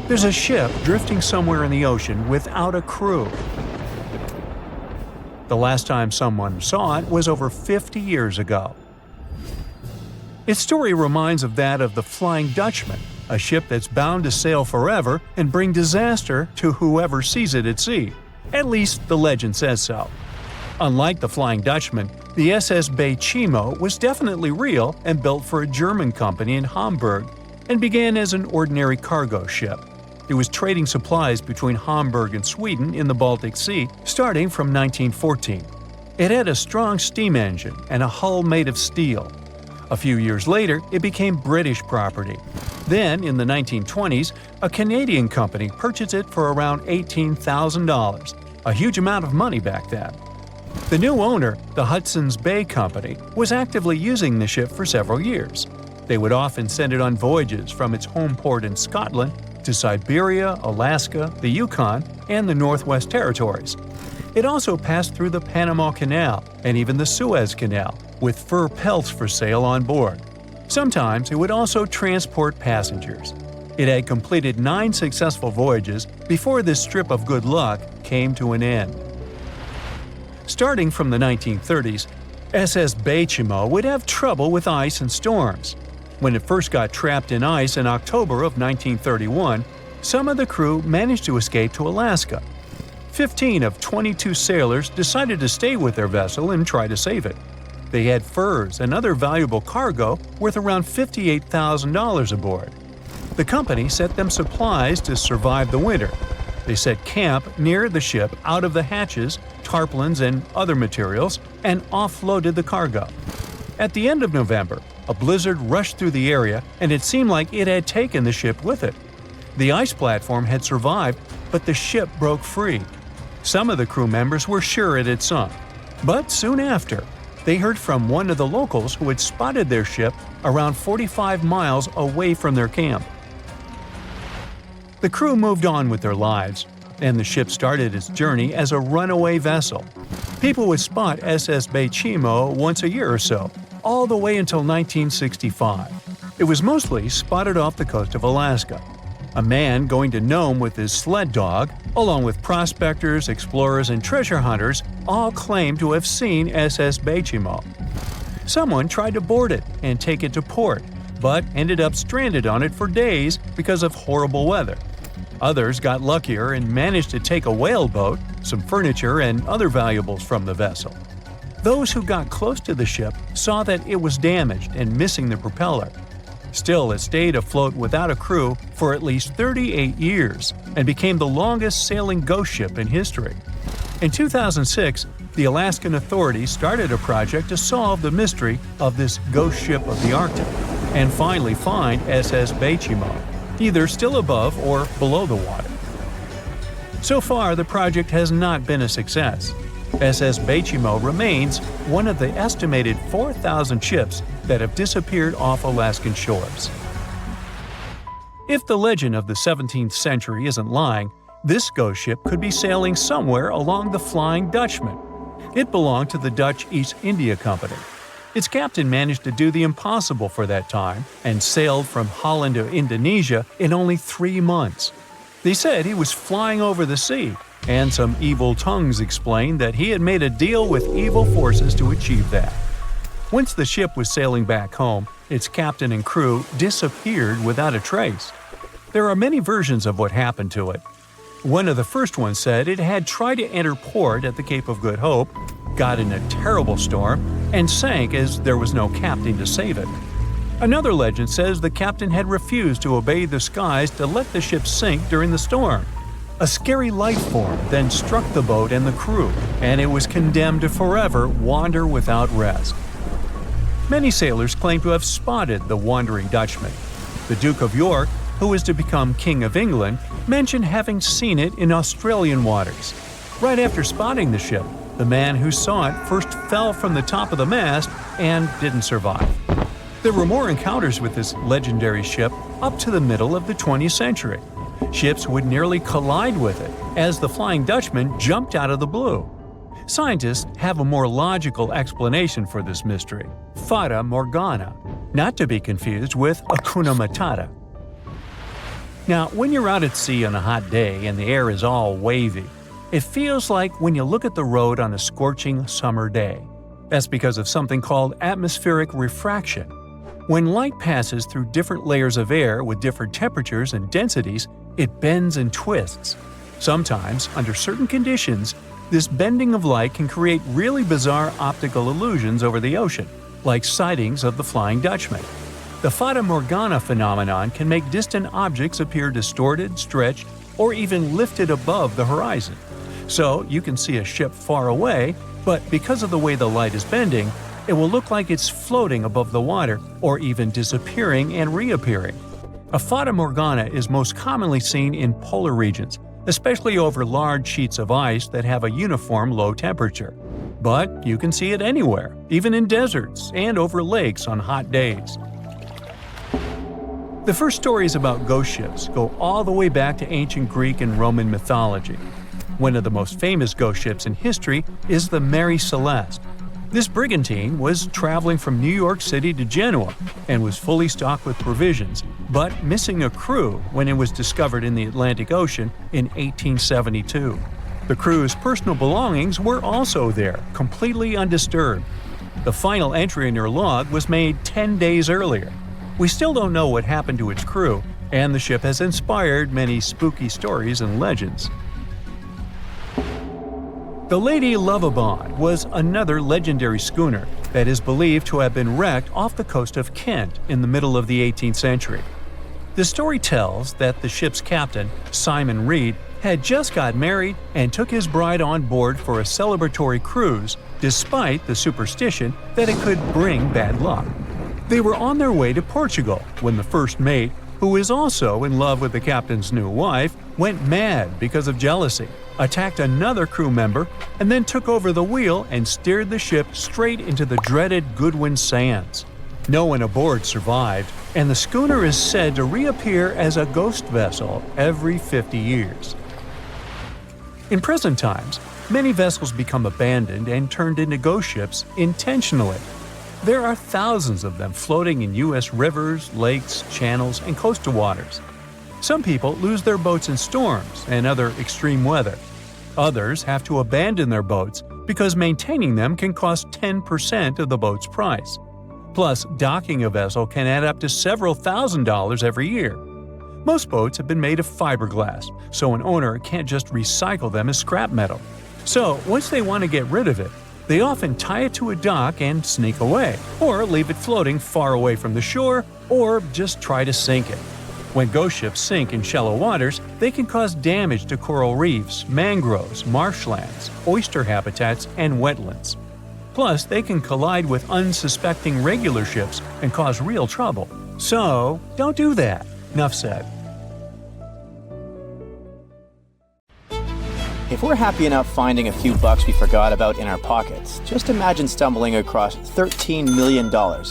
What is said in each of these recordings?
There's a ship drifting somewhere in the ocean without a crew. The last time someone saw it was over 50 years ago. Its story reminds of that of the Flying Dutchman, a ship that's bound to sail forever and bring disaster to whoever sees it at sea. At least the legend says so. Unlike the Flying Dutchman, the SS Bay Chimo was definitely real and built for a German company in Hamburg and began as an ordinary cargo ship. It was trading supplies between Hamburg and Sweden in the Baltic Sea starting from 1914. It had a strong steam engine and a hull made of steel. A few years later, it became British property. Then, in the 1920s, a Canadian company purchased it for around $18,000, a huge amount of money back then. The new owner, the Hudson's Bay Company, was actively using the ship for several years. They would often send it on voyages from its home port in Scotland to Siberia, Alaska, the Yukon, and the Northwest Territories. It also passed through the Panama Canal and even the Suez Canal, with fur pelts for sale on board. Sometimes it would also transport passengers. It had completed 9 successful voyages before this strip of good luck came to an end. Starting from the 1930s, SS Bay Chimo would have trouble with ice and storms. When it first got trapped in ice in October of 1931, some of the crew managed to escape to Alaska. 15 of 22 sailors decided to stay with their vessel and try to save it. They had furs and other valuable cargo worth around $58,000 aboard. The company sent them supplies to survive the winter. They set camp near the ship out of the hatches, tarpaulins, and other materials, and offloaded the cargo. At the end of November, a blizzard rushed through the area, and it seemed like it had taken the ship with it. The ice platform had survived, but the ship broke free. Some of the crew members were sure it had sunk. But soon after, they heard from one of the locals who had spotted their ship around 45 miles away from their camp. The crew moved on with their lives, and the ship started its journey as a runaway vessel. People would spot SS Bay Chimo once a year or so, all the way until 1965. It was mostly spotted off the coast of Alaska. A man going to Nome with his sled dog, along with prospectors, explorers, and treasure hunters, all claimed to have seen SS Bay Chimo. Someone tried to board it and take it to port, but ended up stranded on it for days because of horrible weather. Others got luckier and managed to take a whaleboat, some furniture, and other valuables from the vessel. Those who got close to the ship saw that it was damaged and missing the propeller. Still, it stayed afloat without a crew for at least 38 years and became the longest sailing ghost ship in history. In 2006, the Alaskan authorities started a project to solve the mystery of this ghost ship of the Arctic and finally find SS Bay Chimo, either still above or below the water. So far, the project has not been a success. SS Bay Chimo remains one of the estimated 4,000 ships that have disappeared off Alaskan shores. If the legend of the 17th century isn't lying, this ghost ship could be sailing somewhere along the Flying Dutchman. It belonged to the Dutch East India Company. Its captain managed to do the impossible for that time and sailed from Holland to Indonesia in only 3 months. They said he was flying over the sea, and some evil tongues explained that he had made a deal with evil forces to achieve that. Once the ship was sailing back home, its captain and crew disappeared without a trace. There are many versions of what happened to it. One of the first ones said it had tried to enter port at the Cape of Good Hope, got in a terrible storm, and sank as there was no captain to save it. Another legend says the captain had refused to obey the skies to let the ship sink during the storm. A scary life form then struck the boat and the crew, and it was condemned to forever wander without rest. Many sailors claim to have spotted the Wandering Dutchman. The Duke of York, who was to become King of England, mentioned having seen it in Australian waters. Right after spotting the ship, the man who saw it first fell from the top of the mast and didn't survive. There were more encounters with this legendary ship up to the middle of the 20th century. Ships would nearly collide with it as the Flying Dutchman jumped out of the blue. Scientists have a more logical explanation for this mystery: Fata Morgana, not to be confused with Hakuna Matata. Now, when you're out at sea on a hot day and the air is all wavy, it feels like when you look at the road on a scorching summer day. That's because of something called atmospheric refraction. When light passes through different layers of air with different temperatures and densities, it bends and twists. Sometimes, under certain conditions, this bending of light can create really bizarre optical illusions over the ocean, like sightings of the Flying Dutchman. The Fata Morgana phenomenon can make distant objects appear distorted, stretched, or even lifted above the horizon. So you can see a ship far away, but because of the way the light is bending, it will look like it's floating above the water or even disappearing and reappearing. A Fata Morgana is most commonly seen in polar regions, especially over large sheets of ice that have a uniform low temperature. But you can see it anywhere, even in deserts and over lakes on hot days. The first stories about ghost ships go all the way back to ancient Greek and Roman mythology. One of the most famous ghost ships in history is the Mary Celeste. This brigantine was traveling from New York City to Genoa and was fully stocked with provisions, but missing a crew when it was discovered in the Atlantic Ocean in 1872. The crew's personal belongings were also there, completely undisturbed. The final entry in their log was made 10 days earlier. We still don't know what happened to its crew, and the ship has inspired many spooky stories and legends. The Lady Lovibond was another legendary schooner that is believed to have been wrecked off the coast of Kent in the middle of the 18th century. The story tells that the ship's captain, Simon Reed, had just got married and took his bride on board for a celebratory cruise, despite the superstition that it could bring bad luck. They were on their way to Portugal when the first mate, who is also in love with the captain's new wife, went mad because of jealousy, attacked another crew member, and then took over the wheel and steered the ship straight into the dreaded Goodwin Sands. No one aboard survived, and the schooner is said to reappear as a ghost vessel every 50 years. In present times, many vessels become abandoned and turned into ghost ships intentionally. There are thousands of them floating in U.S. rivers, lakes, channels, and coastal waters. Some people lose their boats in storms and other extreme weather. Others have to abandon their boats because maintaining them can cost 10% of the boat's price. Plus, docking a vessel can add up to several $1,000s every year. Most boats have been made of fiberglass, so an owner can't just recycle them as scrap metal. So, once they want to get rid of it, they often tie it to a dock and sneak away, or leave it floating far away from the shore, or just try to sink it. When ghost ships sink in shallow waters, they can cause damage to coral reefs, mangroves, marshlands, oyster habitats, and wetlands. Plus, they can collide with unsuspecting regular ships and cause real trouble. So, don't do that. Enough said. If we're happy enough finding a few bucks we forgot about in our pockets, just imagine stumbling across $13 million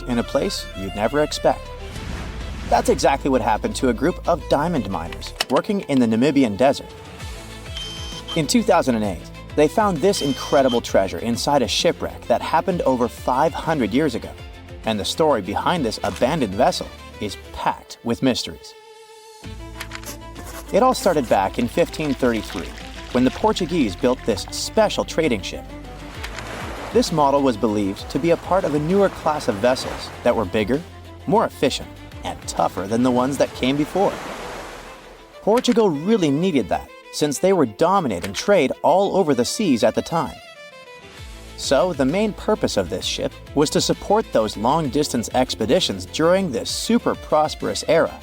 in a place you'd never expect. That's exactly what happened to a group of diamond miners working in the Namibian desert. In 2008, they found this incredible treasure inside a shipwreck that happened over 500 years ago, and the story behind this abandoned vessel is packed with mysteries. It all started back in 1533, when the Portuguese built this special trading ship. This model was believed to be a part of a newer class of vessels that were bigger, more efficient, and tougher than the ones that came before. Portugal really needed that, since they were dominating trade all over the seas at the time. So the main purpose of this ship was to support those long-distance expeditions during this super prosperous era.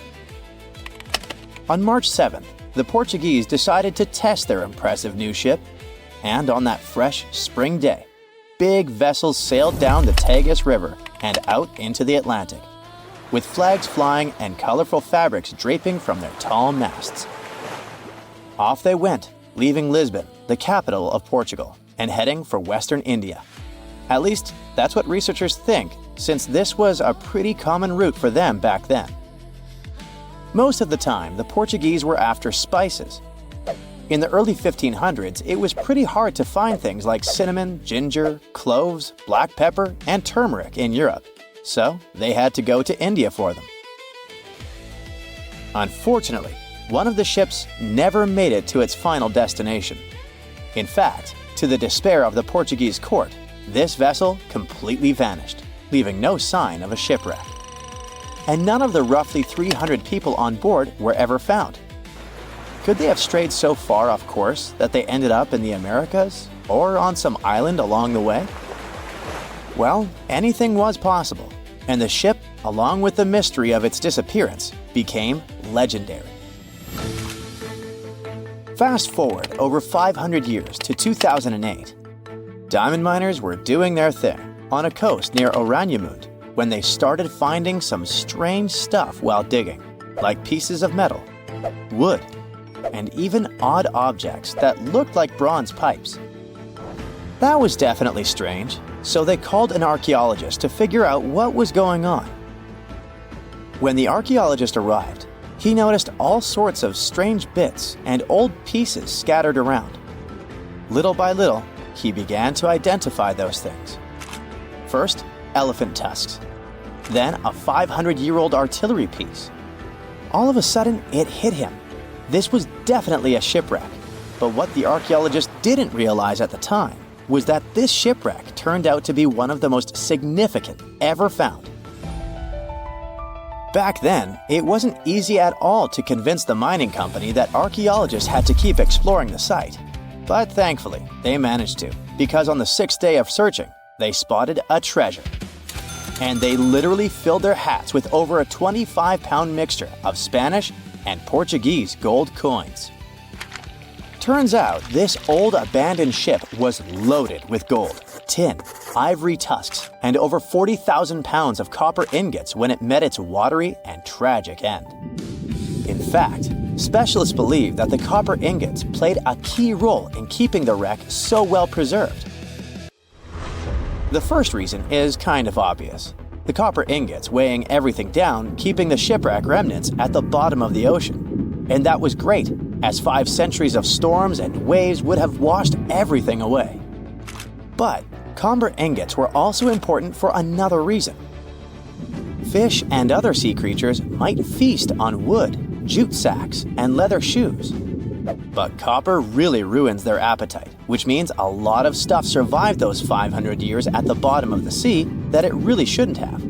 On March 7th, the Portuguese decided to test their impressive new ship, and on that fresh spring day, big vessels sailed down the Tagus River and out into the Atlantic, with flags flying and colorful fabrics draping from their tall masts. Off they went, leaving Lisbon, the capital of Portugal, and heading for Western India. At least, that's what researchers think, since this was a pretty common route for them back then. Most of the time, the Portuguese were after spices. In the early 1500s, it was pretty hard to find things like cinnamon, ginger, cloves, black pepper, and turmeric in Europe, so they had to go to India for them. Unfortunately, one of the ships never made it to its final destination. In fact, to the despair of the Portuguese court, this vessel completely vanished, leaving no sign of a shipwreck. And none of the roughly 300 people on board were ever found. Could they have strayed so far off course that they ended up in the Americas or on some island along the way? Well, anything was possible, and the ship, along with the mystery of its disappearance, became legendary. Fast forward over 500 years to 2008. Diamond miners were doing their thing on a coast near Oranienburg when they started finding some strange stuff while digging, like pieces of metal, wood, and even odd objects that looked like bronze pipes. That was definitely strange, so they called an archaeologist to figure out what was going on. When the archaeologist arrived, he noticed all sorts of strange bits and old pieces scattered around. Little by little, he began to identify those things. First, elephant tusks, then a 500-year-old artillery piece. All of a sudden, it hit him. This was definitely a shipwreck, but what the archaeologist didn't realize at the time was that this shipwreck turned out to be one of the most significant ever found. Back then, it wasn't easy at all to convince the mining company that archaeologists had to keep exploring the site. But thankfully, they managed to, because on the 6th day of searching, they spotted a treasure. And they literally filled their hats with over a 25-pound mixture of Spanish and Portuguese gold coins. Turns out, this old abandoned ship was loaded with gold, tin, ivory tusks, and over 40,000 pounds of copper ingots when it met its watery and tragic end. In fact, specialists believe that the copper ingots played a key role in keeping the wreck so well preserved. The first reason is kind of obvious. The copper ingots weighing everything down, keeping the shipwreck remnants at the bottom of the ocean. And that was great, as 5 centuries of storms and waves would have washed everything away. But copper ingots were also important for another reason. Fish and other sea creatures might feast on wood, jute sacks, and leather shoes. But copper really ruins their appetite, which means a lot of stuff survived those 500 years at the bottom of the sea that it really shouldn't have.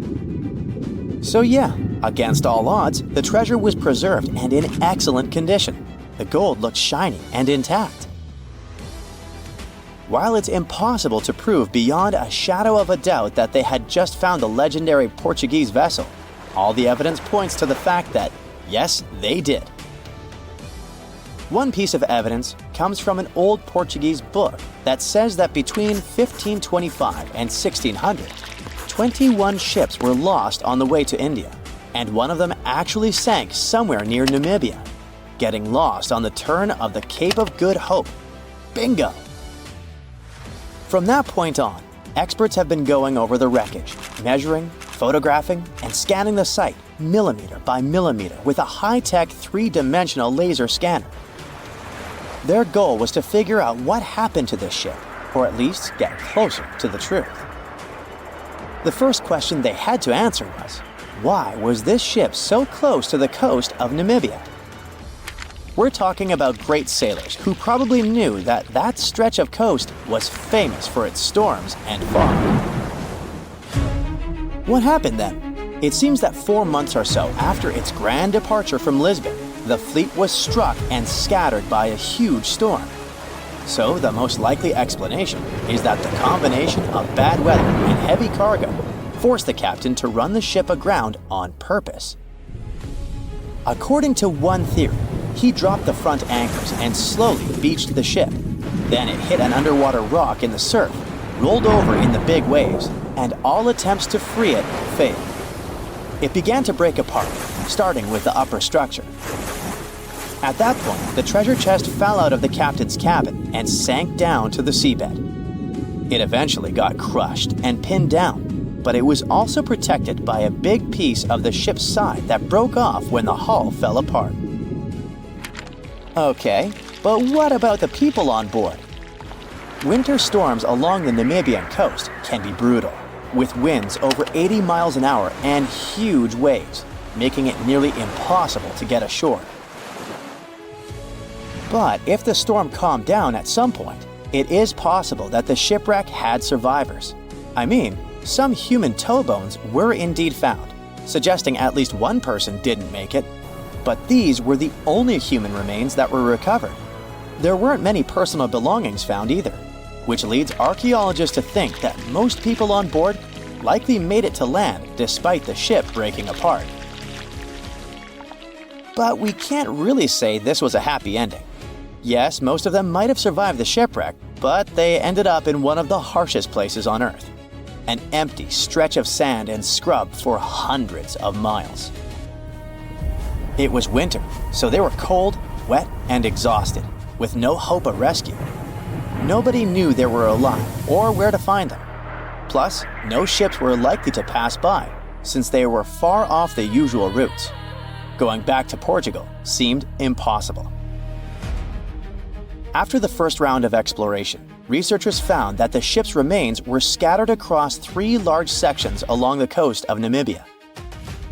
So yeah, against all odds, the treasure was preserved and in excellent condition. The gold looked shiny and intact. While it's impossible to prove beyond a shadow of a doubt that they had just found the legendary Portuguese vessel, all the evidence points to the fact that, yes, they did. One piece of evidence comes from an old Portuguese book that says that between 1525 and 1600, 21 ships were lost on the way to India, and one of them actually sank somewhere near Namibia, getting lost on the turn of the Cape of Good Hope. Bingo! From that point on, experts have been going over the wreckage, measuring, photographing, and scanning the site millimeter by millimeter with a high-tech 3-dimensional laser scanner. Their goal was to figure out what happened to this ship, or at least get closer to the truth. The first question they had to answer was, why was this ship so close to the coast of Namibia? We're talking about great sailors who probably knew that that stretch of coast was famous for its storms and fog. What happened then? It seems that 4 months or so after its grand departure from Lisbon, the fleet was struck and scattered by a huge storm. So the most likely explanation is that the combination of bad weather and heavy cargo forced the captain to run the ship aground on purpose. According to one theory, he dropped the front anchors and slowly beached the ship. Then it hit an underwater rock in the surf, rolled over in the big waves, and all attempts to free it failed. It began to break apart, starting with the upper structure. At that point, the treasure chest fell out of the captain's cabin and sank down to the seabed. It eventually got crushed and pinned down, but it was also protected by a big piece of the ship's side that broke off when the hull fell apart. Okay, but what about the people on board? Winter storms along the Namibian coast can be brutal, with winds over 80 miles an hour and huge waves, making it nearly impossible to get ashore. But if the storm calmed down at some point, it is possible that the shipwreck had survivors. I mean, some human toe bones were indeed found, suggesting at least one person didn't make it. But these were the only human remains that were recovered. There weren't many personal belongings found either, which leads archaeologists to think that most people on board likely made it to land despite the ship breaking apart. But we can't really say this was a happy ending. Yes, most of them might have survived the shipwreck, but they ended up in one of the harshest places on Earth, an empty stretch of sand and scrub for hundreds of miles. It was winter, so they were cold, wet, and exhausted, with no hope of rescue. Nobody knew they were alive or where to find them. Plus, no ships were likely to pass by, since they were far off the usual routes. Going back to Portugal seemed impossible. After the first round of exploration, researchers found that the ship's remains were scattered across 3 large sections along the coast of Namibia.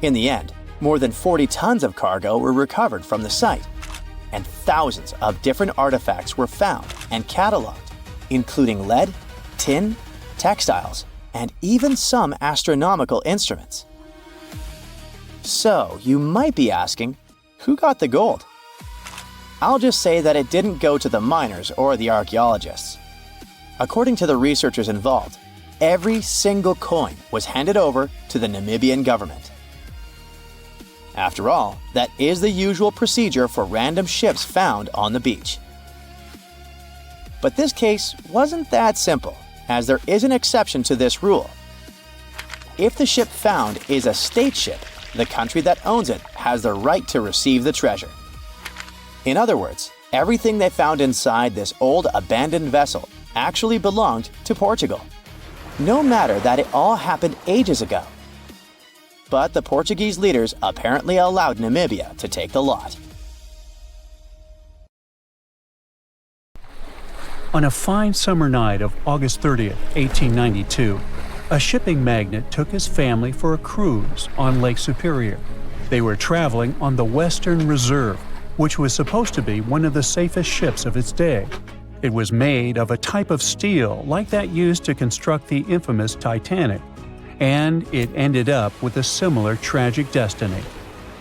In the end, more than 40 tons of cargo were recovered from the site, and thousands of different artifacts were found and cataloged, including lead, tin, textiles, and even some astronomical instruments. So, you might be asking, who got the gold? I'll just say that it didn't go to the miners or the archaeologists. According to the researchers involved, every single coin was handed over to the Namibian government. After all, that is the usual procedure for random ships found on the beach. But this case wasn't that simple, as there is an exception to this rule. If the ship found is a state ship, the country that owns it has the right to receive the treasure. In other words, everything they found inside this old abandoned vessel actually belonged to Portugal, no matter that it all happened ages ago. But the Portuguese leaders apparently allowed Namibia to take the lot. On a fine summer night of August 30th, 1892, a shipping magnate took his family for a cruise on Lake Superior. They were traveling on the Western Reserve, which was supposed to be one of the safest ships of its day. It was made of a type of steel like that used to construct the infamous Titanic, and it ended up with a similar tragic destiny.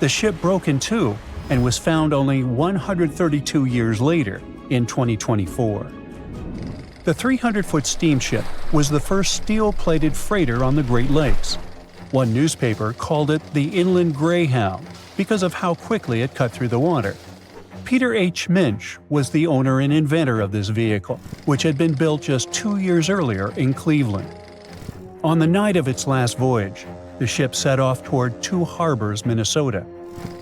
The ship broke in two and was found only 132 years later, in 2024. The 300-foot steamship was the first steel-plated freighter on the Great Lakes. One newspaper called it the Inland Greyhound because of how quickly it cut through the water. Peter H. Minch was the owner and inventor of this vehicle, which had been built just 2 years earlier in Cleveland. On the night of its last voyage, the ship set off toward Two Harbors, Minnesota.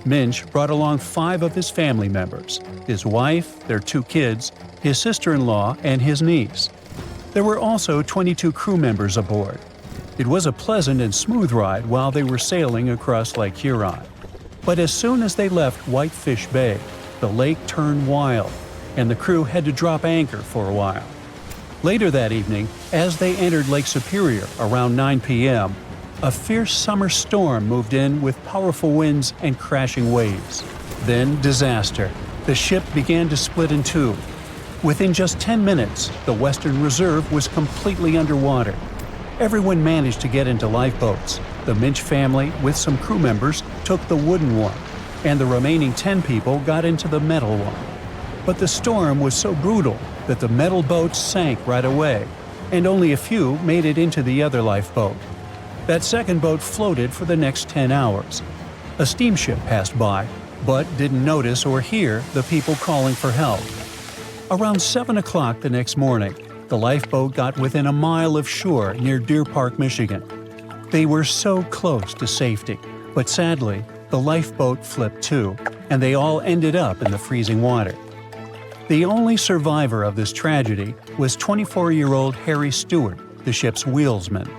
Minch brought along 5 of his family members: his wife, their 2 kids, his sister-in-law, and his niece. There were also 22 crew members aboard. It was a pleasant and smooth ride while they were sailing across Lake Huron. But as soon as they left Whitefish Bay, the lake turned wild, and the crew had to drop anchor for a while. Later that evening, as they entered Lake Superior around 9 p.m., a fierce summer storm moved in with powerful winds and crashing waves. Then disaster. The ship began to split in two. Within just 10 minutes, the Western Reserve was completely underwater. Everyone managed to get into lifeboats. The Minch family, with some crew members, took the wooden one, and the remaining 10 people got into the metal one. But the storm was so brutal that the metal boats sank right away, and only a few made it into the other lifeboat. That second boat floated for the next 10 hours. A steamship passed by, but didn't notice or hear the people calling for help. Around 7 o'clock the next morning, the lifeboat got within a mile of shore near Deer Park, Michigan. They were so close to safety, but sadly, the lifeboat flipped too, and they all ended up in the freezing water. The only survivor of this tragedy was 24-year-old Harry Stewart, the ship's wheelsman.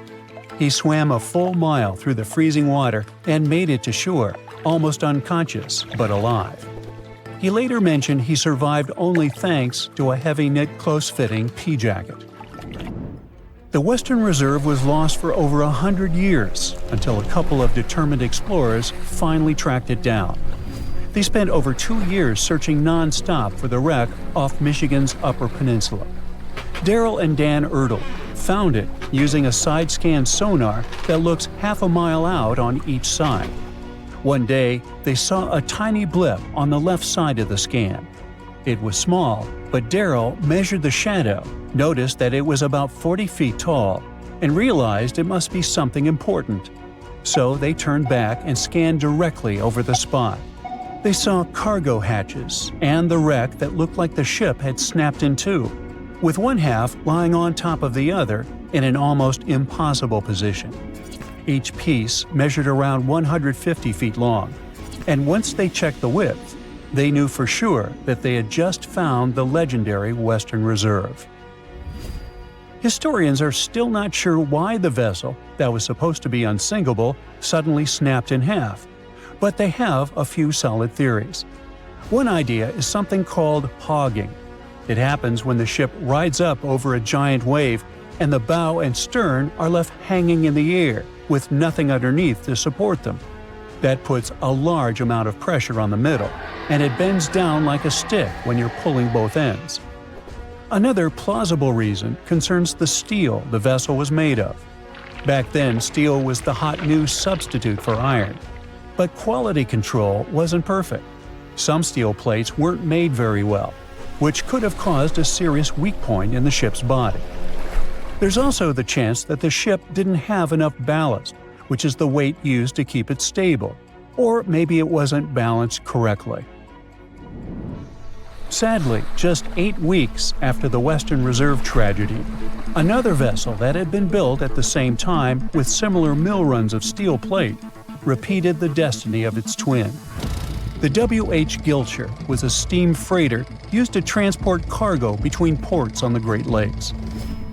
He swam a full mile through the freezing water and made it to shore, almost unconscious but alive. He later mentioned he survived only thanks to a heavy-knit, close-fitting pea jacket. The Western Reserve was lost for over 100 years until a couple of determined explorers finally tracked it down. They spent over 2 years searching non-stop for the wreck off Michigan's Upper Peninsula. Daryl and Dan Ertl found it using a side-scan sonar that looks half a mile out on each side. One day, they saw a tiny blip on the left side of the scan. It was small, but Daryl measured the shadow, noticed that it was about 40 feet tall, and realized it must be something important. So they turned back and scanned directly over the spot. They saw cargo hatches and the wreck that looked like the ship had snapped in two, with one half lying on top of the other in an almost impossible position. Each piece measured around 150 feet long, and once they checked the width, they knew for sure that they had just found the legendary Western Reserve. Historians are still not sure why the vessel, that was supposed to be unsinkable, suddenly snapped in half, but they have a few solid theories. One idea is something called hogging. It happens when the ship rides up over a giant wave and the bow and stern are left hanging in the air with nothing underneath to support them. That puts a large amount of pressure on the middle, and it bends down like a stick when you're pulling both ends. Another plausible reason concerns the steel the vessel was made of. Back then, steel was the hot new substitute for iron. But quality control wasn't perfect. Some steel plates weren't made very well, which could have caused a serious weak point in the ship's body. There's also the chance that the ship didn't have enough ballast, which is the weight used to keep it stable, or maybe it wasn't balanced correctly. Sadly, just 8 weeks after the Western Reserve tragedy, another vessel that had been built at the same time with similar mill runs of steel plate repeated the destiny of its twin. The W.H. Gilcher was a steam freighter used to transport cargo between ports on the Great Lakes.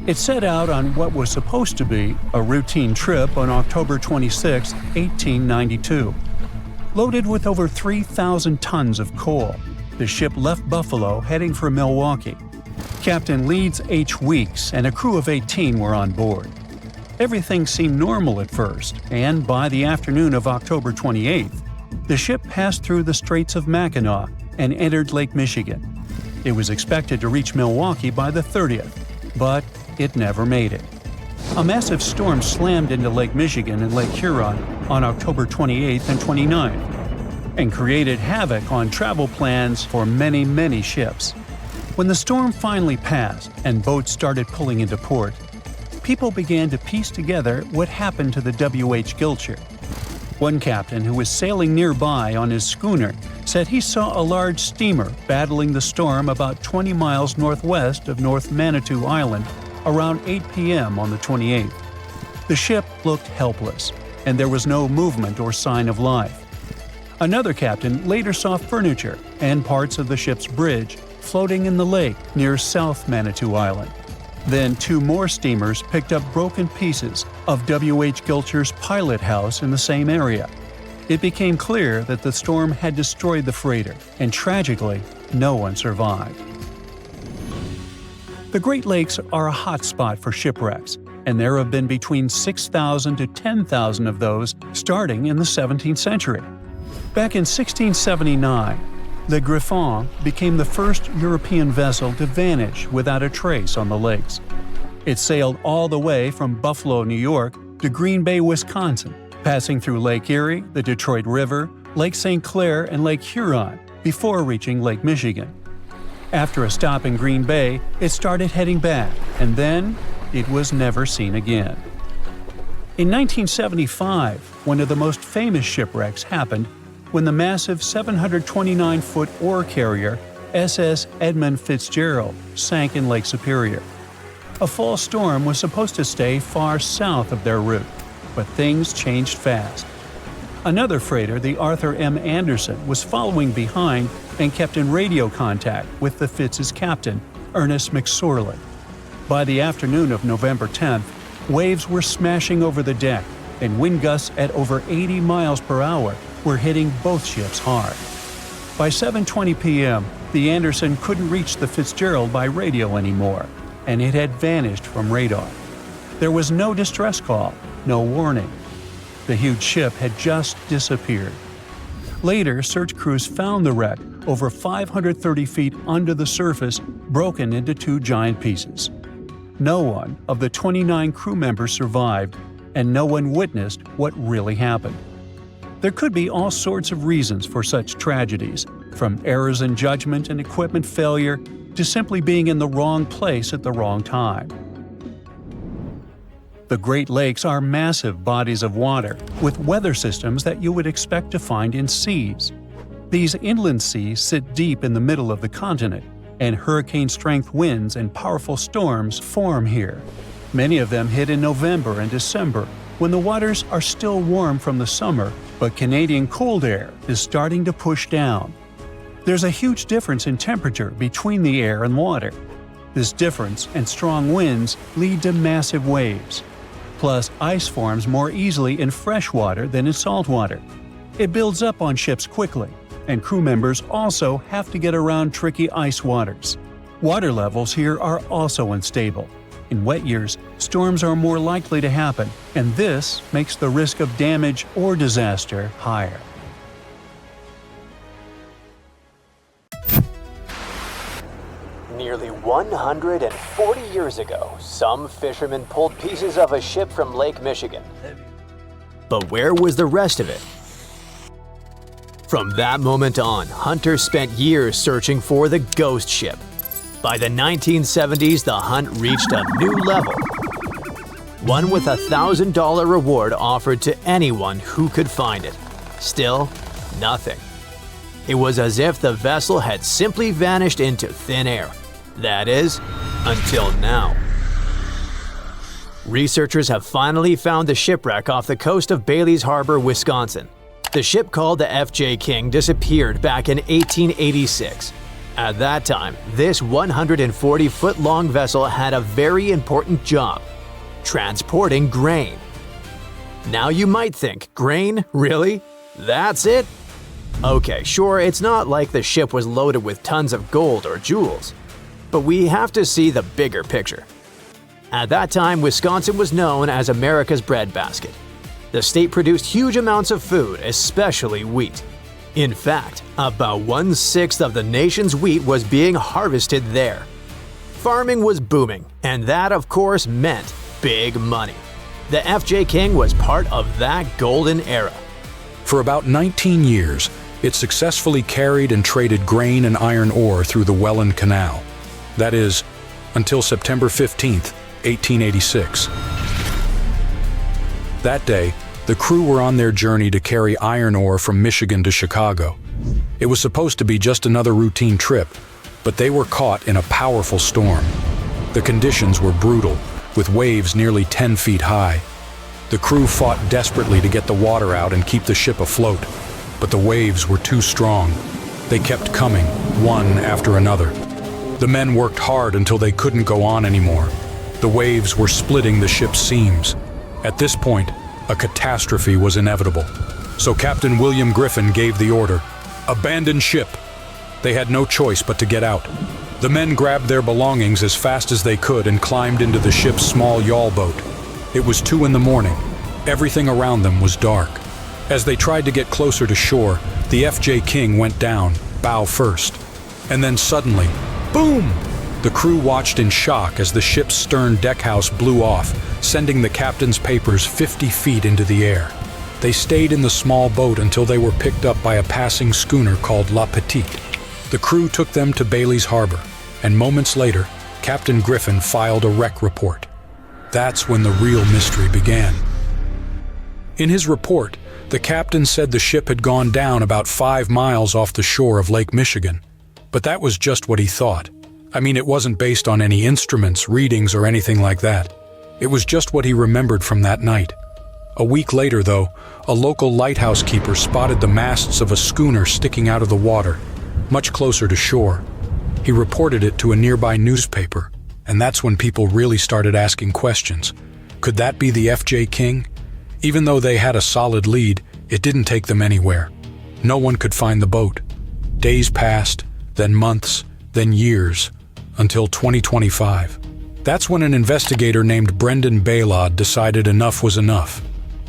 It set out on what was supposed to be a routine trip on October 26, 1892. Loaded with over 3,000 tons of coal, the ship left Buffalo heading for Milwaukee. Captain Leeds H. Weeks and a crew of 18 were on board. Everything seemed normal at first, and by the afternoon of October 28th, the ship passed through the Straits of Mackinac and entered Lake Michigan. It was expected to reach Milwaukee by the 30th, but it never made it. A massive storm slammed into Lake Michigan and Lake Huron on October 28th and 29th, and created havoc on travel plans for many ships. When the storm finally passed and boats started pulling into port, people began to piece together what happened to the W.H. Gilcher. One captain who was sailing nearby on his schooner said he saw a large steamer battling the storm about 20 miles northwest of North Manitou Island around 8 p.m. on the 28th. The ship looked helpless, and there was no movement or sign of life. Another captain later saw furniture and parts of the ship's bridge floating in the lake near South Manitou Island. Then 2 more steamers picked up broken pieces of W.H. Gilcher's pilot house in the same area. It became clear that the storm had destroyed the freighter, and tragically, no one survived. The Great Lakes are a hot spot for shipwrecks, and there have been between 6,000 to 10,000 of those starting in the 17th century. Back in 1679, the Griffon became the first European vessel to vanish without a trace on the lakes. It sailed all the way from Buffalo, New York, to Green Bay, Wisconsin, passing through Lake Erie, the Detroit River, Lake St. Clair, and Lake Huron before reaching Lake Michigan. After a stop in Green Bay, it started heading back, and then it was never seen again. In 1975, one of the most famous shipwrecks happened when the massive 729-foot ore carrier SS Edmund Fitzgerald sank in Lake Superior. A fall storm was supposed to stay far south of their route, but things changed fast. Another freighter, the Arthur M. Anderson, was following behind and kept in radio contact with the Fitz's captain, Ernest McSorley. By the afternoon of November 10th, waves were smashing over the deck, and wind gusts at over 80 miles per hour were hitting both ships hard. By 7:20 p.m., the Anderson couldn't reach the Fitzgerald by radio anymore, and it had vanished from radar. There was no distress call, no warning. The huge ship had just disappeared. Later, search crews found the wreck over 530 feet under the surface, broken into two giant pieces. No one of the 29 crew members survived, and no one witnessed what really happened. There could be all sorts of reasons for such tragedies, from errors in judgment and equipment failure to simply being in the wrong place at the wrong time. The Great Lakes are massive bodies of water with weather systems that you would expect to find in seas. These inland seas sit deep in the middle of the continent, and hurricane-strength winds and powerful storms form here. Many of them hit in November and December, when the waters are still warm from the summer, but Canadian cold air is starting to push down. There's a huge difference in temperature between the air and water. This difference and strong winds lead to massive waves. Plus, ice forms more easily in fresh water than in salt water. It builds up on ships quickly, and crew members also have to get around tricky ice waters. Water levels here are also unstable. In wet years, storms are more likely to happen, and this makes the risk of damage or disaster higher. Nearly 140 years ago, some fishermen pulled pieces of a ship from Lake Michigan. But where was the rest of it? From that moment on, hunters spent years searching for the ghost ship. By the 1970s, the hunt reached a new level. One with a $1,000 reward offered to anyone who could find it. Still, nothing. It was as if the vessel had simply vanished into thin air. That is, until now. Researchers have finally found the shipwreck off the coast of Bailey's Harbor, Wisconsin. The ship, called the F.J. King, disappeared back in 1886. At that time, this 140-foot-long vessel had a very important job: transporting grain. Now you might think, grain? Really? That's it? Okay, sure, it's not like the ship was loaded with tons of gold or jewels. But we have to see the bigger picture. At that time, Wisconsin was known as America's breadbasket. The state produced huge amounts of food, especially wheat. In fact, about 1/6 of the nation's wheat was being harvested there. Farming was booming, and that of course meant big money. The F.J. King was part of that golden era. For about 19 years, it successfully carried and traded grain and iron ore through the Welland Canal. That is, until September 15, 1886. That day, the crew were on their journey to carry iron ore from Michigan to Chicago. It was supposed to be just another routine trip, but they were caught in a powerful storm. The conditions were brutal, with waves nearly 10 feet high. The crew fought desperately to get the water out and keep the ship afloat, but the waves were too strong. They kept coming, one after another. The men worked hard until they couldn't go on anymore. The waves were splitting the ship's seams. At this point, a catastrophe was inevitable. So Captain William Griffin gave the order: abandon ship. They had no choice but to get out. The men grabbed their belongings as fast as they could and climbed into the ship's small yawl boat. It was 2 a.m. Everything around them was dark. As they tried to get closer to shore, the F.J. King went down, bow first. And then suddenly, boom! The crew watched in shock as the ship's stern deckhouse blew off, sending the captain's papers 50 feet into the air. They stayed in the small boat until they were picked up by a passing schooner called La Petite. The crew took them to Bailey's Harbor, and moments later, Captain Griffin filed a wreck report. That's when the real mystery began. In his report, the captain said the ship had gone down about 5 miles off the shore of Lake Michigan. But that was just what he thought. I mean, it wasn't based on any instruments, readings, or anything like that. It was just what he remembered from that night. A week later, though, a local lighthouse keeper spotted the masts of a schooner sticking out of the water, much closer to shore. He reported it to a nearby newspaper, and that's when people really started asking questions. Could that be the F.J. King? Even though they had a solid lead, it didn't take them anywhere. No one could find the boat. Days passed, then months, then years, until 2025. That's when an investigator named Brendan Baylod decided enough was enough.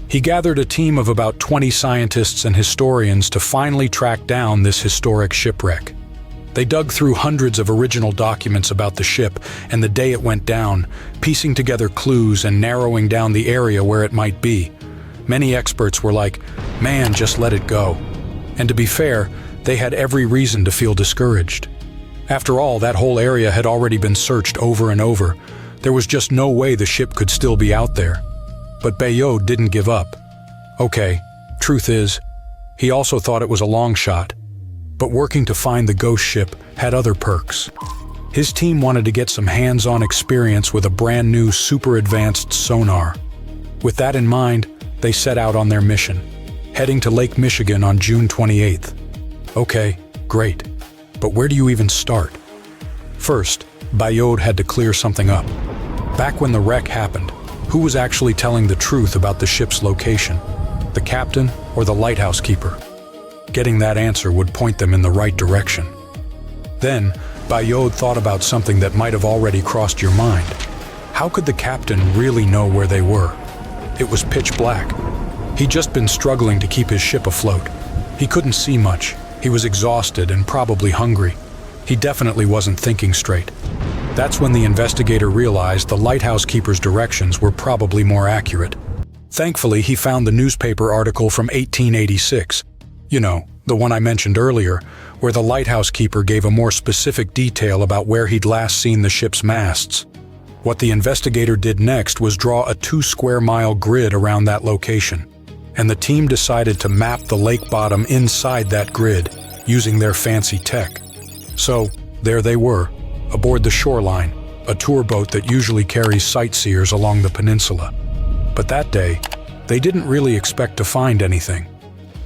He gathered a team of about 20 scientists and historians to finally track down this historic shipwreck. They dug through hundreds of original documents about the ship and the day it went down, piecing together clues and narrowing down the area where it might be. Many experts were like, "Man, just let it go." And to be fair, they had every reason to feel discouraged. After all, that whole area had already been searched over and over. There was just no way the ship could still be out there. But Bayod didn't give up. Okay, truth is, he also thought it was a long shot. But working to find the ghost ship had other perks. His team wanted to get some hands-on experience with a brand new super advanced sonar. With that in mind, they set out on their mission, heading to Lake Michigan on June 28th. Okay, great. But where do you even start? First, Bayod had to clear something up. Back when the wreck happened, who was actually telling the truth about the ship's location? The captain or the lighthouse keeper? Getting that answer would point them in the right direction. Then, Bayod thought about something that might have already crossed your mind. How could the captain really know where they were? It was pitch black. He'd just been struggling to keep his ship afloat. He couldn't see much. He was exhausted and probably hungry. He definitely wasn't thinking straight. That's when the investigator realized the lighthouse keeper's directions were probably more accurate. Thankfully, he found the newspaper article from 1886. You know, the one I mentioned earlier, where the lighthouse keeper gave a more specific detail about where he'd last seen the ship's masts. What the investigator did next was draw a 2-square-mile grid around that location, and the team decided to map the lake bottom inside that grid using their fancy tech. So, there they were, aboard the Shoreline, a tour boat that usually carries sightseers along the peninsula. But that day, they didn't really expect to find anything.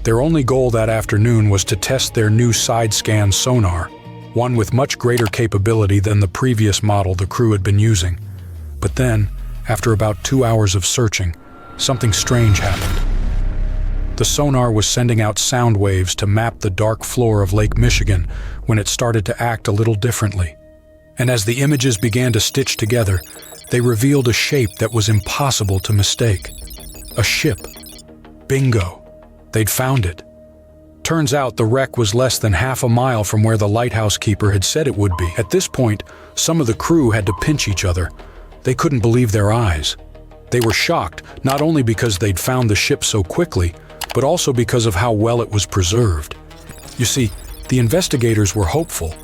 Their only goal that afternoon was to test their new side-scan sonar, one with much greater capability than the previous model the crew had been using. But then, after about 2 hours of searching, something strange happened. The sonar was sending out sound waves to map the dark floor of Lake Michigan when it started to act a little differently. And as the images began to stitch together, they revealed a shape that was impossible to mistake. A ship. Bingo. They'd found it. Turns out the wreck was less than half a mile from where the lighthouse keeper had said it would be. At this point, some of the crew had to pinch each other. They couldn't believe their eyes. They were shocked, not only because they'd found the ship so quickly, but also because of how well it was preserved. You see, the investigators were hopeful,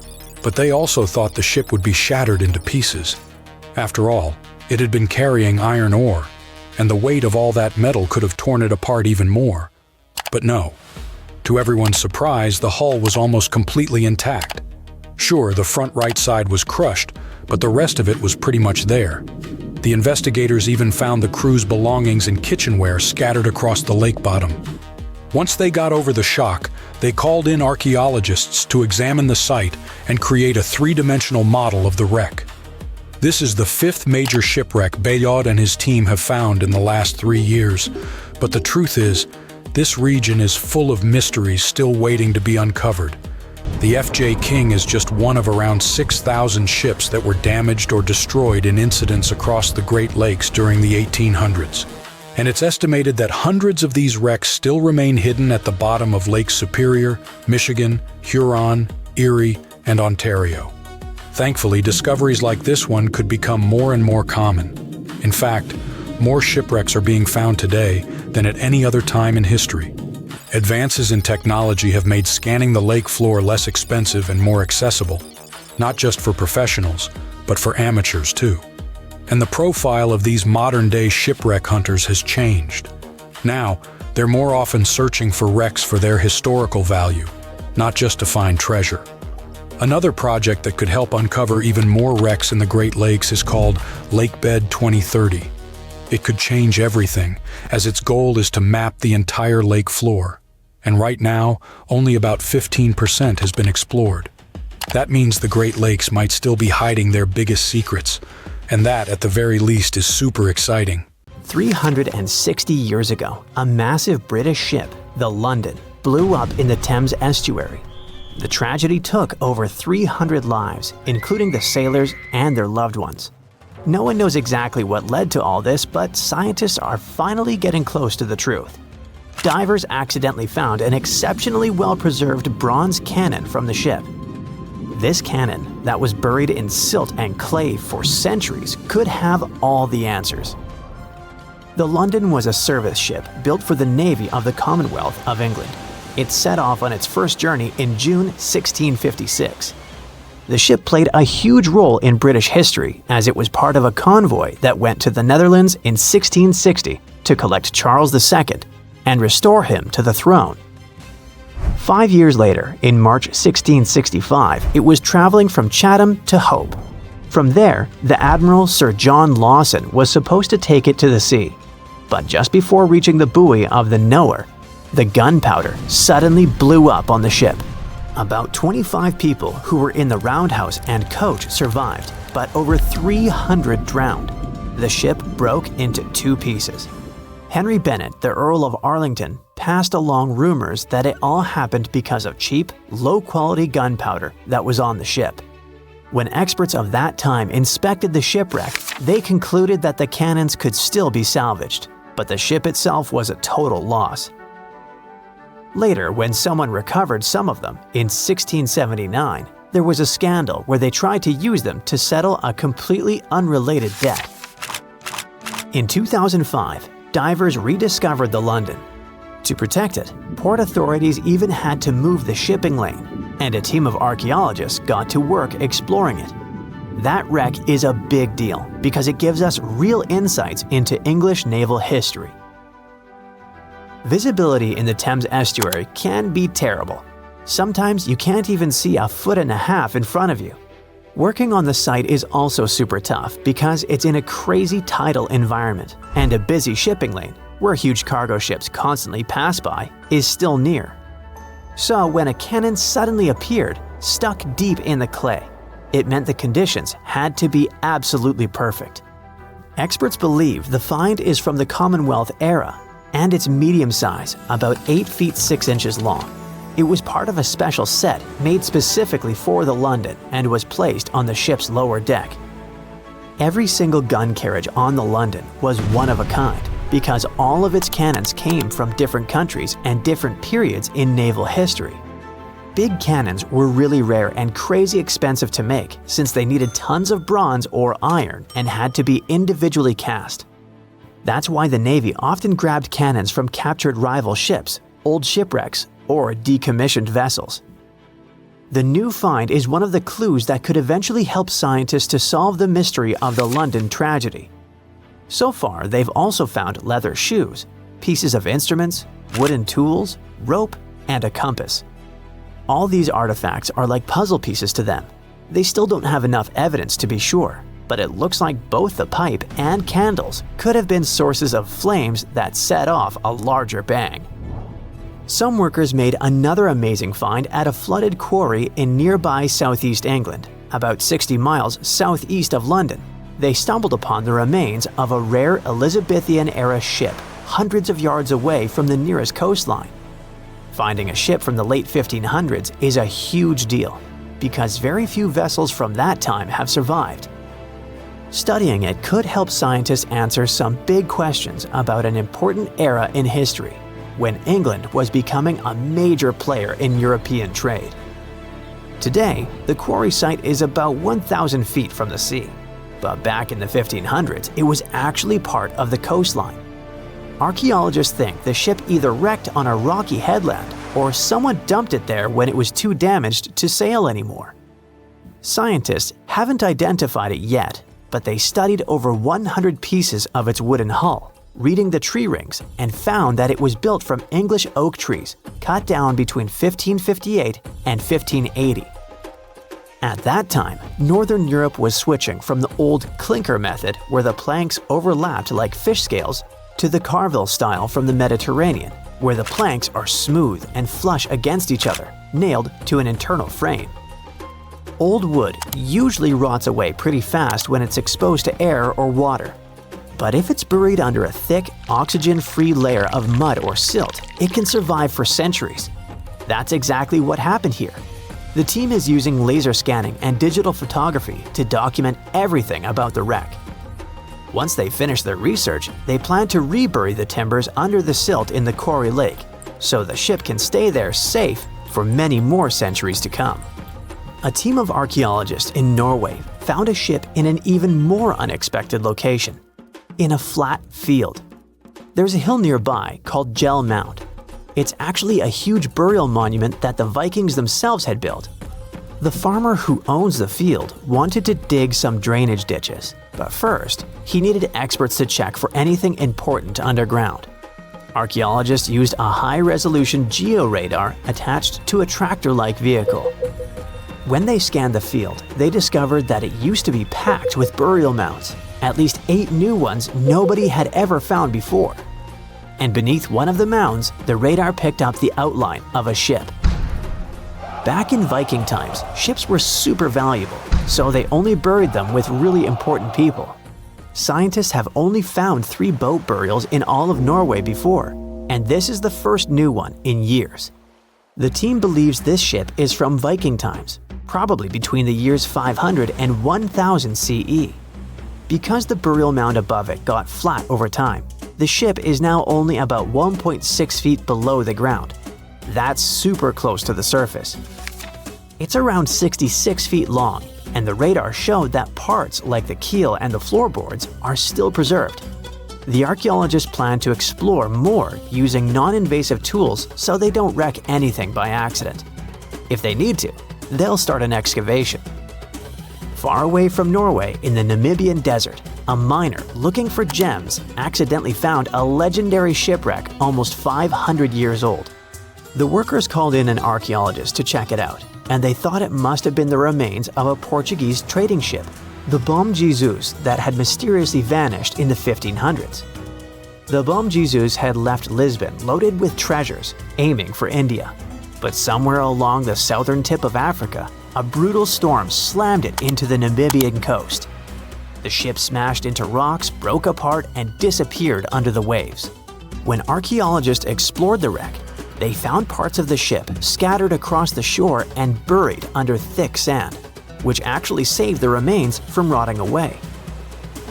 but they also thought the ship would be shattered into pieces. After all, it had been carrying iron ore, and the weight of all that metal could have torn it apart even more. But no. To everyone's surprise, the hull was almost completely intact. Sure, the front right side was crushed, but the rest of it was pretty much there. The investigators even found the crew's belongings and kitchenware scattered across the lake bottom. Once they got over the shock, they called in archaeologists to examine the site and create a 3-dimensional model of the wreck. This is the 5th major shipwreck Bayod and his team have found in the last 3 years, but the truth is, this region is full of mysteries still waiting to be uncovered. The F.J. King is just one of around 6,000 ships that were damaged or destroyed in incidents across the Great Lakes during the 1800s. And it's estimated that hundreds of these wrecks still remain hidden at the bottom of Lake Superior, Michigan, Huron, Erie, and Ontario. Thankfully, discoveries like this one could become more and more common. In fact, more shipwrecks are being found today than at any other time in history. Advances in technology have made scanning the lake floor less expensive and more accessible, not just for professionals, but for amateurs too. And the profile of these modern-day shipwreck hunters has changed. Now, they're more often searching for wrecks for their historical value, not just to find treasure. Another project that could help uncover even more wrecks in the Great Lakes is called Lakebed 2030. It could change everything, as its goal is to map the entire lake floor. And right now, only about 15% has been explored. That means the Great Lakes might still be hiding their biggest secrets, and that, at the very least, is super exciting. 360 years ago, a massive British ship, the London, blew up in the Thames estuary. The tragedy took over 300 lives, including the sailors and their loved ones. No one knows exactly what led to all this, but scientists are finally getting close to the truth. Divers accidentally found an exceptionally well-preserved bronze cannon from the ship. This cannon, that was buried in silt and clay for centuries, could have all the answers. The London was a service ship built for the Navy of the Commonwealth of England. It set off on its first journey in June 1656. The ship played a huge role in British history as it was part of a convoy that went to the Netherlands in 1660 to collect Charles II and restore him to the throne. 5 years later, in March 1665, it was traveling from Chatham to Hope. From there, the Admiral Sir John Lawson was supposed to take it to the sea. But just before reaching the buoy of the Knower, the gunpowder suddenly blew up on the ship. About 25 people who were in the roundhouse and coach survived, but over 300 drowned. The ship broke into 2 pieces. Henry Bennett, the Earl of Arlington, passed along rumors that it all happened because of cheap, low-quality gunpowder that was on the ship. When experts of that time inspected the shipwreck, they concluded that the cannons could still be salvaged, but the ship itself was a total loss. Later, when someone recovered some of them, in 1679, there was a scandal where they tried to use them to settle a completely unrelated debt. In 2005, divers rediscovered the London. To protect it, port authorities even had to move the shipping lane, and a team of archaeologists got to work exploring it. That wreck is a big deal because it gives us real insights into English naval history. Visibility in the Thames estuary can be terrible. Sometimes you can't even see 1.5 feet in front of you. Working on the site is also super tough because it's in a crazy tidal environment, and a busy shipping lane, where huge cargo ships constantly pass by, is still near. So when a cannon suddenly appeared, stuck deep in the clay, it meant the conditions had to be absolutely perfect. Experts believe the find is from the Commonwealth era, and it's medium size, about 8 feet 6 inches long. It was part of a special set made specifically for the London and was placed on the ship's lower deck. Every single gun carriage on the London was one of a kind because all of its cannons came from different countries and different periods in naval history. Big cannons were really rare and crazy expensive to make since they needed tons of bronze or iron and had to be individually cast. That's why the Navy often grabbed cannons from captured rival ships, old shipwrecks, or decommissioned vessels. The new find is one of the clues that could eventually help scientists to solve the mystery of the London tragedy. So far, they've also found leather shoes, pieces of instruments, wooden tools, rope, and a compass. All these artifacts are like puzzle pieces to them. They still don't have enough evidence to be sure, but it looks like both the pipe and candles could have been sources of flames that set off a larger bang. Some workers made another amazing find at a flooded quarry in nearby southeast England, about 60 miles southeast of London. They stumbled upon the remains of a rare Elizabethan-era ship hundreds of yards away from the nearest coastline. Finding a ship from the late 1500s is a huge deal, because very few vessels from that time have survived. Studying it could help scientists answer some big questions about an important era in history, when England was becoming a major player in European trade. Today, the quarry site is about 1,000 feet from the sea, but back in the 1500s, it was actually part of the coastline. Archaeologists think the ship either wrecked on a rocky headland or someone dumped it there when it was too damaged to sail anymore. Scientists haven't identified it yet, but they studied over 100 pieces of its wooden hull, reading the tree rings, and found that it was built from English oak trees cut down between 1558 and 1580. At that time, Northern Europe was switching from the old clinker method where the planks overlapped like fish scales to the carvel style from the Mediterranean, where the planks are smooth and flush against each other, nailed to an internal frame. Old wood usually rots away pretty fast when it's exposed to air or water. But if it's buried under a thick, oxygen-free layer of mud or silt, it can survive for centuries. That's exactly what happened here. The team is using laser scanning and digital photography to document everything about the wreck. Once they finished their research, they plan to rebury the timbers under the silt in the Quarry Lake, so the ship can stay there safe for many more centuries to come. A team of archaeologists in Norway found a ship in an even more unexpected location, in a flat field. There's a hill nearby called Gel Mound. It's actually a huge burial monument that the Vikings themselves had built. The farmer who owns the field wanted to dig some drainage ditches, but first, he needed experts to check for anything important underground. Archaeologists used a high-resolution georadar attached to a tractor-like vehicle. When they scanned the field, they discovered that it used to be packed with burial mounds, at least 8 new ones nobody had ever found before. And beneath one of the mounds, the radar picked up the outline of a ship. Back in Viking times, ships were super valuable, so they only buried them with really important people. Scientists have only found 3 boat burials in all of Norway before, and this is the first new one in years. The team believes this ship is from Viking times, probably between the years 500 and 1000 CE. Because the burial mound above it got flat over time, the ship is now only about 1.6 feet below the ground. That's super close to the surface. It's around 66 feet long, and the radar showed that parts like the keel and the floorboards are still preserved. The archaeologists plan to explore more using non-invasive tools so they don't wreck anything by accident. If they need to, they'll start an excavation. Far away from Norway in the Namibian desert, a miner looking for gems accidentally found a legendary shipwreck almost 500 years old. The workers called in an archaeologist to check it out, and they thought it must have been the remains of a Portuguese trading ship, the Bom Jesus, that had mysteriously vanished in the 1500s. The Bom Jesus had left Lisbon loaded with treasures, aiming for India. But somewhere along the southern tip of Africa, a brutal storm slammed it into the Namibian coast. The ship smashed into rocks, broke apart, and disappeared under the waves. When archaeologists explored the wreck, they found parts of the ship scattered across the shore and buried under thick sand, which actually saved the remains from rotting away.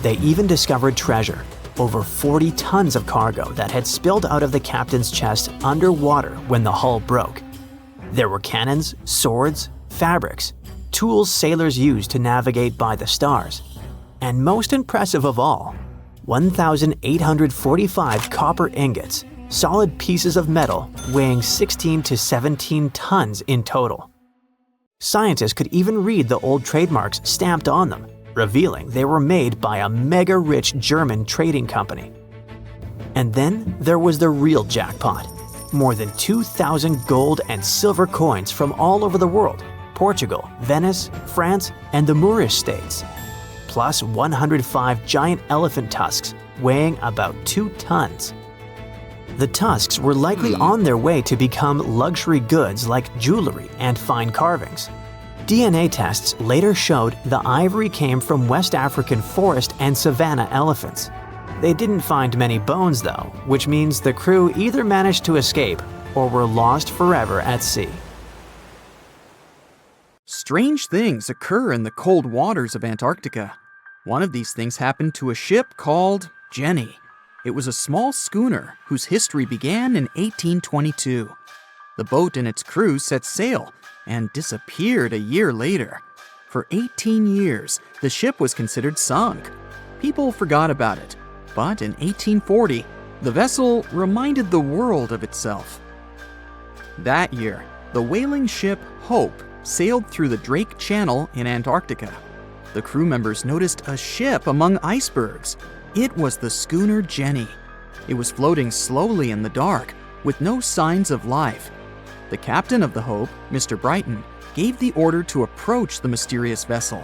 They even discovered treasure, over 40 tons of cargo that had spilled out of the captain's chest underwater when the hull broke. There were cannons, swords, fabrics, tools sailors used to navigate by the stars, and most impressive of all, 1,845 copper ingots, solid pieces of metal weighing 16 to 17 tons in total. Scientists could even read the old trademarks stamped on them, revealing they were made by a mega-rich German trading company. And then there was the real jackpot. More than 2,000 gold and silver coins from all over the world, Portugal, Venice, France, and the Moorish states, plus 105 giant elephant tusks weighing about 2 tons. The tusks were likely on their way to become luxury goods like jewelry and fine carvings. DNA tests later showed the ivory came from West African forest and savanna elephants. They didn't find many bones though, which means the crew either managed to escape or were lost forever at sea. Strange things occur in the cold waters of Antarctica. One of these things happened to a ship called Jenny. It was a small schooner whose history began in 1822. The boat and its crew set sail and disappeared a year later. For 18 years, the ship was considered sunk. People forgot about it, but in 1840, the vessel reminded the world of itself. That year, the whaling ship Hope sailed through the Drake Channel in Antarctica. The crew members noticed a ship among icebergs. It was the schooner Jenny. It was floating slowly in the dark, with no signs of life. The captain of the Hope, Mr. Brighton, gave the order to approach the mysterious vessel.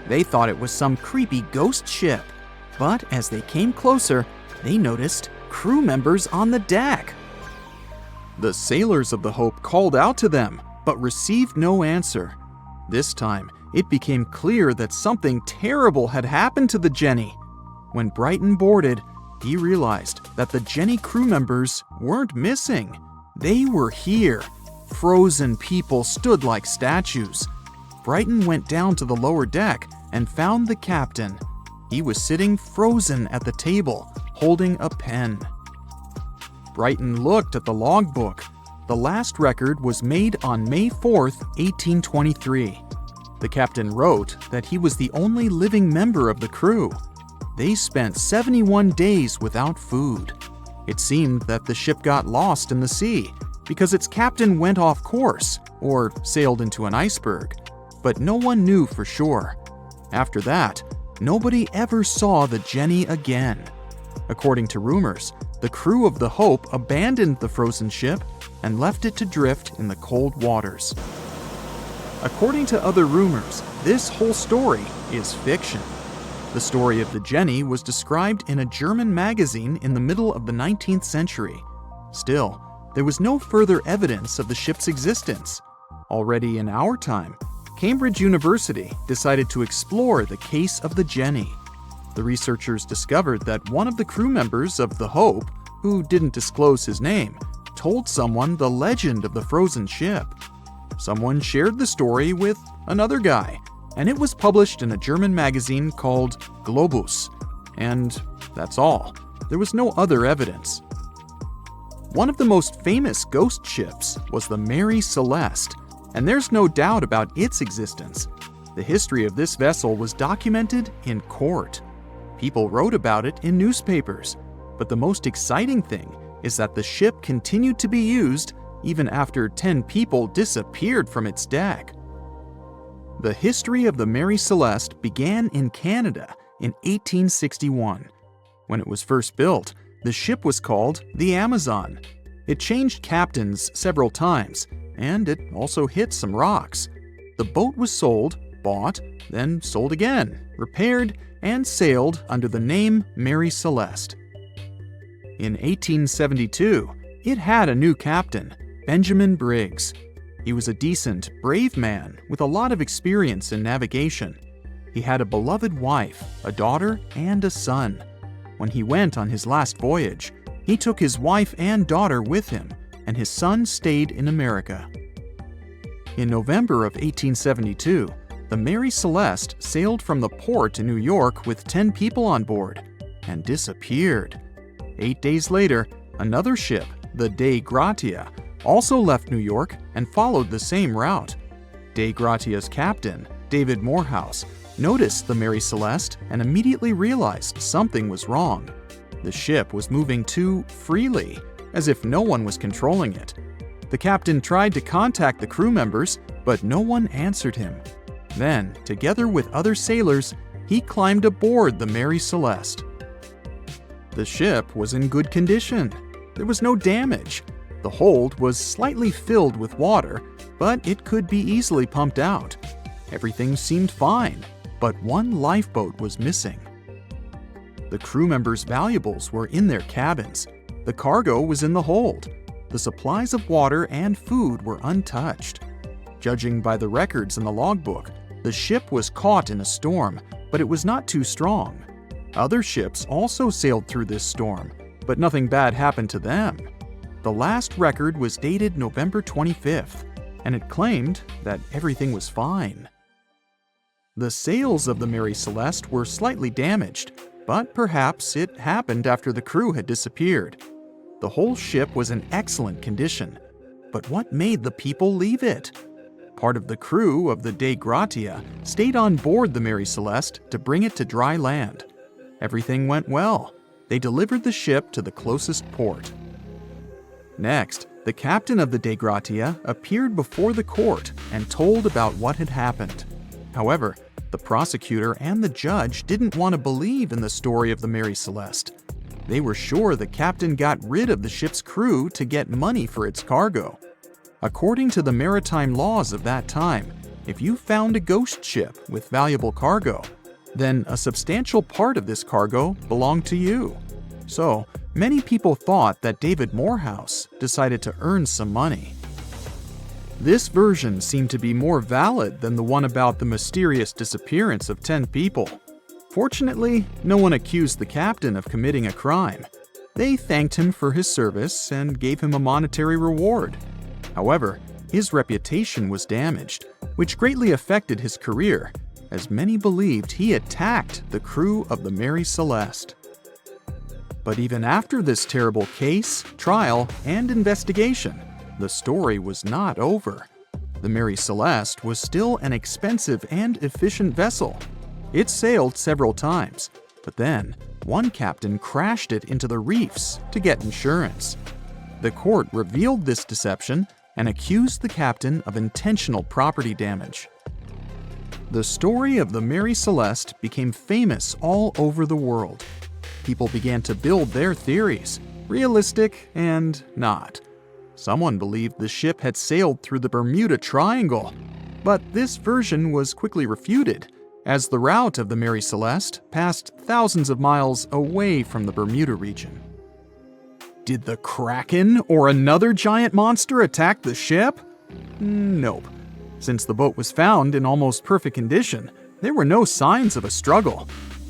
They thought it was some creepy ghost ship, but as they came closer, they noticed crew members on the deck. The sailors of the Hope called out to them, but received no answer. This time, it became clear that something terrible had happened to the Jenny. When Brighton boarded, he realized that the Jenny crew members weren't missing. They were here. Frozen people stood like statues. Brighton went down to the lower deck and found the captain. He was sitting frozen at the table, holding a pen. Brighton looked at the logbook. The last record was made on May 4th, 1823. The captain wrote that he was the only living member of the crew. They spent 71 days without food. It seemed that the ship got lost in the sea because its captain went off course or sailed into an iceberg, but no one knew for sure. After that, nobody ever saw the Jenny again. According to rumors, the crew of the Hope abandoned the frozen ship and left it to drift in the cold waters. According to other rumors, this whole story is fiction. The story of the Jenny was described in a German magazine in the middle of the 19th century. Still, there was no further evidence of the ship's existence. Already in our time, Cambridge University decided to explore the case of the Jenny. The researchers discovered that one of the crew members of the Hope, who didn't disclose his name, told someone the legend of the frozen ship. Someone shared the story with another guy, and it was published in a German magazine called Globus. And that's all. There was no other evidence. One of the most famous ghost ships was the Mary Celeste, and there's no doubt about its existence. The history of this vessel was documented in court. People wrote about it in newspapers, but the most exciting thing is that the ship continued to be used even after 10 people disappeared from its deck. The history of the Mary Celeste began in Canada in 1861. When it was first built, the ship was called the Amazon. It changed captains several times, and it also hit some rocks. The boat was sold, bought, then sold again, repaired, and sailed under the name Mary Celeste. In 1872, it had a new captain, Benjamin Briggs. He was a decent, brave man with a lot of experience in navigation. He had a beloved wife, a daughter, and a son. When he went on his last voyage, he took his wife and daughter with him, and his son stayed in America. In November of 1872, the Mary Celeste sailed from the port in New York with 10 people on board and disappeared. 8 days later, another ship, the Dei Gratia, also left New York and followed the same route. Dei Gratia's captain, David Morehouse, noticed the Mary Celeste and immediately realized something was wrong. The ship was moving too freely, as if no one was controlling it. The captain tried to contact the crew members, but no one answered him. Then, together with other sailors, he climbed aboard the Mary Celeste. The ship was in good condition. There was no damage. The hold was slightly filled with water, but it could be easily pumped out. Everything seemed fine, but one lifeboat was missing. The crew members' valuables were in their cabins. The cargo was in the hold. The supplies of water and food were untouched. Judging by the records in the logbook, the ship was caught in a storm, but it was not too strong. Other ships also sailed through this storm, but nothing bad happened to them. The last record was dated November 25th, and it claimed that everything was fine. The sails of the Mary Celeste were slightly damaged, but perhaps it happened after the crew had disappeared. The whole ship was in excellent condition, but what made the people leave it? Part of the crew of the Dei Gratia stayed on board the Mary Celeste to bring it to dry land. Everything went well. They delivered the ship to the closest port. Next, the captain of the Dei Gratia appeared before the court and told about what had happened. However, the prosecutor and the judge didn't want to believe in the story of the Mary Celeste. They were sure the captain got rid of the ship's crew to get money for its cargo. According to the maritime laws of that time, if you found a ghost ship with valuable cargo, then a substantial part of this cargo belonged to you. So, many people thought that David Morehouse decided to earn some money. This version seemed to be more valid than the one about the mysterious disappearance of 10 people. Fortunately, no one accused the captain of committing a crime. They thanked him for his service and gave him a monetary reward. However, his reputation was damaged, which greatly affected his career. as many believed he attacked the crew of the Mary Celeste. But even after this terrible case, trial, and investigation, the story was not over. The Mary Celeste was still an expensive and efficient vessel. It sailed several times, but then one captain crashed it into the reefs to get insurance. The court revealed this deception and accused the captain of intentional property damage. The story of the Mary Celeste became famous all over the world. People began to build their theories, realistic and not. Someone believed the ship had sailed through the Bermuda Triangle, but this version was quickly refuted, as the route of the Mary Celeste passed thousands of miles away from the Bermuda region. Did the Kraken or another giant monster attack the ship? Nope. Since the boat was found in almost perfect condition, there were no signs of a struggle.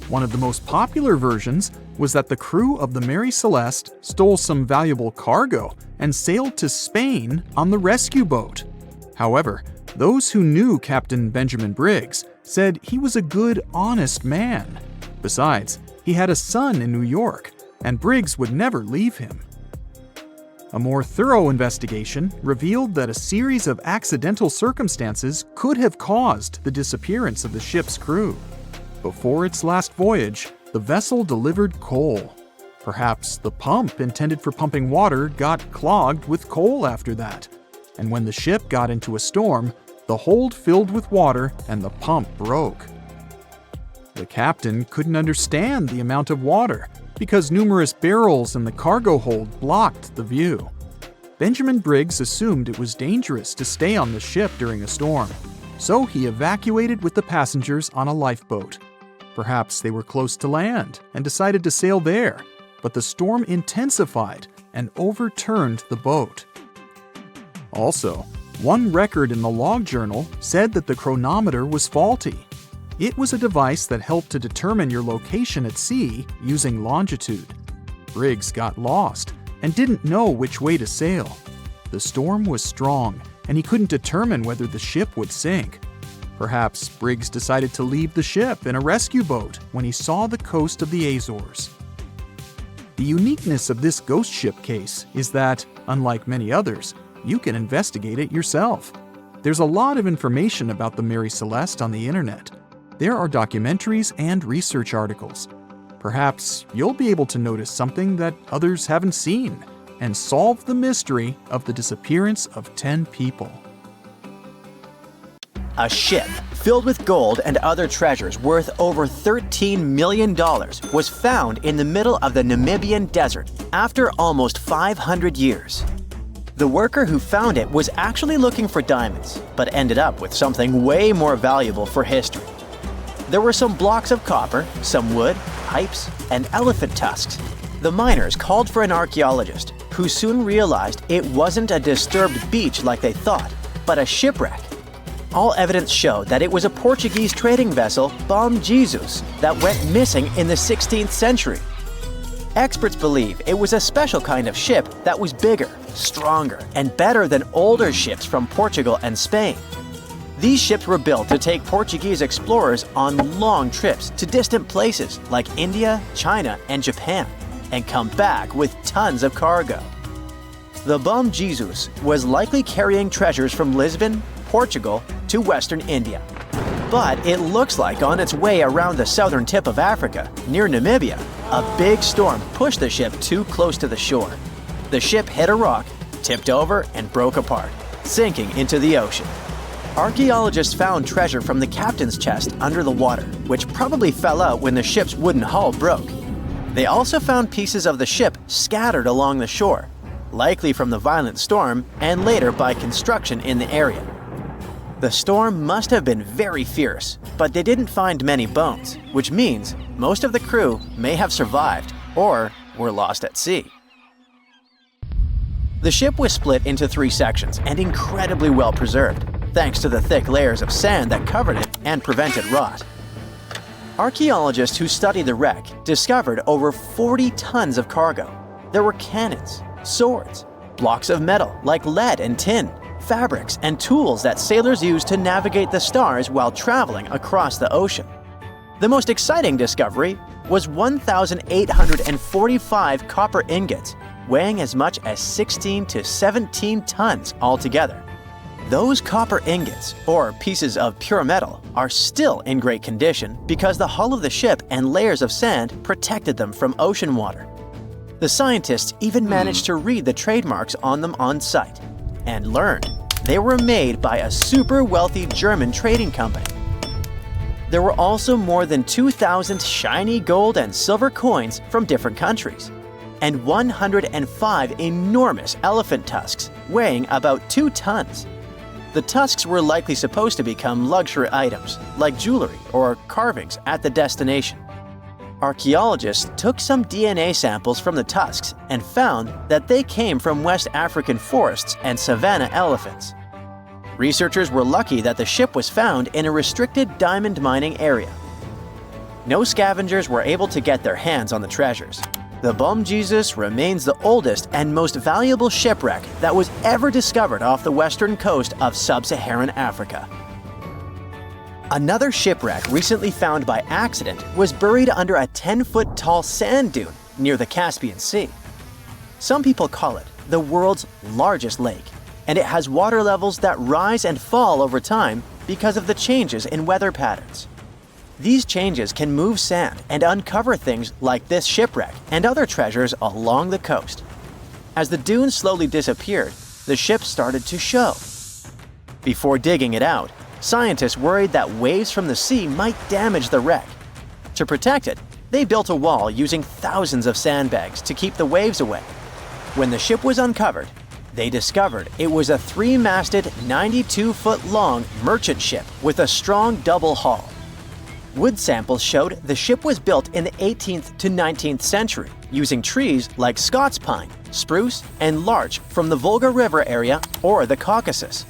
One of the most popular versions was that the crew of the Mary Celeste stole some valuable cargo and sailed to Spain on the rescue boat. However, those who knew Captain Benjamin Briggs said he was a good, honest man. Besides, he had a son in New York, and Briggs would never leave him. A more thorough investigation revealed that a series of accidental circumstances could have caused the disappearance of the ship's crew. Before its last voyage, the vessel delivered coal. Perhaps the pump intended for pumping water got clogged with coal after that, and when the ship got into a storm, the hold filled with water and the pump broke. The captain couldn't understand the amount of water because numerous barrels in the cargo hold blocked the view. Benjamin Briggs assumed it was dangerous to stay on the ship during a storm, so he evacuated with the passengers on a lifeboat. Perhaps they were close to land and decided to sail there, but the storm intensified and overturned the boat. Also, one record in the log journal said that the chronometer was faulty. It was a device that helped to determine your location at sea using longitude. Briggs got lost and didn't know which way to sail. The storm was strong, and he couldn't determine whether the ship would sink. Perhaps Briggs decided to leave the ship in a rescue boat when he saw the coast of the Azores. The uniqueness of this ghost ship case is that, unlike many others, you can investigate it yourself. There's a lot of information about the Mary Celeste on the internet. There are documentaries and research articles. Perhaps you'll be able to notice something that others haven't seen and solve the mystery of the disappearance of 10 people. A ship filled with gold and other treasures worth over $13 million was found in the middle of the Namibian desert after almost 500 years. The worker who found it was actually looking for diamonds, but ended up with something way more valuable for history. There were some blocks of copper, some wood, pipes, and elephant tusks. The miners called for an archaeologist, who soon realized it wasn't a disturbed beach like they thought, but a shipwreck. All evidence showed that it was a Portuguese trading vessel, Bom Jesus, that went missing in the 16th century. Experts believe it was a special kind of ship that was bigger, stronger, and better than older ships from Portugal and Spain. These ships were built to take Portuguese explorers on long trips to distant places like India, China, and Japan, and come back with tons of cargo. The Bom Jesus was likely carrying treasures from Lisbon, Portugal, to Western India. But it looks like on its way around the southern tip of Africa, near Namibia, a big storm pushed the ship too close to the shore. The ship hit a rock, tipped over, and broke apart, sinking into the ocean. Archaeologists found treasure from the captain's chest under the water, which probably fell out when the ship's wooden hull broke. They also found pieces of the ship scattered along the shore, likely from the violent storm and later by construction in the area. The storm must have been very fierce, but they didn't find many bones, which means most of the crew may have survived or were lost at sea. The ship was split into 3 sections and incredibly well preserved, thanks to the thick layers of sand that covered it and prevented rot. Archaeologists who studied the wreck discovered over 40 tons of cargo. There were cannons, swords, blocks of metal like lead and tin, fabrics and tools that sailors used to navigate the stars while traveling across the ocean. The most exciting discovery was 1,845 copper ingots, weighing as much as 16 to 17 tons altogether. Those copper ingots, or pieces of pure metal, are still in great condition because the hull of the ship and layers of sand protected them from ocean water. The scientists even managed to read the trademarks on them on site and learned they were made by a super wealthy German trading company. There were also more than 2,000 shiny gold and silver coins from different countries, and 105 enormous elephant tusks weighing about 2 tons. The tusks were likely supposed to become luxury items, like jewelry or carvings at the destination. Archaeologists took some DNA samples from the tusks and found that they came from West African forests and savanna elephants. Researchers were lucky that the ship was found in a restricted diamond mining area. No scavengers were able to get their hands on the treasures. The Bom Jesus remains the oldest and most valuable shipwreck that was ever discovered off the western coast of sub-Saharan Africa. Another shipwreck recently found by accident was buried under a 10-foot tall sand dune near the Caspian Sea. Some people call it the world's largest lake, and it has water levels that rise and fall over time because of the changes in weather patterns. These changes can move sand and uncover things like this shipwreck and other treasures along the coast. As the dune slowly disappeared, the ship started to show. Before digging it out, scientists worried that waves from the sea might damage the wreck. To protect it, they built a wall using thousands of sandbags to keep the waves away. When the ship was uncovered, they discovered it was a 3-masted, 92-foot-long merchant ship with a strong double hull. Wood samples showed the ship was built in the 18th to 19th century using trees like Scots pine, spruce, and larch from the Volga River area or the Caucasus.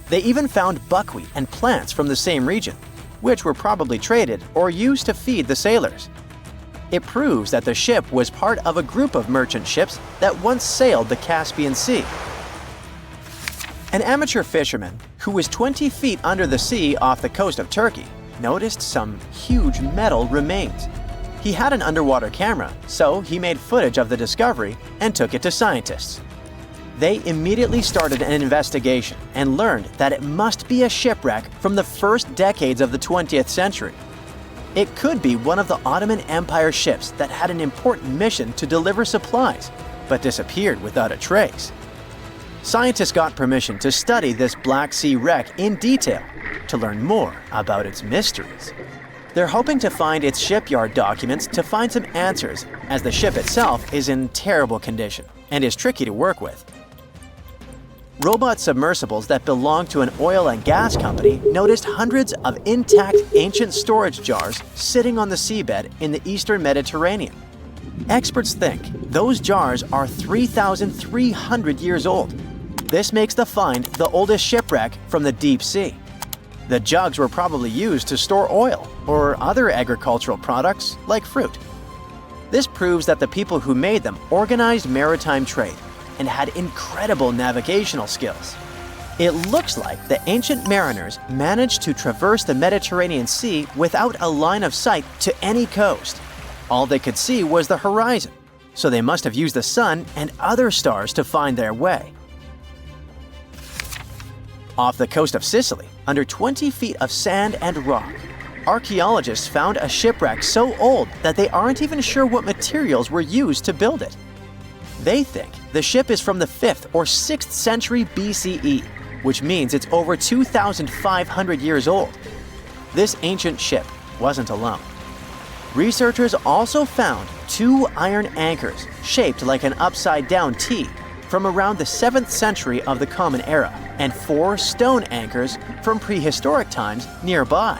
They even found buckwheat and plants from the same region, which were probably traded or used to feed the sailors. It proves that the ship was part of a group of merchant ships that once sailed the Caspian Sea. An amateur fisherman who was 20 feet under the sea off the coast of Turkey noticed some huge metal remains. He had an underwater camera, so he made footage of the discovery and took it to scientists. They immediately started an investigation and learned that it must be a shipwreck from the first decades of the 20th century. It could be one of the Ottoman Empire ships that had an important mission to deliver supplies, but disappeared without a trace. Scientists got permission to study this Black Sea wreck in detail to learn more about its mysteries. They're hoping to find its shipyard documents to find some answers, as the ship itself is in terrible condition and is tricky to work with. Robot submersibles that belong to an oil and gas company noticed hundreds of intact ancient storage jars sitting on the seabed in the eastern Mediterranean. Experts think those jars are 3,300 years old. This makes the find the oldest shipwreck from the deep sea. The jugs were probably used to store oil or other agricultural products like fruit. This proves that the people who made them organized maritime trade and had incredible navigational skills. It looks like the ancient mariners managed to traverse the Mediterranean Sea without a line of sight to any coast. All they could see was the horizon, so they must have used the sun and other stars to find their way. Off the coast of Sicily, under 20 feet of sand and rock, archaeologists found a shipwreck so old that they aren't even sure what materials were used to build it. They think the ship is from the 5th or 6th century BCE, which means it's over 2,500 years old. This ancient ship wasn't alone. Researchers also found 2 iron anchors shaped like an upside-down T from around the 7th century of the Common Era, and 4 stone anchors from prehistoric times nearby.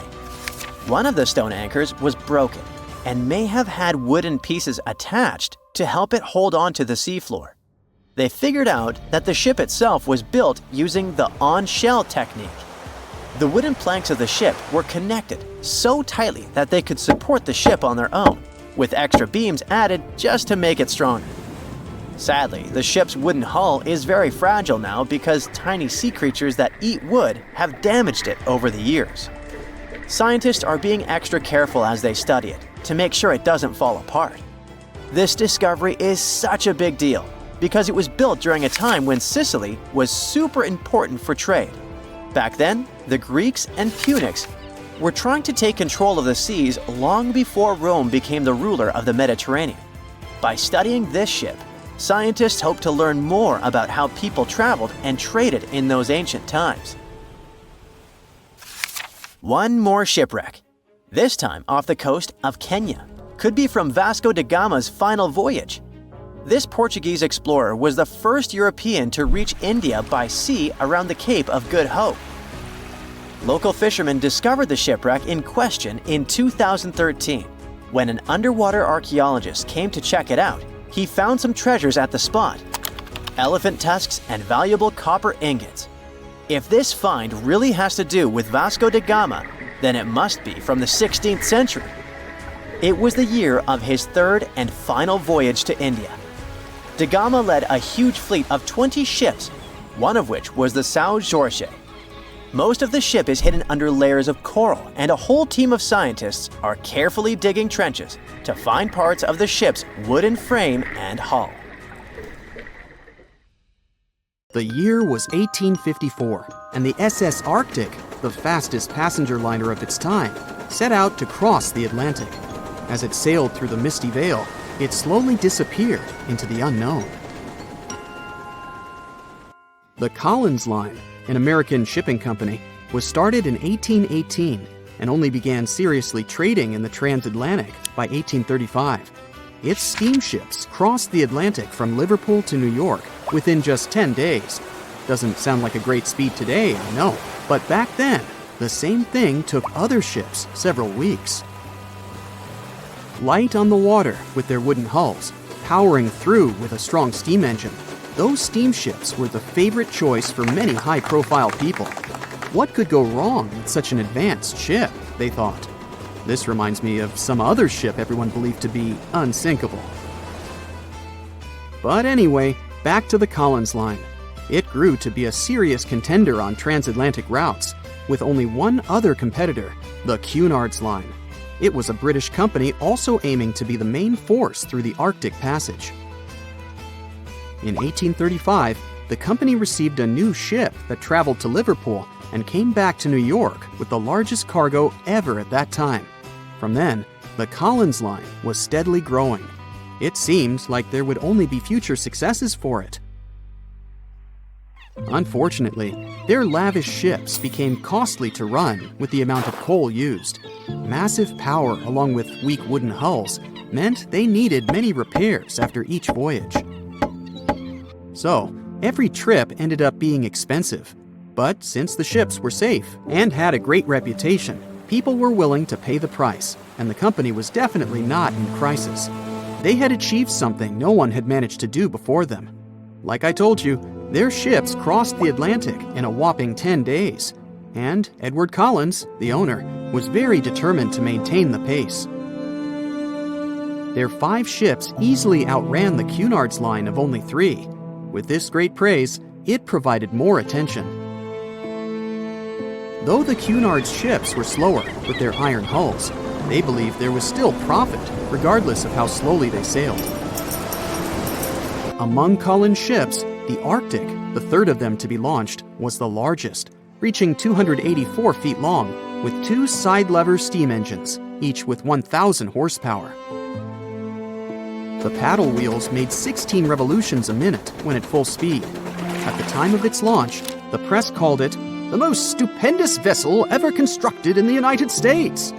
One of the stone anchors was broken and may have had wooden pieces attached to help it hold on to the seafloor. They figured out that the ship itself was built using the on-shell technique. The wooden planks of the ship were connected so tightly that they could support the ship on their own, with extra beams added just to make it stronger. Sadly, the ship's wooden hull is very fragile now because tiny sea creatures that eat wood have damaged it over the years. Scientists are being extra careful as they study it to make sure it doesn't fall apart. This discovery is such a big deal because it was built during a time when Sicily was super important for trade. Back then, the Greeks and Punics were trying to take control of the seas long before Rome became the ruler of the Mediterranean. By studying this ship, scientists hope to learn more about how people traveled and traded in those ancient times. One more shipwreck, this time off the coast of Kenya. Could be from Vasco da Gama's final voyage. This Portuguese explorer was the first European to reach India by sea around the Cape of Good Hope. Local fishermen discovered the shipwreck in question in 2013. When an underwater archaeologist came to check it out, he found some treasures at the spot: elephant tusks and valuable copper ingots. If this find really has to do with Vasco da Gama, then it must be from the 16th century. It was the year of his third and final voyage to India. Da Gama led a huge fleet of 20 ships, one of which was the São Jorge. Most of the ship is hidden under layers of coral, and a whole team of scientists are carefully digging trenches to find parts of the ship's wooden frame and hull. The year was 1854, and the SS Arctic, the fastest passenger liner of its time, set out to cross the Atlantic. As it sailed through the misty veil, it slowly disappeared into the unknown. The Collins Line, an American shipping company, was started in 1818 and only began seriously trading in the transatlantic by 1835. Its steamships crossed the Atlantic from Liverpool to New York within just 10 days. Doesn't sound like a great speed today, I know, but back then, the same thing took other ships several weeks. Light on the water with their wooden hulls, powering through with a strong steam engine, those steamships were the favorite choice for many high-profile people. What could go wrong with such an advanced ship, they thought. This reminds me of some other ship everyone believed to be unsinkable. But anyway, back to the Collins Line. It grew to be a serious contender on transatlantic routes, with only one other competitor, the Cunard's Line. It was a British company also aiming to be the main force through the Arctic Passage. In 1835, the company received a new ship that traveled to Liverpool and came back to New York with the largest cargo ever at that time. From then, the Collins Line was steadily growing. It seemed like there would only be future successes for it. Unfortunately, their lavish ships became costly to run with the amount of coal used. Massive power along with weak wooden hulls meant they needed many repairs after each voyage. So, every trip ended up being expensive. But since the ships were safe and had a great reputation, people were willing to pay the price, and the company was definitely not in crisis. They had achieved something no one had managed to do before them. Like I told you, their ships crossed the Atlantic in a whopping 10 days, and Edward Collins, the owner, was very determined to maintain the pace. Their 5 ships easily outran the Cunard's Line of only 3. With this great praise, it provided more attention. Though the Cunard's ships were slower with their iron hulls, they believed there was still profit, regardless of how slowly they sailed. Among Collins' ships, the Arctic, the third of them to be launched, was the largest, reaching 284 feet long, with 2 side-lever steam engines, each with 1,000 horsepower. The paddle wheels made 16 revolutions a minute when at full speed. At the time of its launch, the press called it the most stupendous vessel ever constructed in the United States.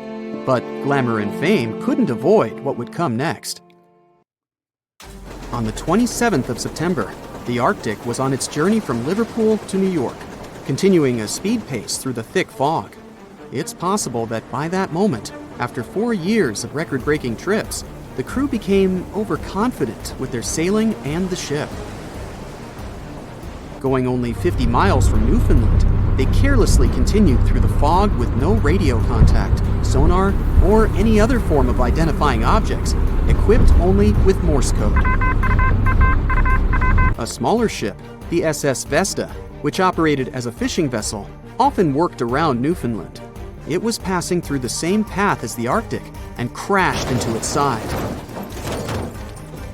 But glamour and fame couldn't avoid what would come next. On the 27th of September, the Arctic was on its journey from Liverpool to New York, continuing a speed pace through the thick fog. It's possible that by that moment, after 4 years of record-breaking trips, the crew became overconfident with their sailing and the ship. Going only 50 miles from Newfoundland, they carelessly continued through the fog with no radio contact, sonar, or any other form of identifying objects, equipped only with Morse code. A smaller ship, the SS Vesta, which operated as a fishing vessel, often worked around Newfoundland. It was passing through the same path as the Arctic and crashed into its side.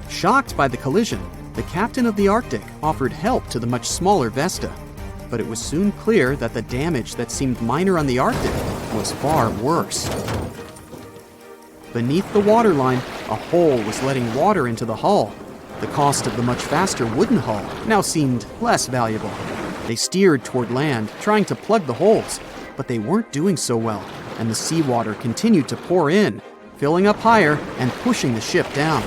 Shocked by the collision, the captain of the Arctic offered help to the much smaller Vesta, but it was soon clear that the damage that seemed minor on the Arctic was far worse. Beneath the waterline, a hole was letting water into the hull. The cost of the much faster wooden hull now seemed less valuable. They steered toward land, trying to plug the holes, but they weren't doing so well, and the seawater continued to pour in, filling up higher and pushing the ship down.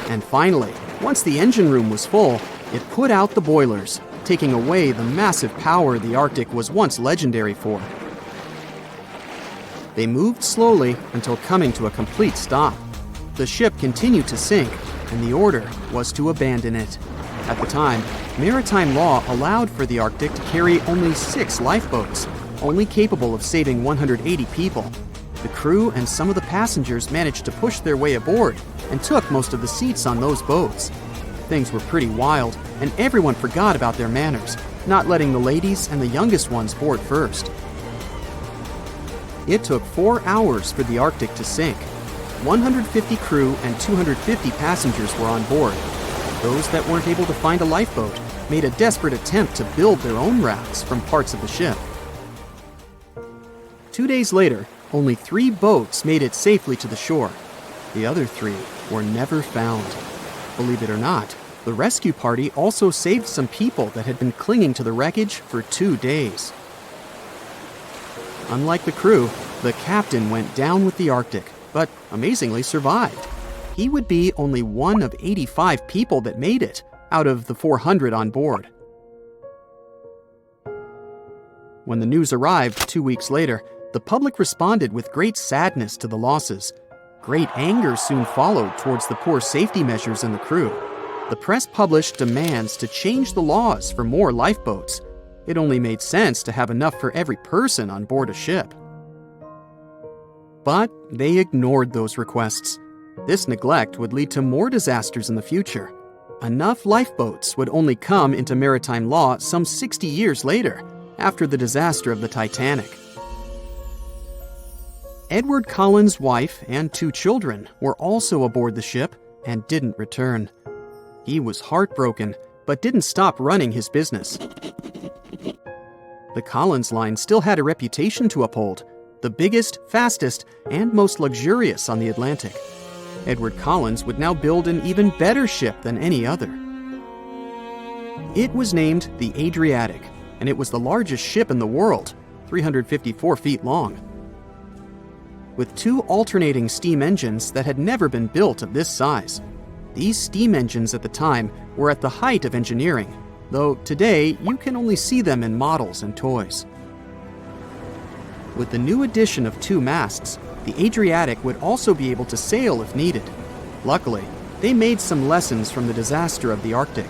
And finally, once the engine room was full, it put out the boilers, taking away the massive power the Arctic was once legendary for. They moved slowly until coming to a complete stop. The ship continued to sink, and the order was to abandon it. At the time, maritime law allowed for the Arctic to carry only 6 lifeboats, only capable of saving 180 people. The crew and some of the passengers managed to push their way aboard and took most of the seats on those boats. Things were pretty wild, and everyone forgot about their manners, not letting the ladies and the youngest ones board first. It took 4 hours for the Arctic to sink. 150 crew and 250 passengers were on board. Those that weren't able to find a lifeboat made a desperate attempt to build their own rafts from parts of the ship. 2 days later, only 3 boats made it safely to the shore. The other 3 were never found. Believe it or not, the rescue party also saved some people that had been clinging to the wreckage for 2 days. Unlike the crew, the captain went down with the Arctic, but amazingly survived. He would be only one of 85 people that made it, out of the 400 on board. When the news arrived 2 weeks later, the public responded with great sadness to the losses. Great anger soon followed towards the poor safety measures in the crew. The press published demands to change the laws for more lifeboats. It only made sense to have enough for every person on board a ship. But they ignored those requests. This neglect would lead to more disasters in the future. Enough lifeboats would only come into maritime law some 60 years later, after the disaster of the Titanic. Edward Cullen's wife and 2 children were also aboard the ship and didn't return. He was heartbroken, but didn't stop running his business. The Collins line still had a reputation to uphold, the biggest, fastest, and most luxurious on the Atlantic. Edward Collins would now build an even better ship than any other. It was named the Adriatic, and it was the largest ship in the world, 354 feet long. With 2 alternating steam engines that had never been built of this size. These steam engines at the time were at the height of engineering, though today you can only see them in models and toys. With the new addition of 2 masts, the Adriatic would also be able to sail if needed. Luckily, they made some lessons from the disaster of the Arctic.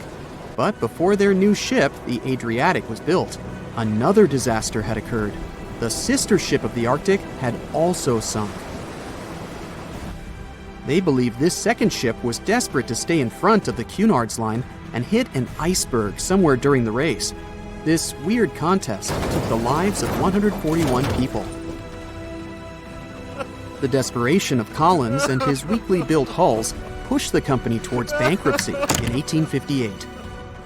But before their new ship, the Adriatic, was built, another disaster had occurred. The sister ship of the Arctic had also sunk. They believe this second ship was desperate to stay in front of the Cunard's line and hit an iceberg somewhere during the race. This weird contest took the lives of 141 people. The desperation of Collins and his weakly built hulls pushed the company towards bankruptcy in 1858.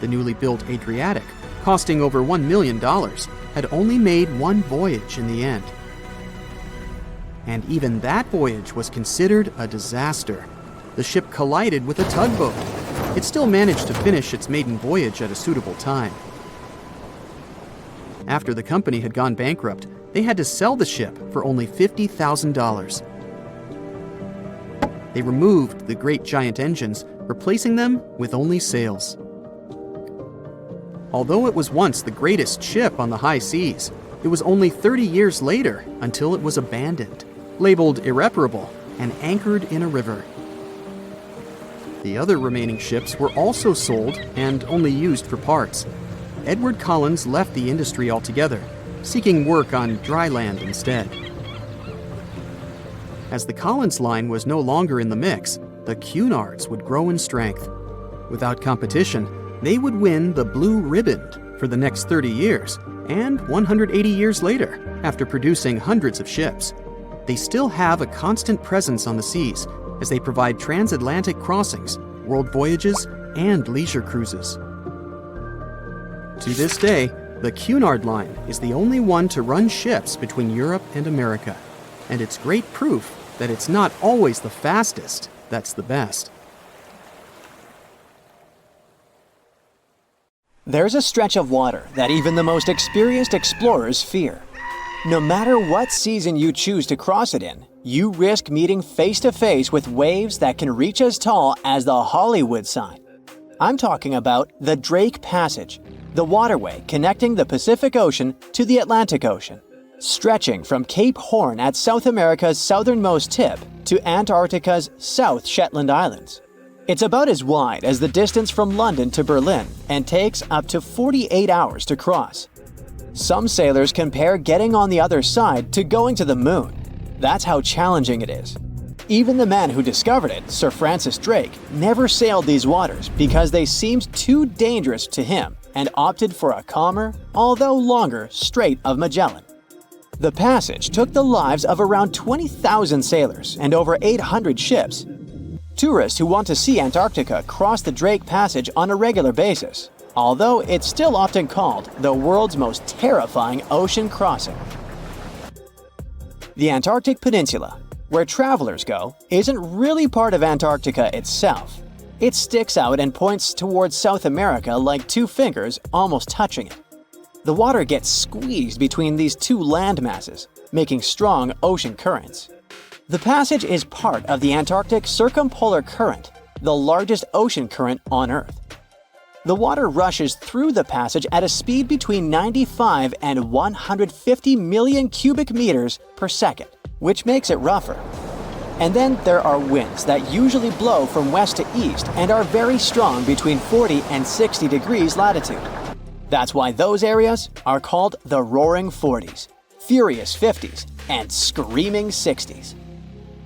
The newly built Adriatic, costing over $1 million, had only made 1 voyage in the end. And even that voyage was considered a disaster. The ship collided with a tugboat. It still managed to finish its maiden voyage at a suitable time. After the company had gone bankrupt, they had to sell the ship for only $50,000. They removed the great giant engines, replacing them with only sails. Although it was once the greatest ship on the high seas, it was only 30 years later until it was abandoned, labeled irreparable, and anchored in a river. The other remaining ships were also sold and only used for parts. Edward Collins left the industry altogether, seeking work on dry land instead. As the Collins line was no longer in the mix, the Cunards would grow in strength. Without competition, they would win the Blue Ribbon for the next 30 years, and 180 years later, after producing hundreds of ships. They still have a constant presence on the seas as they provide transatlantic crossings, world voyages, and leisure cruises. To this day, the Cunard Line is the only one to run ships between Europe and America, and it's great proof that it's not always the fastest that's the best. There's a stretch of water that even the most experienced explorers fear. No matter what season you choose to cross it in, you risk meeting face-to-face with waves that can reach as tall as the Hollywood sign. I'm talking about the Drake Passage, the waterway connecting the Pacific Ocean to the Atlantic Ocean, stretching from Cape Horn at South America's southernmost tip to Antarctica's South Shetland Islands. It's about as wide as the distance from London to Berlin and takes up to 48 hours to cross. Some sailors compare getting on the other side to going to the moon. That's how challenging it is. Even the man who discovered it, Sir Francis Drake, never sailed these waters because they seemed too dangerous to him and opted for a calmer, although longer, Strait of Magellan. The passage took the lives of around 20,000 sailors and over 800 ships. Tourists who want to see Antarctica cross the Drake Passage on a regular basis, although it's still often called the world's most terrifying ocean crossing. The Antarctic Peninsula, where travelers go, isn't really part of Antarctica itself. It sticks out and points towards South America like two fingers almost touching it. The water gets squeezed between these two land masses, making strong ocean currents. The passage is part of the Antarctic Circumpolar Current, the largest ocean current on Earth. The water rushes through the passage at a speed between 95 and 150 million cubic meters per second, which makes it rougher. And then there are winds that usually blow from west to east and are very strong between 40 and 60 degrees latitude. That's why those areas are called the Roaring Forties, Furious 50s, and Screaming 60s.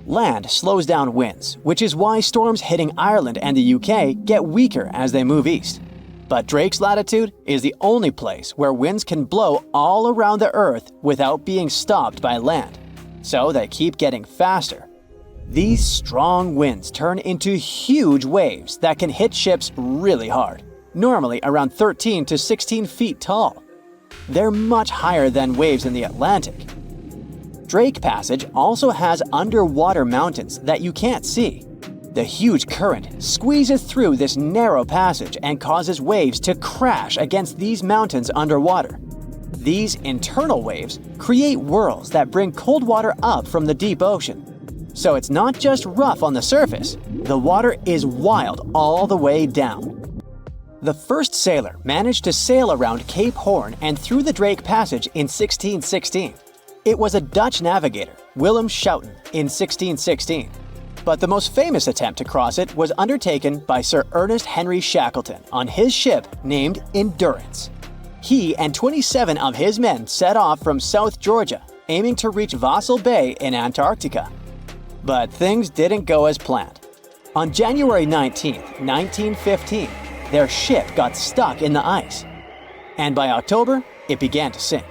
Land slows down winds, which is why storms hitting Ireland and the UK get weaker as they move east. But Drake's latitude is the only place where winds can blow all around the Earth without being stopped by land. So they keep getting faster. These strong winds turn into huge waves that can hit ships really hard, normally around 13 to 16 feet tall. They're much higher than waves in the Atlantic. Drake Passage also has underwater mountains that you can't see. The huge current squeezes through this narrow passage and causes waves to crash against these mountains underwater. These internal waves create whirls that bring cold water up from the deep ocean. So it's not just rough on the surface, the water is wild all the way down. The first sailor managed to sail around Cape Horn and through the Drake Passage in 1616. It was a Dutch navigator, Willem Schouten, in 1616. But the most famous attempt to cross it was undertaken by Sir Ernest Henry Shackleton on his ship named Endurance. He and 27 of his men set off from South Georgia, aiming to reach Vassal Bay in Antarctica. But things didn't go as planned. On January 19, 1915, their ship got stuck in the ice. And by October, it began to sink.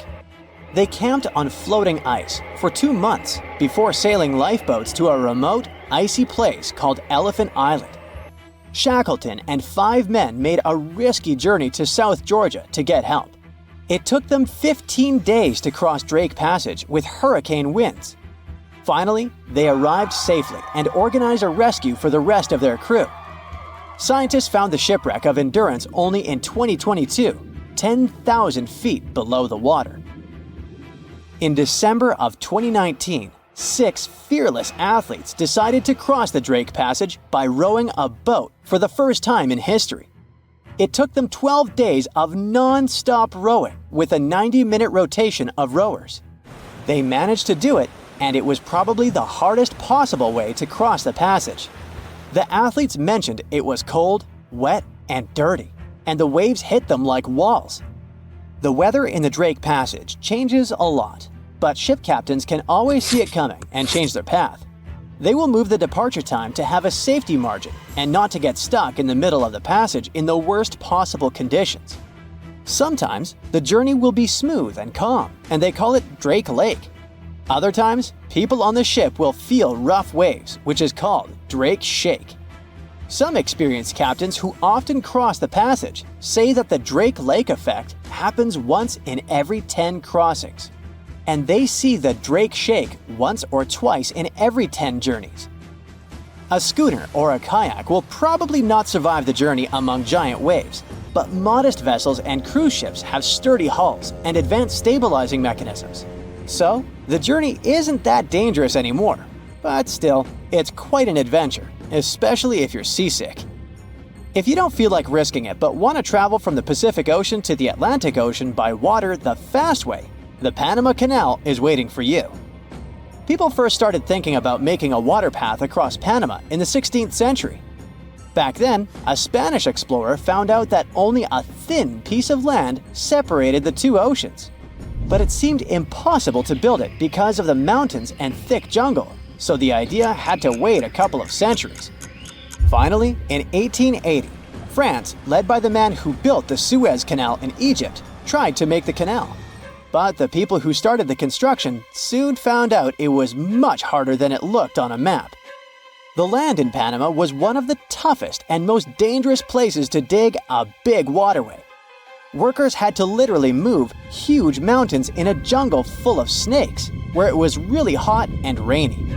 They camped on floating ice for 2 months before sailing lifeboats to a remote, icy place called Elephant Island. Shackleton and 5 men made a risky journey to South Georgia to get help. It took them 15 days to cross Drake Passage with hurricane winds. Finally, they arrived safely and organized a rescue for the rest of their crew. Scientists found the shipwreck of Endurance only in 2022, 10,000 feet below the water. In December of 2019, 6 fearless athletes decided to cross the Drake Passage by rowing a boat for the first time in history. It took them 12 days of non-stop rowing with a 90-minute rotation of rowers. They managed to do it, and it was probably the hardest possible way to cross the passage. The athletes mentioned it was cold, wet, and dirty, and the waves hit them like walls. The weather in the Drake Passage changes a lot, but ship captains can always see it coming and change their path. They will move the departure time to have a safety margin and not to get stuck in the middle of the passage in the worst possible conditions. Sometimes, the journey will be smooth and calm, and they call it Drake Lake. Other times, people on the ship will feel rough waves, which is called Drake Shake. Some experienced captains who often cross the passage say that the Drake Lake effect happens once in every 10 crossings, and they see the Drake Shake once or twice in every 10 journeys. A schooner or a kayak will probably not survive the journey among giant waves, but modest vessels and cruise ships have sturdy hulls and advanced stabilizing mechanisms. So, the journey isn't that dangerous anymore, but still, it's quite an adventure, especially if you're seasick. If you don't feel like risking it but want to travel from the Pacific Ocean to the Atlantic Ocean by water the fast way, the Panama Canal is waiting for you. People first started thinking about making a water path across Panama in the 16th century. Back then, a Spanish explorer found out that only a thin piece of land separated the two oceans. But it seemed impossible to build it because of the mountains and thick jungle, so the idea had to wait a couple of centuries. Finally, in 1880, France, led by the man who built the Suez Canal in Egypt, tried to make the canal. But the people who started the construction soon found out it was much harder than it looked on a map. The land in Panama was one of the toughest and most dangerous places to dig a big waterway. Workers had to literally move huge mountains in a jungle full of snakes, where it was really hot and rainy.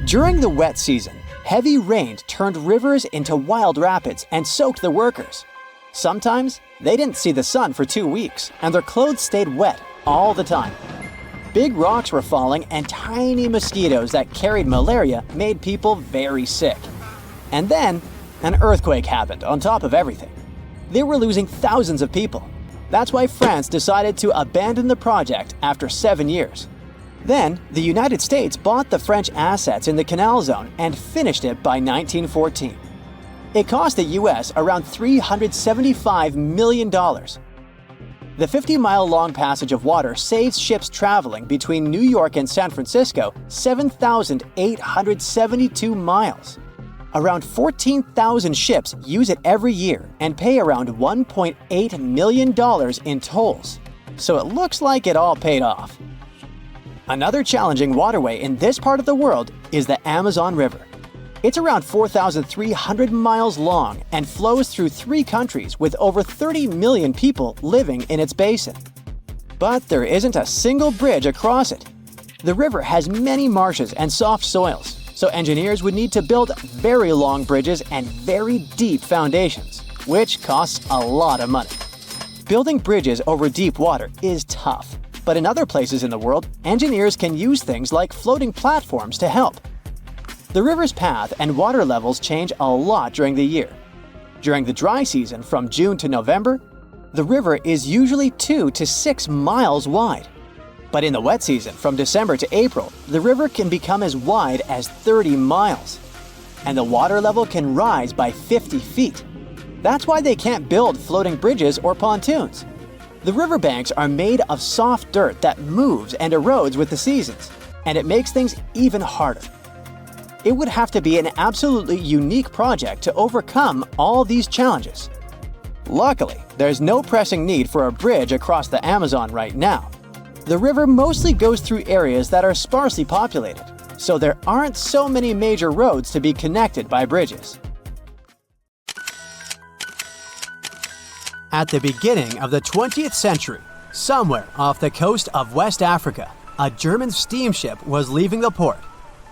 During the wet season, heavy rain turned rivers into wild rapids and soaked the workers. Sometimes, they didn't see the sun for 2 weeks, and their clothes stayed wet all the time. Big rocks were falling, and tiny mosquitoes that carried malaria made people very sick. And then, an earthquake happened on top of everything. They were losing thousands of people. That's why France decided to abandon the project after 7 years. Then, the United States bought the French assets in the canal zone and finished it by 1914. It cost the US around $375 million. The 50-mile-long passage of water saves ships traveling between New York and San Francisco 7,872 miles. Around 14,000 ships use it every year and pay around $1.8 million in tolls. So it looks like it all paid off. Another challenging waterway in this part of the world is the Amazon River. It's around 4,300 miles long and flows through 3 countries with over 30 million people living in its basin. But there isn't a single bridge across it. The river has many marshes and soft soils, so engineers would need to build very long bridges and very deep foundations, which costs a lot of money. Building bridges over deep water is tough, but in other places in the world, engineers can use things like floating platforms to help. The river's path and water levels change a lot during the year. During the dry season from June to November, the river is usually 2 to 6 miles wide. But in the wet season from December to April, the river can become as wide as 30 miles. And the water level can rise by 50 feet. That's why they can't build floating bridges or pontoons. The riverbanks are made of soft dirt that moves and erodes with the seasons, and it makes things even harder. It would have to be an absolutely unique project to overcome all these challenges. Luckily, there's no pressing need for a bridge across the Amazon right now. The river mostly goes through areas that are sparsely populated, so there aren't so many major roads to be connected by bridges. At the beginning of the 20th century, somewhere off the coast of West Africa, a German steamship was leaving the port.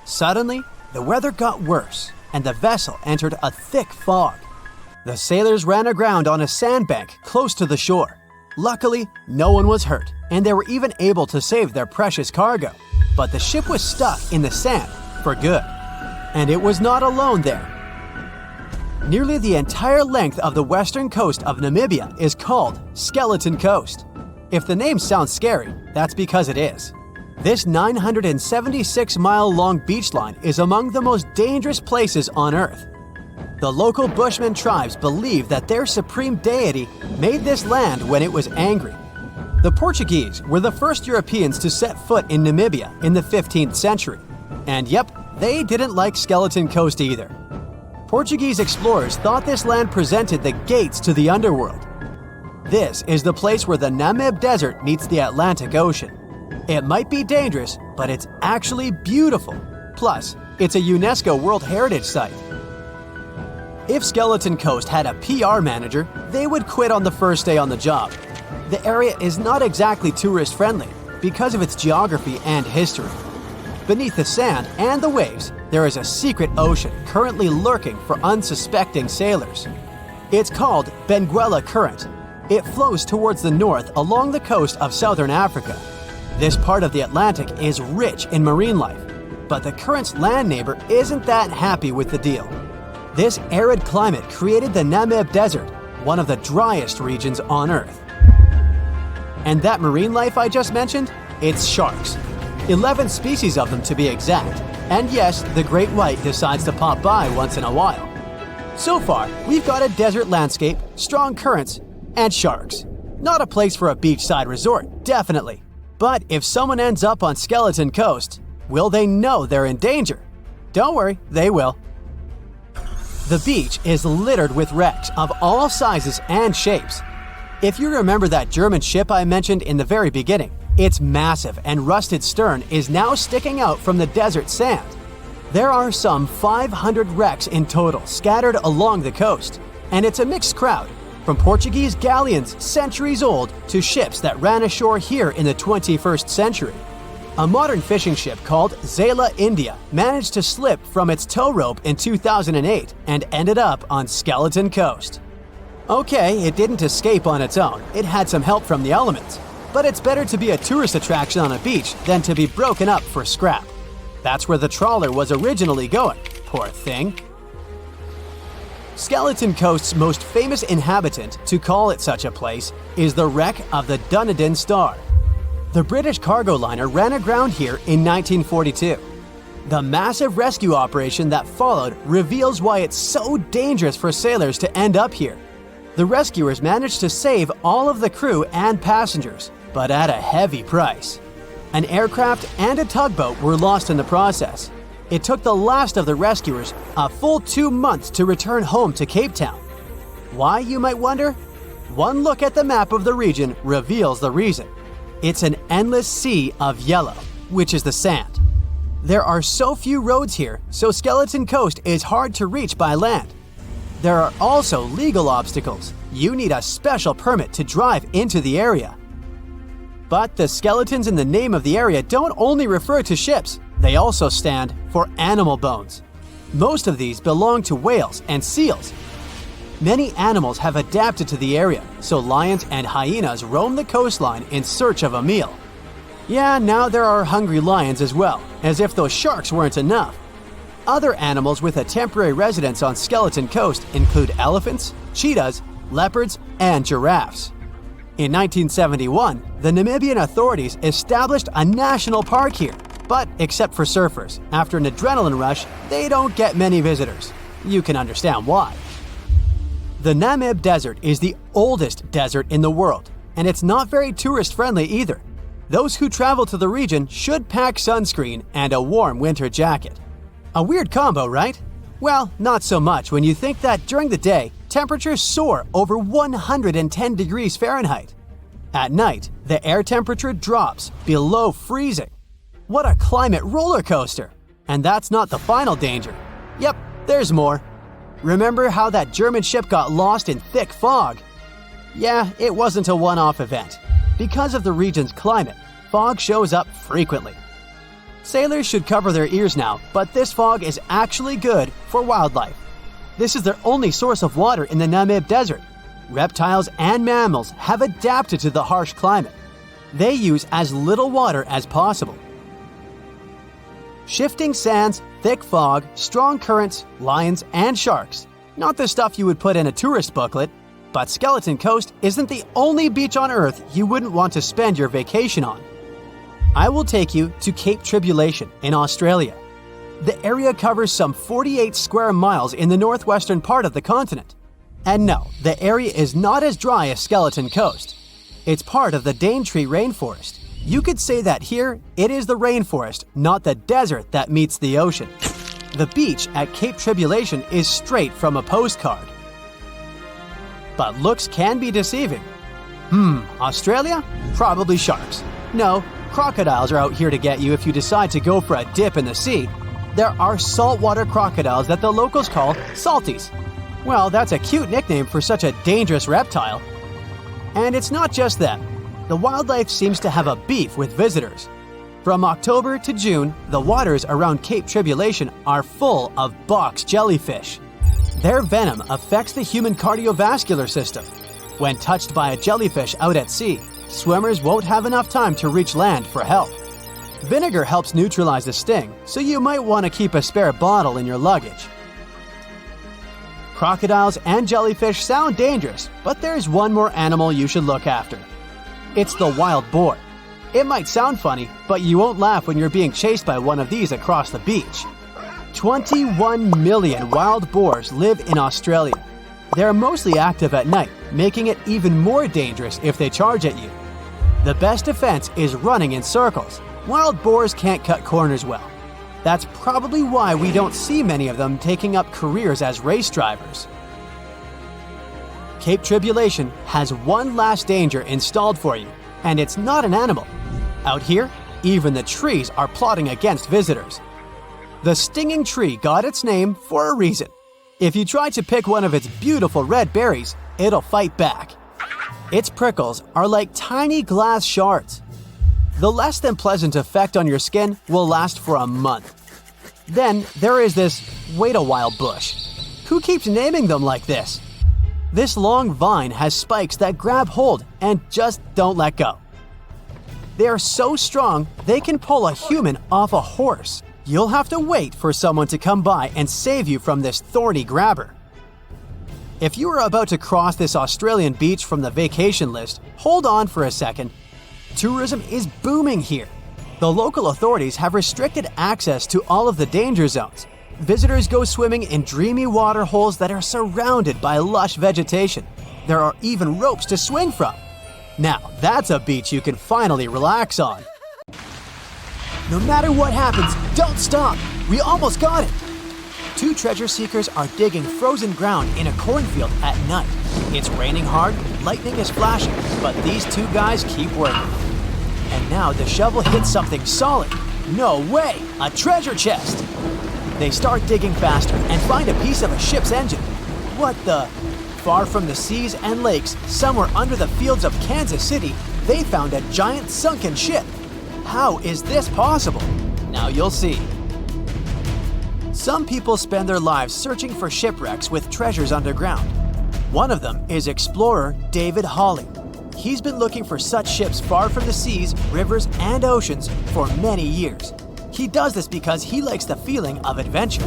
Suddenly, the weather got worse, and the vessel entered a thick fog. The sailors ran aground on a sandbank close to the shore. Luckily, no one was hurt, and they were even able to save their precious cargo. But the ship was stuck in the sand for good. And it was not alone there. Nearly the entire length of the western coast of Namibia is called Skeleton Coast. If the name sounds scary, that's because it is. This 976-mile-long beach line is among the most dangerous places on Earth. The local Bushman tribes believe that their supreme deity made this land when it was angry. The Portuguese were the first Europeans to set foot in Namibia in the 15th century. And yep, they didn't like Skeleton Coast either. Portuguese explorers thought this land presented the gates to the underworld. This is the place where the Namib Desert meets the Atlantic Ocean. It might be dangerous, but it's actually beautiful. Plus, it's a UNESCO World Heritage Site. If Skeleton Coast had a PR manager, they would quit on the first day on the job. The area is not exactly tourist-friendly because of its geography and history. Beneath the sand and the waves, there is a secret ocean currently lurking for unsuspecting sailors. It's called Benguela Current. It flows towards the north along the coast of southern Africa. This part of the Atlantic is rich in marine life, but the current's land neighbor isn't that happy with the deal. This arid climate created the Namib Desert, one of the driest regions on Earth. And that marine life I just mentioned? It's sharks. 11 species of them to be exact. And yes, the great white decides to pop by once in a while. So far, we've got a desert landscape, strong currents, and sharks. Not a place for a beachside resort, definitely. But if someone ends up on Skeleton Coast, will they know they're in danger? Don't worry, they will. The beach is littered with wrecks of all sizes and shapes. If you remember that German ship I mentioned in the very beginning, its massive and rusted stern is now sticking out from the desert sand. There are some 500 wrecks in total scattered along the coast, and it's a mixed crowd, from Portuguese galleons centuries old to ships that ran ashore here in the 21st century. A modern fishing ship called Zela India managed to slip from its tow rope in 2008 and ended up on Skeleton Coast. Okay, it didn't escape on its own, it had some help from the elements. But it's better to be a tourist attraction on a beach than to be broken up for scrap. That's where the trawler was originally going, poor thing. Skeleton Coast's most famous inhabitant, to call it such a place, is the wreck of the Dunedin Star. The British cargo liner ran aground here in 1942. The massive rescue operation that followed reveals why it's so dangerous for sailors to end up here. The rescuers managed to save all of the crew and passengers, but at a heavy price. An aircraft and a tugboat were lost in the process. It took the last of the rescuers a full 2 months to return home to Cape Town. Why, you might wonder? One look at the map of the region reveals the reason. It's an endless sea of yellow, which is the sand. There are so few roads here, so Skeleton Coast is hard to reach by land. There are also legal obstacles. You need a special permit to drive into the area. But the skeletons in the name of the area don't only refer to ships, they also stand for animal bones. Most of these belong to whales and seals. Many animals have adapted to the area, so lions and hyenas roam the coastline in search of a meal. Yeah, now there are hungry lions as well, as if those sharks weren't enough. Other animals with a temporary residence on Skeleton Coast include elephants, cheetahs, leopards, and giraffes. In 1971, the Namibian authorities established a national park here, but except for surfers, after an adrenaline rush, they don't get many visitors. You can understand why. The Namib Desert is the oldest desert in the world, and it's not very tourist-friendly either. Those who travel to the region should pack sunscreen and a warm winter jacket. A weird combo, right? Well, not so much when you think that during the day, temperatures soar over 110 degrees Fahrenheit. At night, the air temperature drops below freezing. What a climate roller coaster! And that's not the final danger. Yep, there's more. Remember how that German ship got lost in thick fog? Yeah, it wasn't a one-off event. Because of the region's climate, fog shows up frequently. Sailors should cover their ears now, but this fog is actually good for wildlife. This is their only source of water in the Namib Desert. Reptiles and mammals have adapted to the harsh climate. They use as little water as possible. Shifting sands, thick fog, strong currents, lions, and sharks. Not the stuff you would put in a tourist booklet, but Skeleton Coast isn't the only beach on Earth you wouldn't want to spend your vacation on. I will take you to Cape Tribulation in Australia. The area covers some 48 square miles in the northwestern part of the continent. And no, the area is not as dry as Skeleton Coast. It's part of the Daintree rainforest. You could say that here, it is the rainforest, not the desert, that meets the ocean. The beach at Cape Tribulation is straight from a postcard. But looks can be deceiving. Australia? Probably sharks. No, crocodiles are out here to get you if you decide to go for a dip in the sea. There are saltwater crocodiles that the locals call salties. Well, that's a cute nickname for such a dangerous reptile. And it's not just them. The wildlife seems to have a beef with visitors. From October to June, the waters around Cape Tribulation are full of box jellyfish. Their venom affects the human cardiovascular system. When touched by a jellyfish out at sea, swimmers won't have enough time to reach land for help. Vinegar helps neutralize the sting, so you might want to keep a spare bottle in your luggage. Crocodiles and jellyfish sound dangerous, but there's one more animal you should look after. It's the wild boar. It might sound funny, but you won't laugh when you're being chased by one of these across the beach. 21 million wild boars live in Australia. They're mostly active at night, making it even more dangerous if they charge at you. The best defense is running in circles. Wild boars can't cut corners well. That's probably why we don't see many of them taking up careers as race drivers. Cape Tribulation has one last danger installed for you, and it's not an animal. Out here, even the trees are plotting against visitors. The stinging tree got its name for a reason. If you try to pick one of its beautiful red berries, it'll fight back. Its prickles are like tiny glass shards. The less than pleasant effect on your skin will last for a month. Then there is this wait a while bush. Who keeps naming them like this? This long vine has spikes that grab hold and just don't let go. They are so strong they can pull a human off a horse. You'll have to wait for someone to come by and save you from this thorny grabber. If you are about to cross this Australian beach from the vacation list, hold on for a second. Tourism is booming here. The local authorities have restricted access to all of the danger zones. Visitors go swimming in dreamy water holes that are surrounded by lush vegetation. There are even ropes to swing from. Now, that's a beach you can finally relax on. No matter what happens, don't stop. We almost got it. Two treasure seekers are digging frozen ground in a cornfield at night. It's raining hard, lightning is flashing, but these two guys keep working. And now the shovel hits something solid. No way! A treasure chest! They start digging faster and find a piece of a ship's engine. What the? Far from the seas and lakes, somewhere under the fields of Kansas City, they found a giant sunken ship. How is this possible? Now you'll see. Some people spend their lives searching for shipwrecks with treasures underground. One of them is explorer David Hawley. He's been looking for such ships far from the seas, rivers, and oceans for many years. He does this because he likes the feeling of adventure.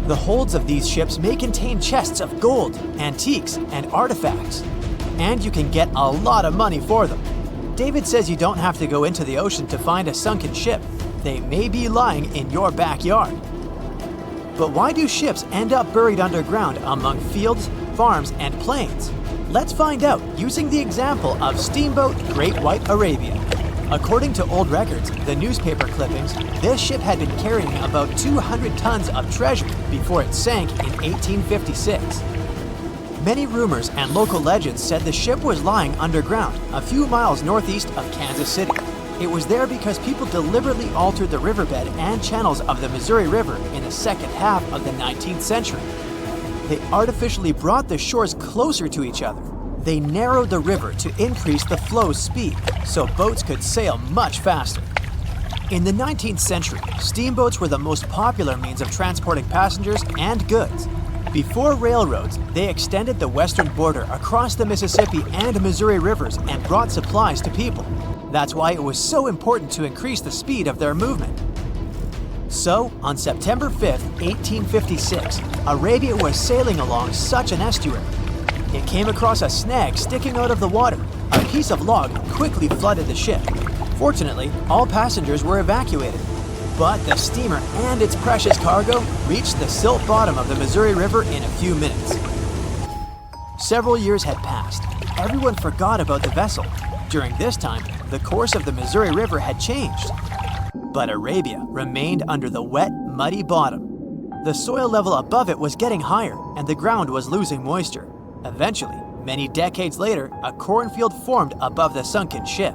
The holds of these ships may contain chests of gold, antiques, and artifacts. And you can get a lot of money for them. David says you don't have to go into the ocean to find a sunken ship. They may be lying in your backyard. But why do ships end up buried underground among fields, farms, and plains? Let's find out using the example of steamboat Great White Arabia. According to old records, the newspaper clippings, this ship had been carrying about 200 tons of treasure before it sank in 1856. Many rumors and local legends said the ship was lying underground a few miles northeast of Kansas City. It was there because people deliberately altered the riverbed and channels of the Missouri River in the second half of the 19th century. They artificially brought the shores closer to each other. They narrowed the river to increase the flow's speed, so boats could sail much faster. In the 19th century, steamboats were the most popular means of transporting passengers and goods. Before railroads, they extended the western border across the Mississippi and Missouri rivers and brought supplies to people. That's why it was so important to increase the speed of their movement. So, on September 5, 1856, Arabia was sailing along such an estuary. It came across a snag sticking out of the water. A piece of log quickly flooded the ship. Fortunately, all passengers were evacuated. But the steamer and its precious cargo reached the silt bottom of the Missouri River in a few minutes. Several years had passed. Everyone forgot about the vessel. During this time, the course of the Missouri River had changed. But Arabia remained under the wet, muddy bottom. The soil level above it was getting higher, and the ground was losing moisture. Eventually, many decades later, a cornfield formed above the sunken ship.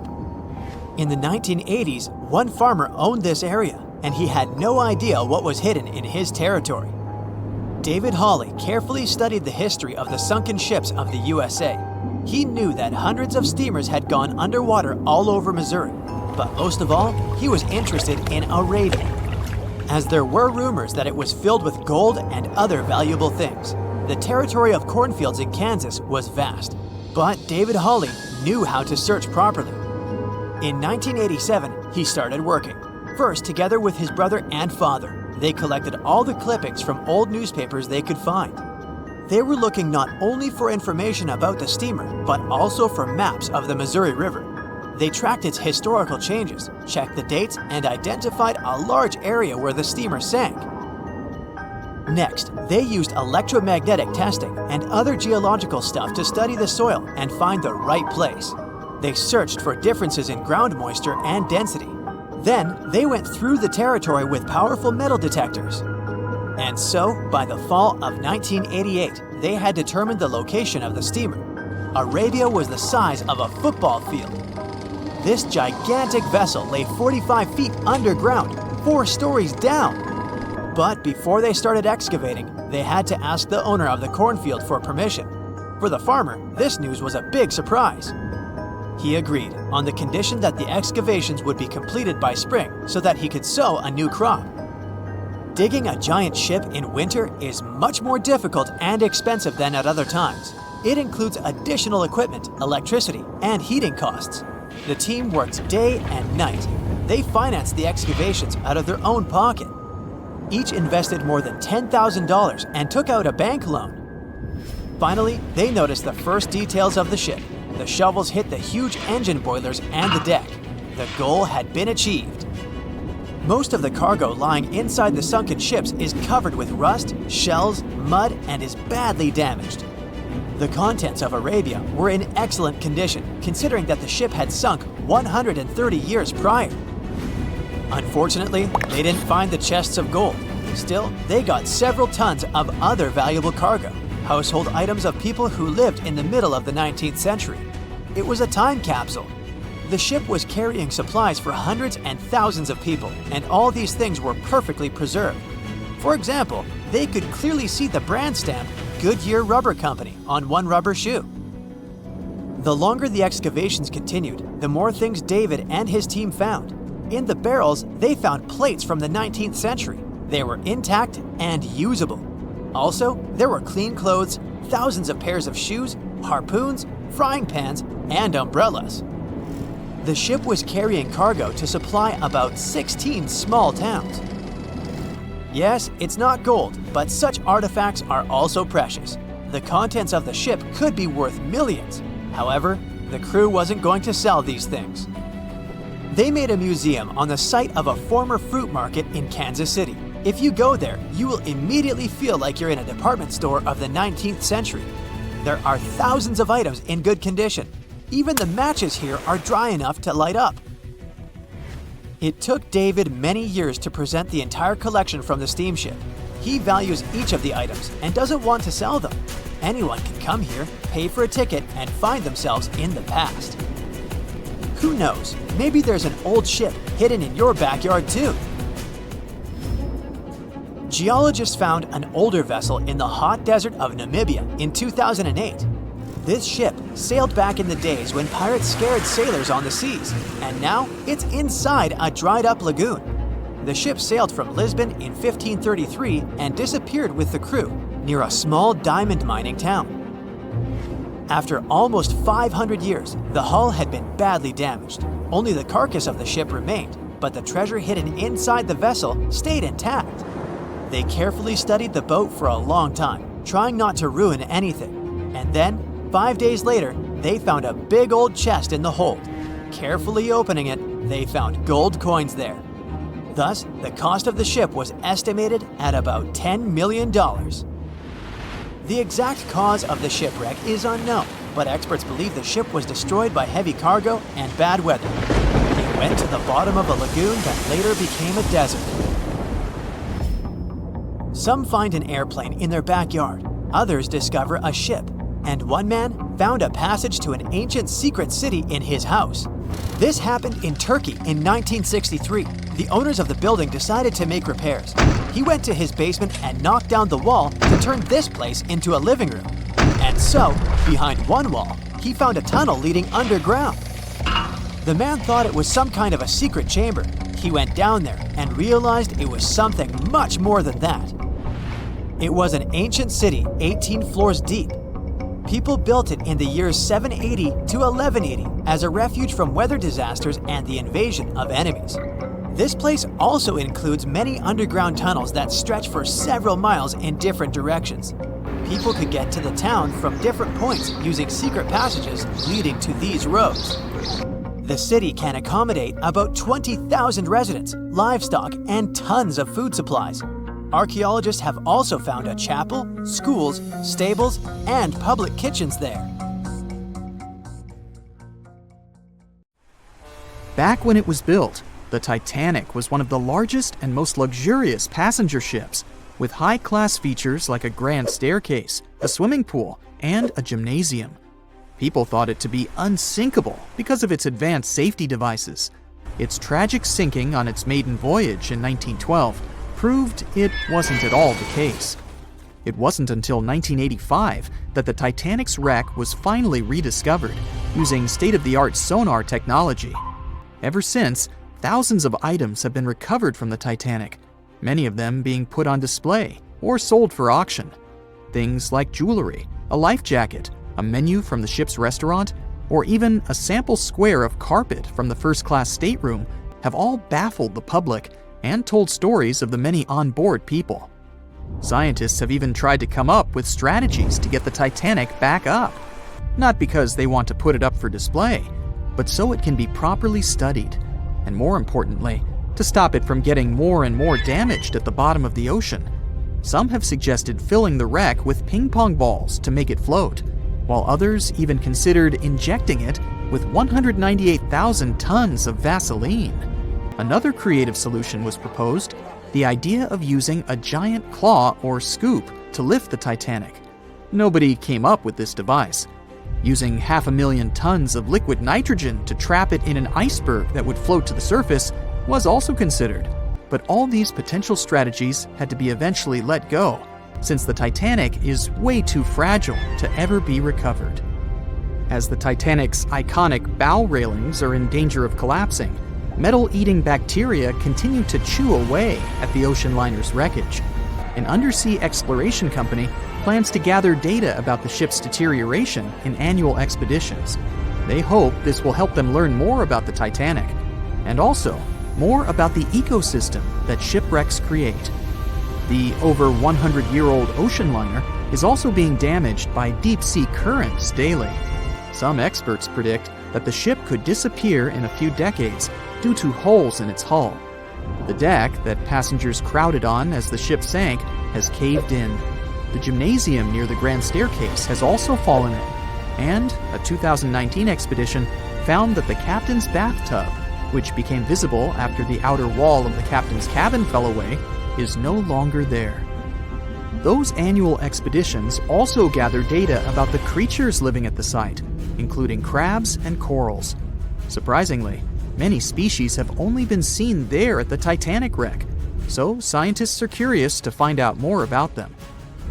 In the 1980s, one farmer owned this area, and he had no idea what was hidden in his territory. David Hawley carefully studied the history of the sunken ships of the USA. He knew that hundreds of steamers had gone underwater all over Missouri, but most of all, he was interested in Arabia, as there were rumors that it was filled with gold and other valuable things. The territory of cornfields in Kansas was vast, but David Hawley knew how to search properly. In 1987, he started working, first together with his brother and father. They collected all the clippings from old newspapers they could find. They were looking not only for information about the steamer, but also for maps of the Missouri River. They tracked its historical changes, checked the dates, and identified a large area where the steamer sank. Next, they used electromagnetic testing and other geological stuff to study the soil and find the right place. They searched for differences in ground moisture and density. Then, they went through the territory with powerful metal detectors. And so, by the fall of 1988, they had determined the location of the steamer. Arabia was the size of a football field. This gigantic vessel lay 45 feet underground, 4 stories down. But before they started excavating, they had to ask the owner of the cornfield for permission. For the farmer, this news was a big surprise. He agreed on the condition that the excavations would be completed by spring so that he could sow a new crop. Digging a giant ship in winter is much more difficult and expensive than at other times. It includes additional equipment, electricity, and heating costs. The team worked day and night. They financed the excavations out of their own pocket. Each invested more than $10,000 and took out a bank loan. Finally, they noticed the first details of the ship. The shovels hit the huge engine boilers and the deck. The goal had been achieved. Most of the cargo lying inside the sunken ships is covered with rust, shells, mud, and is badly damaged. The contents of Arabia were in excellent condition, considering that the ship had sunk 130 years prior. Unfortunately, they didn't find the chests of gold. Still, they got several tons of other valuable cargo, household items of people who lived in the middle of the 19th century. It was a time capsule. The ship was carrying supplies for hundreds and thousands of people, and all these things were perfectly preserved. For example, they could clearly see the brand stamp Goodyear Rubber Company on one rubber shoe. The longer the excavations continued, the more things David and his team found. In the barrels, they found plates from the 19th century. They were intact and usable. Also, there were clean clothes, thousands of pairs of shoes, harpoons, frying pans, and umbrellas. The ship was carrying cargo to supply about 16 small towns. Yes, it's not gold, but such artifacts are also precious. The contents of the ship could be worth millions. However, the crew wasn't going to sell these things. They made a museum on the site of a former fruit market in Kansas City. If you go there, you will immediately feel like you're in a department store of the 19th century. There are thousands of items in good condition. Even the matches here are dry enough to light up. It took David many years to present the entire collection from the steamship. He values each of the items and doesn't want to sell them. Anyone can come here, pay for a ticket, and find themselves in the past. Who knows, maybe there's an old ship hidden in your backyard too. Geologists found an older vessel in the hot desert of Namibia in 2008. This ship sailed back in the days when pirates scared sailors on the seas, and now it's inside a dried-up lagoon. The ship sailed from Lisbon in 1533 and disappeared with the crew near a small diamond mining town. After almost 500 years, the hull had been badly damaged. Only the carcass of the ship remained, but the treasure hidden inside the vessel stayed intact. They carefully studied the boat for a long time, trying not to ruin anything. And then, 5 days later, they found a big old chest in the hold. Carefully opening it, they found gold coins there. Thus, the cost of the ship was estimated at about $10 million. The exact cause of the shipwreck is unknown, but experts believe the ship was destroyed by heavy cargo and bad weather. It went to the bottom of a lagoon that later became a desert. Some find an airplane in their backyard, others discover a ship, and one man found a passage to an ancient secret city in his house. This happened in Turkey in 1963. The owners of the building decided to make repairs. He went to his basement and knocked down the wall to turn this place into a living room. And so, behind one wall, he found a tunnel leading underground. The man thought it was some kind of a secret chamber. He went down there and realized it was something much more than that. It was an ancient city 18 floors deep. People built it in the years 780 to 1180 as a refuge from weather disasters and the invasion of enemies. This place also includes many underground tunnels that stretch for several miles in different directions. People could get to the town from different points using secret passages leading to these roads. The city can accommodate about 20,000 residents, livestock, and tons of food supplies. Archaeologists have also found a chapel, schools, stables, and public kitchens there. Back when it was built, the Titanic was one of the largest and most luxurious passenger ships, with high-class features like a grand staircase, a swimming pool, and a gymnasium. People thought it to be unsinkable because of its advanced safety devices. Its tragic sinking on its maiden voyage in 1912 proved it wasn't at all the case. It wasn't until 1985 that the Titanic's wreck was finally rediscovered using state-of-the-art sonar technology. Ever since, thousands of items have been recovered from the Titanic, many of them being put on display or sold for auction. Things like jewelry, a life jacket, a menu from the ship's restaurant, or even a sample square of carpet from the first-class stateroom have all baffled the public and told stories of the many on-board people. Scientists have even tried to come up with strategies to get the Titanic back up. Not because they want to put it up for display, but so it can be properly studied, and more importantly, to stop it from getting more and more damaged at the bottom of the ocean. Some have suggested filling the wreck with ping pong balls to make it float, while others even considered injecting it with 198,000 tons of Vaseline. Another creative solution was proposed, the idea of using a giant claw or scoop to lift the Titanic. Nobody came up with this device. Using 500,000 tons of liquid nitrogen to trap it in an iceberg that would float to the surface was also considered, but all these potential strategies had to be eventually let go, since the Titanic is way too fragile to ever be recovered. As the Titanic's iconic bow railings are in danger of collapsing, metal-eating bacteria continue to chew away at the ocean liner's wreckage. An undersea exploration company plans to gather data about the ship's deterioration in annual expeditions. They hope this will help them learn more about the Titanic, and also more about the ecosystem that shipwrecks create. The over 100-year-old ocean liner is also being damaged by deep-sea currents daily. Some experts predict that the ship could disappear in a few decades due to holes in its hull. The deck that passengers crowded on as the ship sank has caved in. The gymnasium near the grand staircase has also fallen in, and a 2019 expedition found that the captain's bathtub, which became visible after the outer wall of the captain's cabin fell away, is no longer there. Those annual expeditions also gather data about the creatures living at the site, including crabs and corals. Surprisingly, many species have only been seen there at the Titanic wreck, so scientists are curious to find out more about them.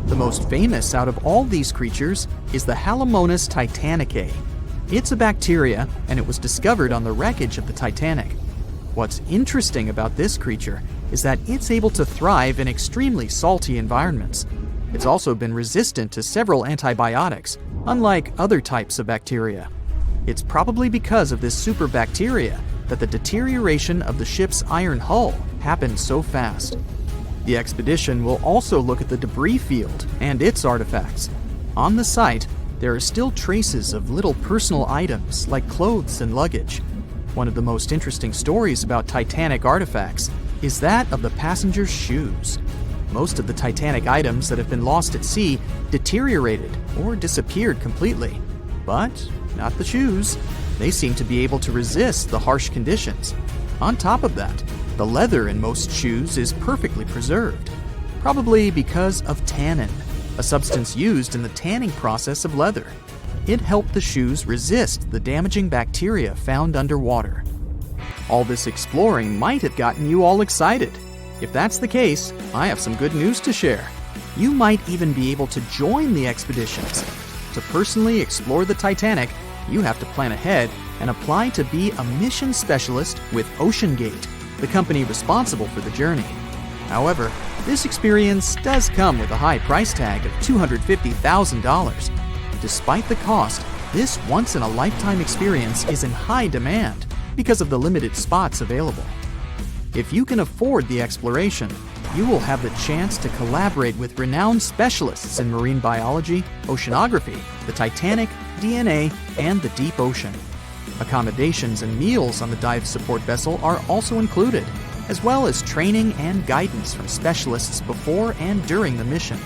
The most famous out of all these creatures is the Halomonas titanicae. It's a bacteria, and it was discovered on the wreckage of the Titanic. What's interesting about this creature is that it's able to thrive in extremely salty environments. It's also been resistant to several antibiotics, unlike other types of bacteria. It's probably because of this superbacteria that the deterioration of the ship's iron hull happened so fast. The expedition will also look at the debris field and its artifacts. On the site, there are still traces of little personal items like clothes and luggage. One of the most interesting stories about Titanic artifacts is that of the passengers' shoes. Most of the Titanic items that have been lost at sea deteriorated or disappeared completely. But not the shoes. They seem to be able to resist the harsh conditions. On top of that, the leather in most shoes is perfectly preserved, probably because of tannin, a substance used in the tanning process of leather. It helped the shoes resist the damaging bacteria found underwater. All this exploring might have gotten you all excited. If that's the case, I have some good news to share. You might even be able to join the expeditions. To personally explore the Titanic, you have to plan ahead and apply to be a mission specialist with OceanGate, the company responsible for the journey. However, this experience does come with a high price tag of $250,000. Despite the cost, this once-in-a-lifetime experience is in high demand because of the limited spots available. If you can afford the exploration, you will have the chance to collaborate with renowned specialists in marine biology, oceanography, the Titanic, DNA, and the deep ocean. Accommodations and meals on the dive support vessel are also included, as well as training and guidance from specialists before and during the mission.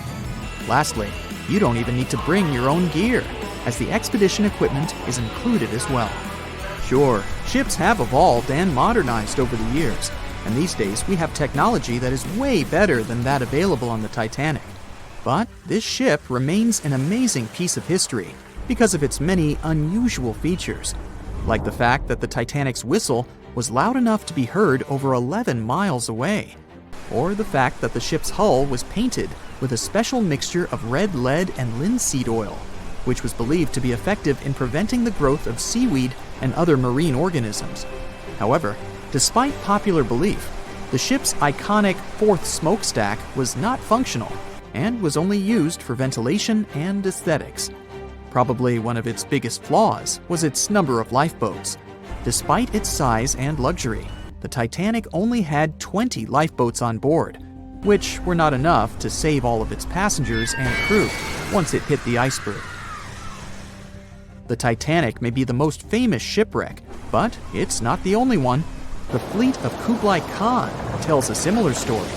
Lastly, you don't even need to bring your own gear, as the expedition equipment is included as well. Sure, ships have evolved and modernized over the years, and these days we have technology that is way better than that available on the Titanic. But this ship remains an amazing piece of history because of its many unusual features, like the fact that the Titanic's whistle was loud enough to be heard over 11 miles away, or the fact that the ship's hull was painted with a special mixture of red lead and linseed oil, which was believed to be effective in preventing the growth of seaweed and other marine organisms. However, despite popular belief, the ship's iconic fourth smokestack was not functional and was only used for ventilation and aesthetics. Probably one of its biggest flaws was its number of lifeboats. Despite its size and luxury, the Titanic only had 20 lifeboats on board, which were not enough to save all of its passengers and crew once it hit the iceberg. The Titanic may be the most famous shipwreck, but it's not the only one. The fleet of Kublai Khan tells a similar story.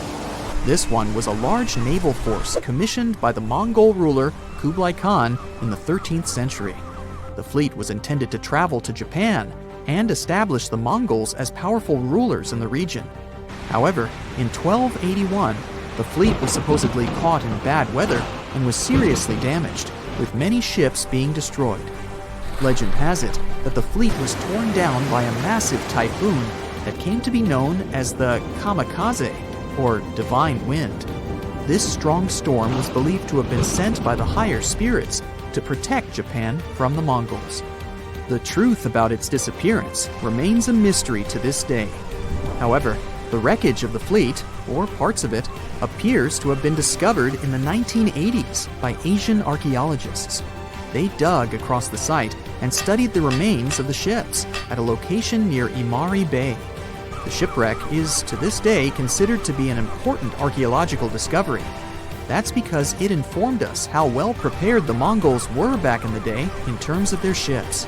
This one was a large naval force commissioned by the Mongol ruler Kublai Khan in the 13th century. The fleet was intended to travel to Japan and establish the Mongols as powerful rulers in the region. However, in 1281, the fleet was supposedly caught in bad weather and was seriously damaged, with many ships being destroyed. Legend has it that the fleet was torn down by a massive typhoon that came to be known as the kamikaze, or divine wind. This strong storm was believed to have been sent by the higher spirits to protect Japan from the Mongols. The truth about its disappearance remains a mystery to this day. However, the wreckage of the fleet, or parts of it, appears to have been discovered in the 1980s by Asian archaeologists. They dug across the site and studied the remains of the ships at a location near Imari Bay. The shipwreck is, to this day, considered to be an important archaeological discovery. That's because it informed us how well prepared the Mongols were back in the day in terms of their ships.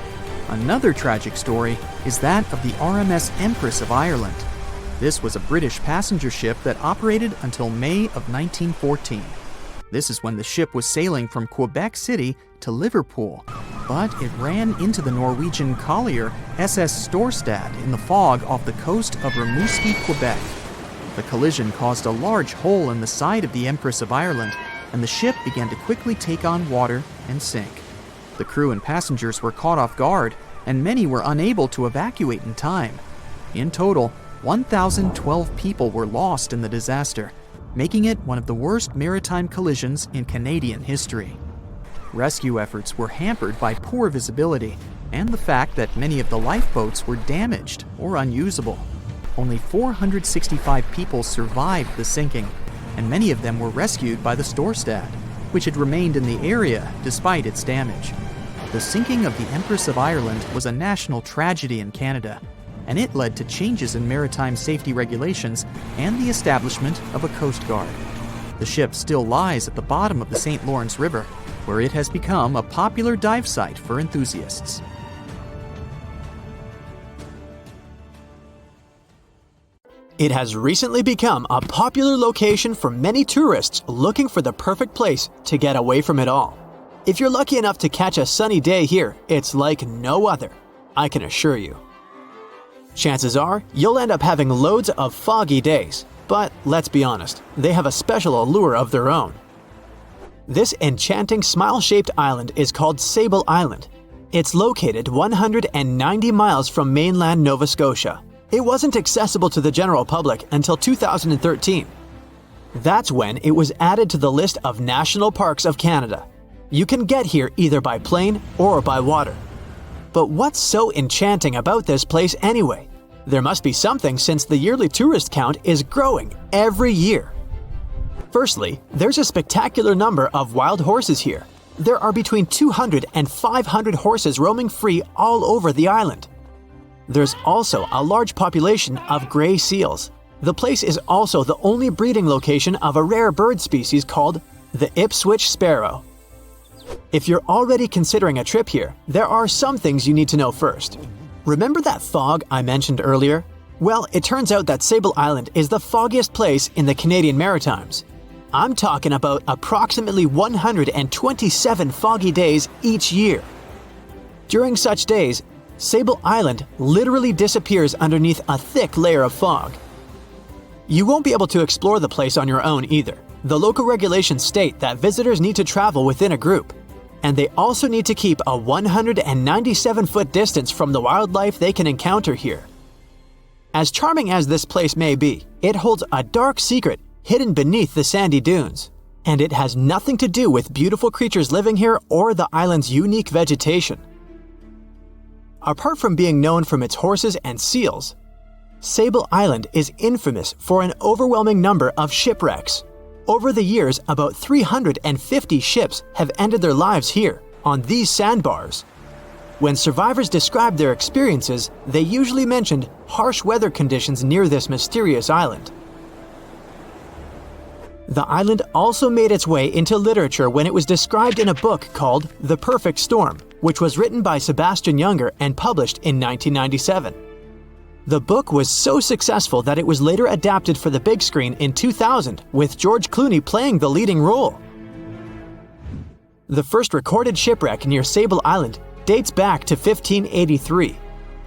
Another tragic story is that of the RMS Empress of Ireland. This was a British passenger ship that operated until May of 1914. This is when the ship was sailing from Quebec City to Liverpool, but it ran into the Norwegian collier SS Storstad in the fog off the coast of Rimouski, Quebec. The collision caused a large hole in the side of the Empress of Ireland, and the ship began to quickly take on water and sink. The crew and passengers were caught off guard, and many were unable to evacuate in time. In total, 1,012 people were lost in the disaster, making it one of the worst maritime collisions in Canadian history. Rescue efforts were hampered by poor visibility and the fact that many of the lifeboats were damaged or unusable. Only 465 people survived the sinking, and many of them were rescued by the Storstad, which had remained in the area despite its damage. The sinking of the Empress of Ireland was a national tragedy in Canada, and it led to changes in maritime safety regulations and the establishment of a Coast Guard. The ship still lies at the bottom of the St. Lawrence River, where it has become a popular dive site for enthusiasts. It has recently become a popular location for many tourists looking for the perfect place to get away from it all. If you're lucky enough to catch a sunny day here, it's like no other, I can assure you. Chances are, you'll end up having loads of foggy days, but let's be honest, they have a special allure of their own. This enchanting smile-shaped island is called Sable Island. It's located 190 miles from mainland Nova Scotia. It wasn't accessible to the general public until 2013. That's when it was added to the list of National Parks of Canada. You can get here either by plane or by water. But what's so enchanting about this place anyway? There must be something since the yearly tourist count is growing every year. Firstly, there's a spectacular number of wild horses here. There are between 200 and 500 horses roaming free all over the island. There's also a large population of gray seals. The place is also the only breeding location of a rare bird species called the Ipswich sparrow. If you're already considering a trip here, there are some things you need to know first. Remember that fog I mentioned earlier? Well, it turns out that Sable Island is the foggiest place in the Canadian Maritimes. I'm talking about approximately 127 foggy days each year. During such days, Sable Island literally disappears underneath a thick layer of fog. You won't be able to explore the place on your own either. The local regulations state that visitors need to travel within a group, and they also need to keep a 197-foot distance from the wildlife they can encounter here. As charming as this place may be, it holds a dark secret hidden beneath the sandy dunes, and it has nothing to do with beautiful creatures living here or the island's unique vegetation. Apart from being known from its horses and seals, Sable Island is infamous for an overwhelming number of shipwrecks. Over the years, about 350 ships have ended their lives here, on these sandbars. When survivors described their experiences, they usually mentioned harsh weather conditions near this mysterious island. The island also made its way into literature when it was described in a book called The Perfect Storm, which was written by Sebastian Junger and published in 1997. The book was so successful that it was later adapted for the big screen in 2000, with George Clooney playing the leading role. The first recorded shipwreck near Sable Island dates back to 1583.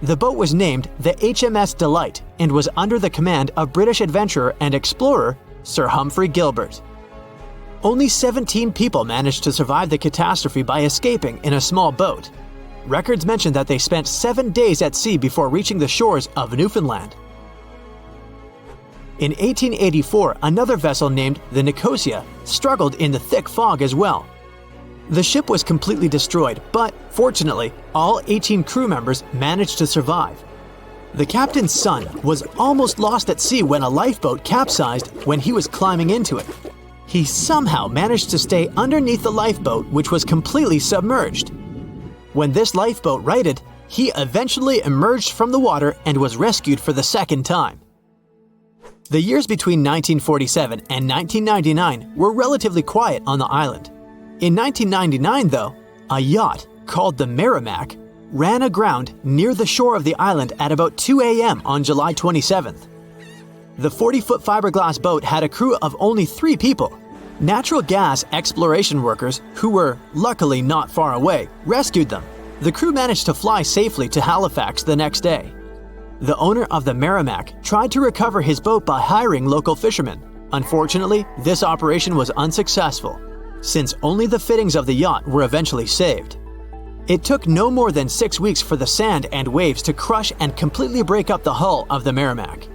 The boat was named the HMS Delight and was under the command of British adventurer and explorer Sir Humphrey Gilbert. Only 17 people managed to survive the catastrophe by escaping in a small boat. Records mention that they spent 7 days at sea before reaching the shores of Newfoundland. In 1884, another vessel named the Nicosia struggled in the thick fog as well. The ship was completely destroyed, but fortunately, all 18 crew members managed to survive. The captain's son was almost lost at sea when a lifeboat capsized when he was climbing into it. He somehow managed to stay underneath the lifeboat, which was completely submerged. When this lifeboat righted, he eventually emerged from the water and was rescued for the second time. The years between 1947 and 1999 were relatively quiet on the island. In 1999, though, a yacht called the Merrimack ran aground near the shore of the island at about 2 a.m. on July 27th. The 40-foot fiberglass boat had a crew of only 3 people. Natural gas exploration workers, who were luckily not far away, rescued them. The crew managed to fly safely to Halifax the next day. The owner of the Merrimack tried to recover his boat by hiring local fishermen. Unfortunately, this operation was unsuccessful, since only the fittings of the yacht were eventually saved. It took no more than 6 weeks for the sand and waves to crush and completely break up the hull of the Merrimack.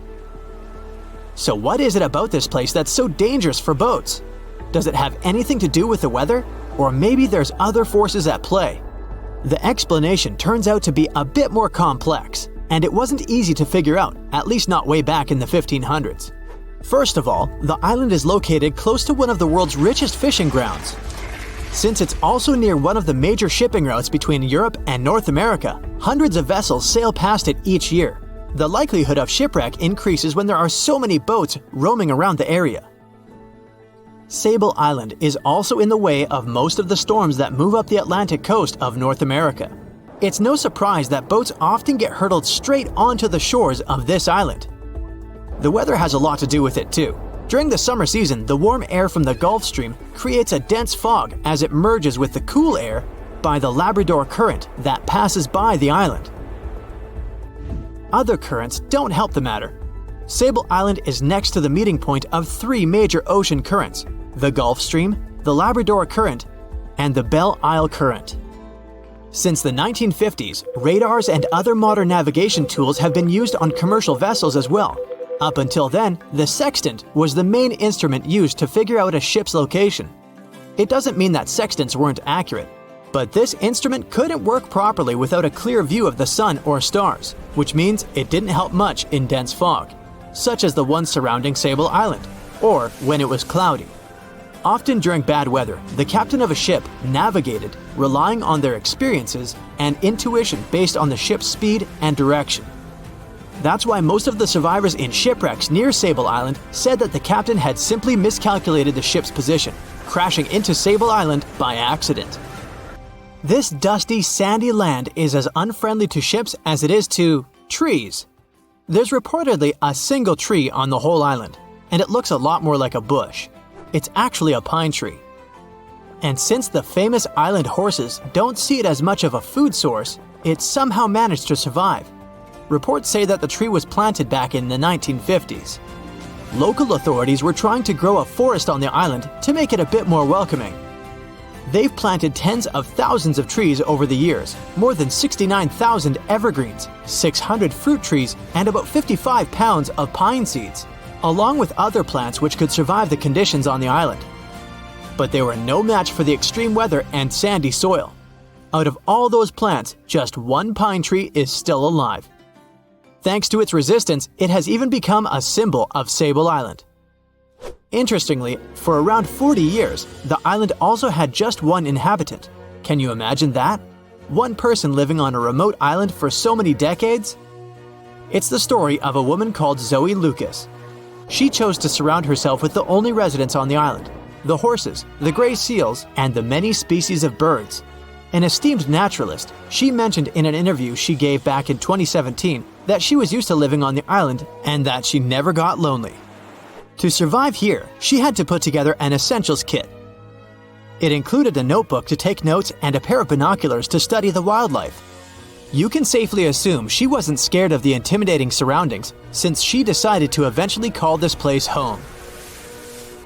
So what is it about this place that's so dangerous for boats? Does it have anything to do with the weather? Or maybe there's other forces at play? The explanation turns out to be a bit more complex, and it wasn't easy to figure out, at least not way back in the 1500s. First of all, the island is located close to one of the world's richest fishing grounds. Since it's also near one of the major shipping routes between Europe and North America, hundreds of vessels sail past it each year. The likelihood of shipwreck increases when there are so many boats roaming around the area. Sable Island is also in the way of most of the storms that move up the Atlantic coast of North America. It's no surprise that boats often get hurtled straight onto the shores of this island. The weather has a lot to do with it too. During the summer season, the warm air from the Gulf Stream creates a dense fog as it merges with the cool air by the Labrador Current that passes by the island. Other currents don't help the matter. Sable Island is next to the meeting point of three major ocean currents: the Gulf Stream, the Labrador Current, and the Belle Isle Current. Since the 1950s, radars and other modern navigation tools have been used on commercial vessels as well. Up until then, the sextant was the main instrument used to figure out a ship's location. It doesn't mean that sextants weren't accurate, but this instrument couldn't work properly without a clear view of the sun or stars, which means it didn't help much in dense fog, such as the one surrounding Sable Island, or when it was cloudy. Often during bad weather, the captain of a ship navigated, relying on their experiences and intuition based on the ship's speed and direction. That's why most of the survivors in shipwrecks near Sable Island said that the captain had simply miscalculated the ship's position, crashing into Sable Island by accident. This dusty, sandy land is as unfriendly to ships as it is to trees. There's reportedly a single tree on the whole island, and it looks a lot more like a bush. It's actually a pine tree. And since the famous island horses don't see it as much of a food source, it somehow managed to survive. Reports say that the tree was planted back in the 1950s. Local authorities were trying to grow a forest on the island to make it a bit more welcoming. They've planted tens of thousands of trees over the years, more than 69,000 evergreens, 600 fruit trees, and about 55 pounds of pine seeds, along with other plants which could survive the conditions on the island. But they were no match for the extreme weather and sandy soil. Out of all those plants, just one pine tree is still alive. Thanks to its resistance, it has even become a symbol of Sable Island. Interestingly, for around 40 years, the island also had just one inhabitant. Can you imagine that? One person living on a remote island for so many decades? It's the story of a woman called Zoe Lucas. She chose to surround herself with the only residents on the island: the horses, the gray seals, and the many species of birds. An esteemed naturalist, she mentioned in an interview she gave back in 2017 that she was used to living on the island and that she never got lonely. To survive here, she had to put together an essentials kit. It included a notebook to take notes and a pair of binoculars to study the wildlife. You can safely assume she wasn't scared of the intimidating surroundings, since she decided to eventually call this place home.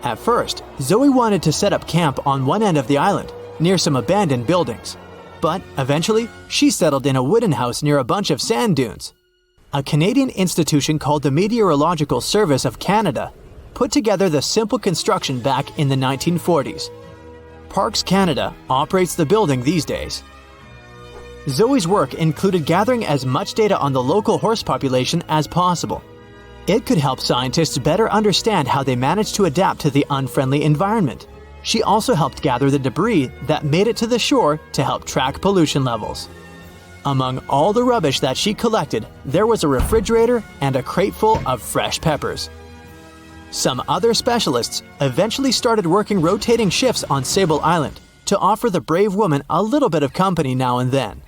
At first, Zoe wanted to set up camp on one end of the island, near some abandoned buildings. But eventually, she settled in a wooden house near a bunch of sand dunes. A Canadian institution called the Meteorological Service of Canada put together the simple construction back in the 1940s. Parks Canada operates the building these days. Zoe's work included gathering as much data on the local horse population as possible. It could help scientists better understand how they managed to adapt to the unfriendly environment. She also helped gather the debris that made it to the shore to help track pollution levels. Among all the rubbish that she collected, there was a refrigerator and a crate full of fresh peppers. Some other specialists eventually started working rotating shifts on Sable Island to offer the brave woman a little bit of company now and then.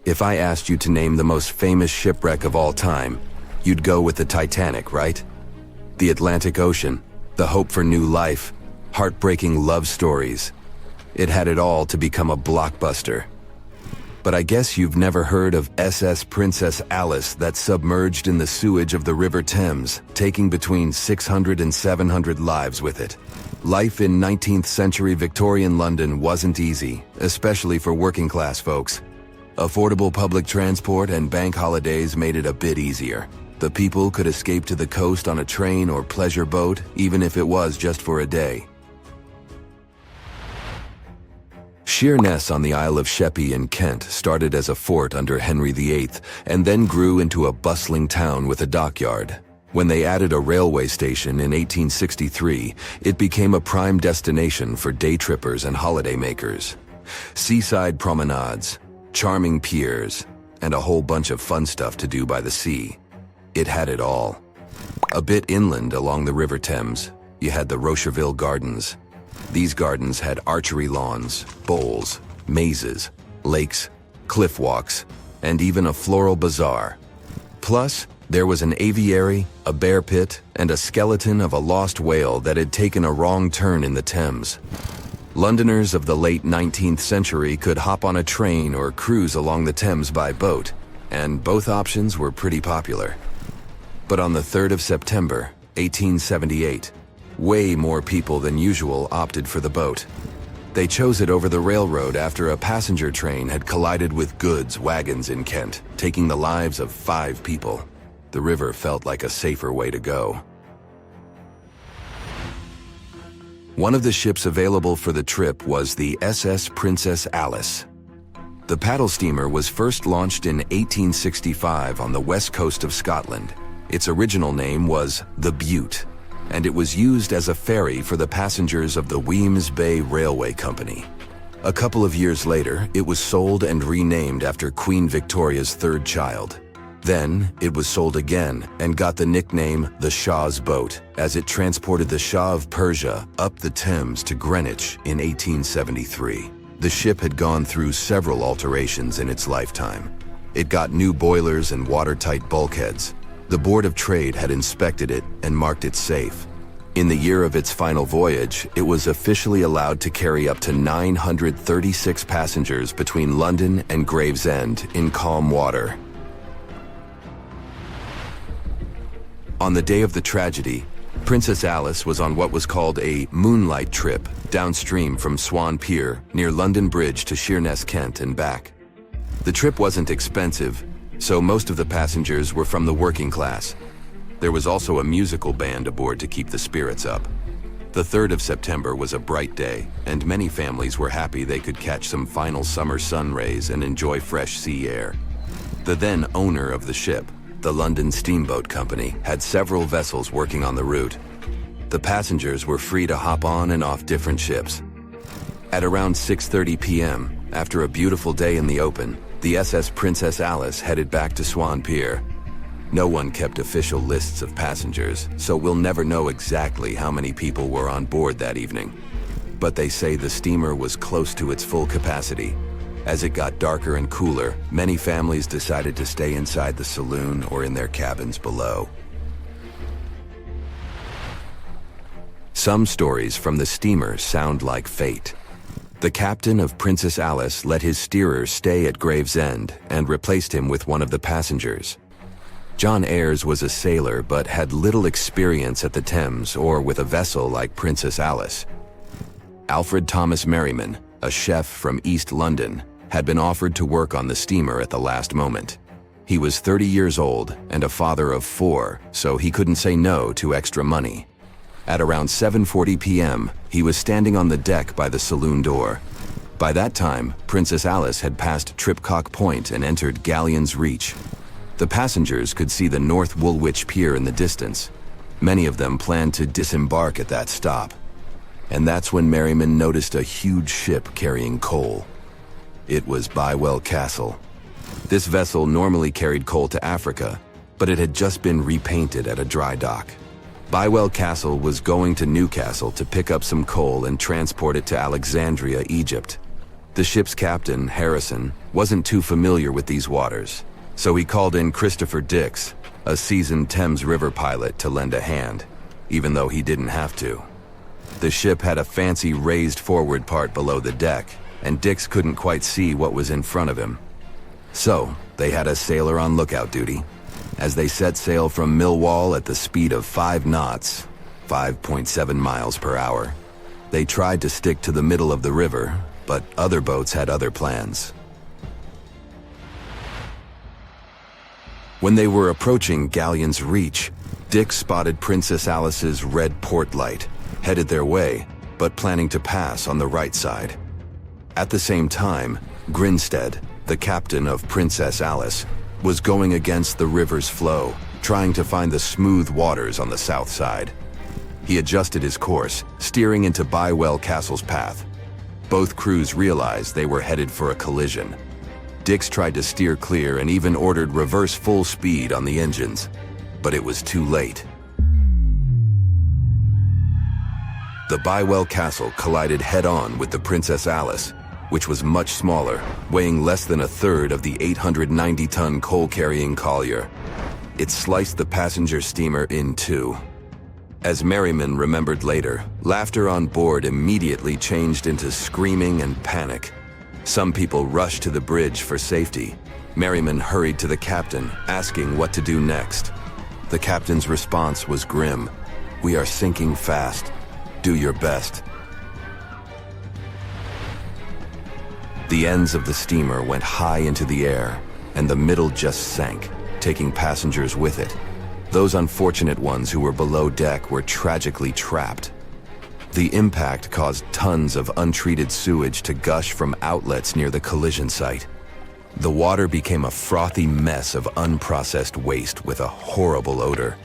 If I asked you to name the most famous shipwreck of all time, you'd go with the Titanic, right? The Atlantic Ocean, the hope for new life, heartbreaking love stories. It had it all to become a blockbuster. But I guess you've never heard of SS Princess Alice that submerged in the sewage of the River Thames, taking between 600 and 700 lives with it. Life in 19th century Victorian London wasn't easy, especially for working class folks. Affordable public transport and bank holidays made it a bit easier. The people could escape to the coast on a train or pleasure boat, even if it was just for a day. Sheerness on the Isle of Sheppey in Kent started as a fort under Henry VIII and then grew into a bustling town with a dockyard. When they added a railway station in 1863, it became a prime destination for day trippers and holidaymakers. Seaside promenades, charming piers, and a whole bunch of fun stuff to do by the sea. It had it all. A bit inland along the River Thames, you had the Rocherville Gardens. These gardens had archery lawns, bowls, mazes, lakes, cliff walks, and even a floral bazaar. Plus, There was an aviary, a bear pit, and a skeleton of a lost whale that had taken a wrong turn in the Thames. Londoners of the late 19th century could hop on a train or cruise along the Thames by boat, and both options were pretty popular. But on the 3rd of September, 1878, way more people than usual opted for the boat. They chose it over the railroad after a passenger train had collided with goods wagons in Kent, taking the lives of 5 people. The river felt like a safer way to go. One of the ships available for the trip was the SS Princess Alice. The paddle steamer was first launched in 1865 on the west coast of Scotland. Its original name was the Bute, and it was used as a ferry for the passengers of the Wemyss Bay Railway Company. A couple of years later, it was sold and renamed after Queen Victoria's 3rd child. Then, it was sold again and got the nickname the Shah's Boat, as it transported the Shah of Persia up the Thames to Greenwich in 1873. The ship had gone through several alterations in its lifetime. It got new boilers and watertight bulkheads. The Board of Trade had inspected it and marked it safe. In the year of its final voyage, it was officially allowed to carry up to 936 passengers between London and Gravesend in calm water. On the day of the tragedy, Princess Alice was on what was called a moonlight trip downstream from Swan Pier near London Bridge to Sheerness, Kent and back. The trip wasn't expensive, so most of the passengers were from the working class. There was also a musical band aboard to keep the spirits up. The 3rd of September was a bright day, and many families were happy they could catch some final summer sun rays and enjoy fresh sea air. The then owner of the ship, the London Steamboat Company, had several vessels working on the route. The passengers were free to hop on and off different ships. At around 6:30 p.m., after a beautiful day in the open, the SS Princess Alice headed back to Swan Pier. No one kept official lists of passengers, so we'll never know exactly how many people were on board that evening. But they say the steamer was close to its full capacity. As it got darker and cooler, many families decided to stay inside the saloon or in their cabins below. Some stories from the steamer sound like fate. The captain of Princess Alice let his steerer stay at Gravesend and replaced him with one of the passengers. John Ayres was a sailor but had little experience at the Thames or with a vessel like Princess Alice. Alfred Thomas Merriman, a chef from East London, had been offered to work on the steamer at the last moment. He was 30 years old and a father of 4, so he couldn't say no to extra money. At around 7:40 p.m., he was standing on the deck by the saloon door. By that time, Princess Alice had passed Tripcock Point and entered Galleon's Reach. The passengers could see the North Woolwich Pier in the distance. Many of them planned to disembark at that stop. And that's when Merriman noticed a huge ship carrying coal. It was Bywell Castle. This vessel normally carried coal to Africa, but it had just been repainted at a dry dock. Bywell Castle was going to Newcastle to pick up some coal and transport it to Alexandria, Egypt. The ship's captain, Harrison, wasn't too familiar with these waters, so he called in Christopher Dix, a seasoned Thames River pilot, to lend a hand, even though he didn't have to. The ship had a fancy raised forward part below the deck, and Dix couldn't quite see what was in front of him. So, they had a sailor on lookout duty. As they set sail from Millwall at the speed of 5 knots, 5.7 miles per hour, they tried to stick to the middle of the river, but other boats had other plans. When they were approaching Galleon's Reach, Dick spotted Princess Alice's red port light, headed their way, but planning to pass on the right side. At the same time, Grinstead, the captain of Princess Alice, was going against the river's flow, trying to find the smooth waters on the south side. He adjusted his course, steering into Bywell Castle's path. Both crews realized they were headed for a collision. Dix tried to steer clear and even ordered reverse full speed on the engines, but it was too late. The Bywell Castle collided head-on with the Princess Alice, which was much smaller, weighing less than a third of the 890-ton coal-carrying collier. it sliced the passenger steamer in two. As Merriman remembered later, laughter on board immediately changed into screaming and panic. Some people rushed to the bridge for safety. Merriman hurried to the captain, asking what to do next. The captain's response was grim. "We are sinking fast. Do your best." The ends of the steamer went high into the air, and the middle just sank, taking passengers with it. Those unfortunate ones who were below deck were tragically trapped. The impact caused tons of untreated sewage to gush from outlets near the collision site. The water became a frothy mess of unprocessed waste with a horrible odor.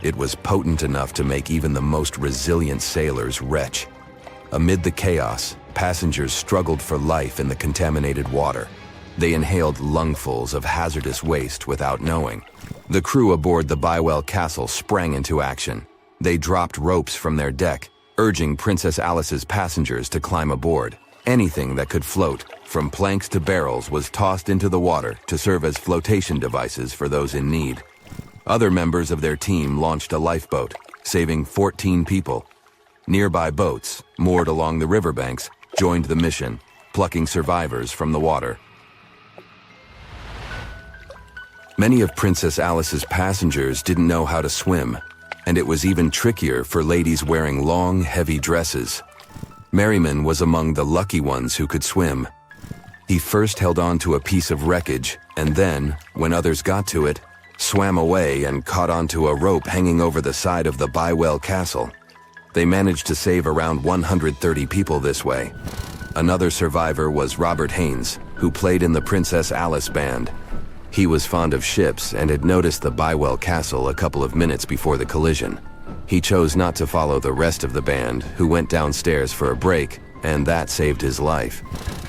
It was potent enough to make even the most resilient sailors retch. Amid the chaos, passengers struggled for life in the contaminated water. They inhaled lungfuls of hazardous waste without knowing. The crew aboard the Bywell Castle sprang into action. They dropped ropes from their deck, urging Princess Alice's passengers to climb aboard. Anything that could float, from planks to barrels, was tossed into the water to serve as flotation devices for those in need. Other members of their team launched a lifeboat, saving 14 people. Nearby boats, moored along the riverbanks, joined the mission, plucking survivors from the water. Many of Princess Alice's passengers didn't know how to swim, and it was even trickier for ladies wearing long, heavy dresses. Merriman was among the lucky ones who could swim. He first held on to a piece of wreckage, and then, when others got to it, swam away and caught onto a rope hanging over the side of the Bywell Castle. They managed to save around 130 people this way. Another survivor was Robert Haynes, who played in the Princess Alice band. He was fond of ships and had noticed the Bywell Castle a couple of minutes before the collision. He chose not to follow the rest of the band, who went downstairs for a break, and that saved his life.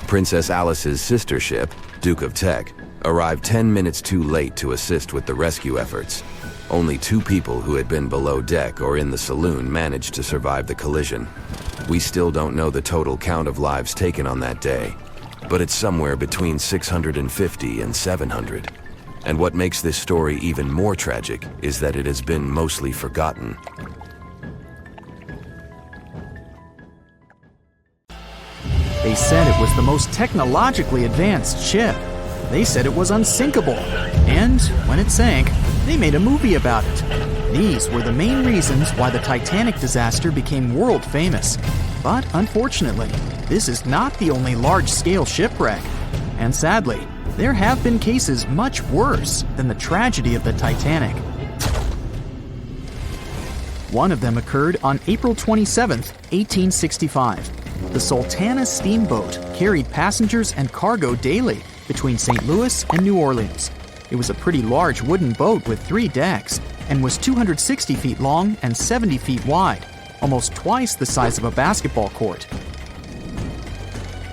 Princess Alice's sister ship, Duke of Teck, arrived 10 minutes too late to assist with the rescue efforts. Only 2 people who had been below deck or in the saloon managed to survive the collision. We still don't know the total count of lives taken on that day, but it's somewhere between 650 and 700. And what makes this story even more tragic is that it has been mostly forgotten. They said it was the most technologically advanced ship. They said it was unsinkable. And when it sank, they made a movie about it. These were the main reasons why the Titanic disaster became world famous. But unfortunately, this is not the only large-scale shipwreck. And sadly, there have been cases much worse than the tragedy of the Titanic. One of them occurred on April 27, 1865. The Sultana steamboat carried passengers and cargo daily between St. Louis and New Orleans. It was a pretty large wooden boat with 3 decks and was 260 feet long and 70 feet wide, almost twice the size of a basketball court.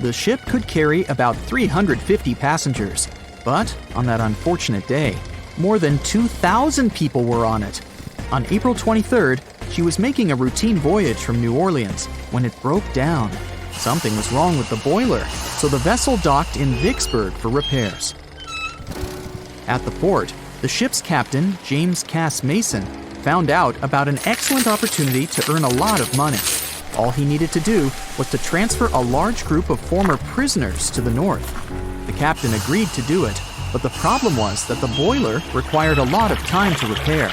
The ship could carry about 350 passengers, but on that unfortunate day, more than 2,000 people were on it. On April 23rd, she was making a routine voyage from New Orleans when it broke down. Something was wrong with the boiler, so the vessel docked in Vicksburg for repairs. At the port, the ship's captain, James Cass Mason, found out about an excellent opportunity to earn a lot of money. All he needed to do was to transfer a large group of former prisoners to the north. The captain agreed to do it, but the problem was that the boiler required a lot of time to repair.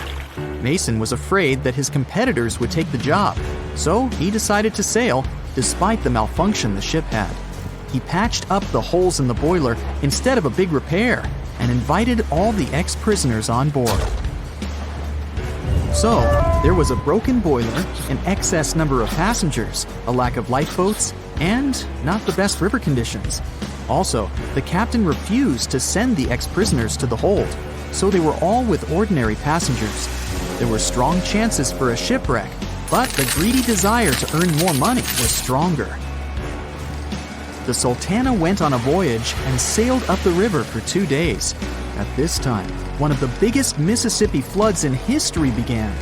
Mason was afraid that his competitors would take the job, so he decided to sail despite the malfunction the ship had. He patched up the holes in the boiler instead of a big repair and invited all the ex-prisoners on board. So, there was a broken boiler, an excess number of passengers, a lack of lifeboats, and not the best river conditions. Also, the captain refused to send the ex-prisoners to the hold, so they were all with ordinary passengers. There were strong chances for a shipwreck, but the greedy desire to earn more money was stronger. The Sultana went on a voyage and sailed up the river for 2 days. At this time, one of the biggest Mississippi floods in history began.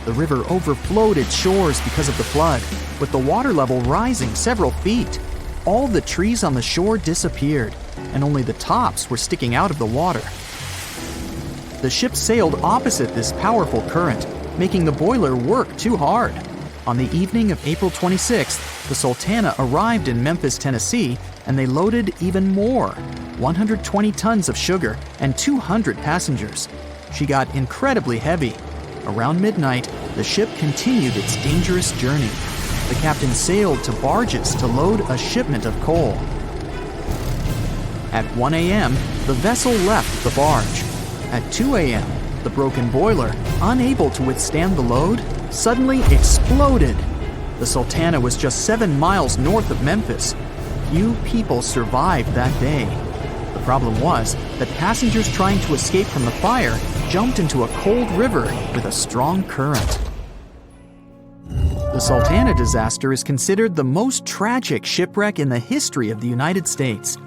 The river overflowed its shores because of the flood, with the water level rising several feet. All the trees on the shore disappeared, and only the tops were sticking out of the water. The ship sailed opposite this powerful current, making the boiler work too hard. On the evening of April 26th, the Sultana arrived in Memphis, Tennessee, and they loaded even more, 120 tons of sugar and 200 passengers. She got incredibly heavy. Around midnight, the ship continued its dangerous journey. The captain sailed to barges to load a shipment of coal. At 1 a.m., the vessel left the barge. At 2 a.m., the broken boiler, unable to withstand the load, suddenly exploded. The Sultana was just 7 miles north of Memphis. Few people survived that day. The problem was that passengers trying to escape from the fire jumped into a cold river with a strong current. The Sultana disaster is considered the most tragic shipwreck in the history of the United States.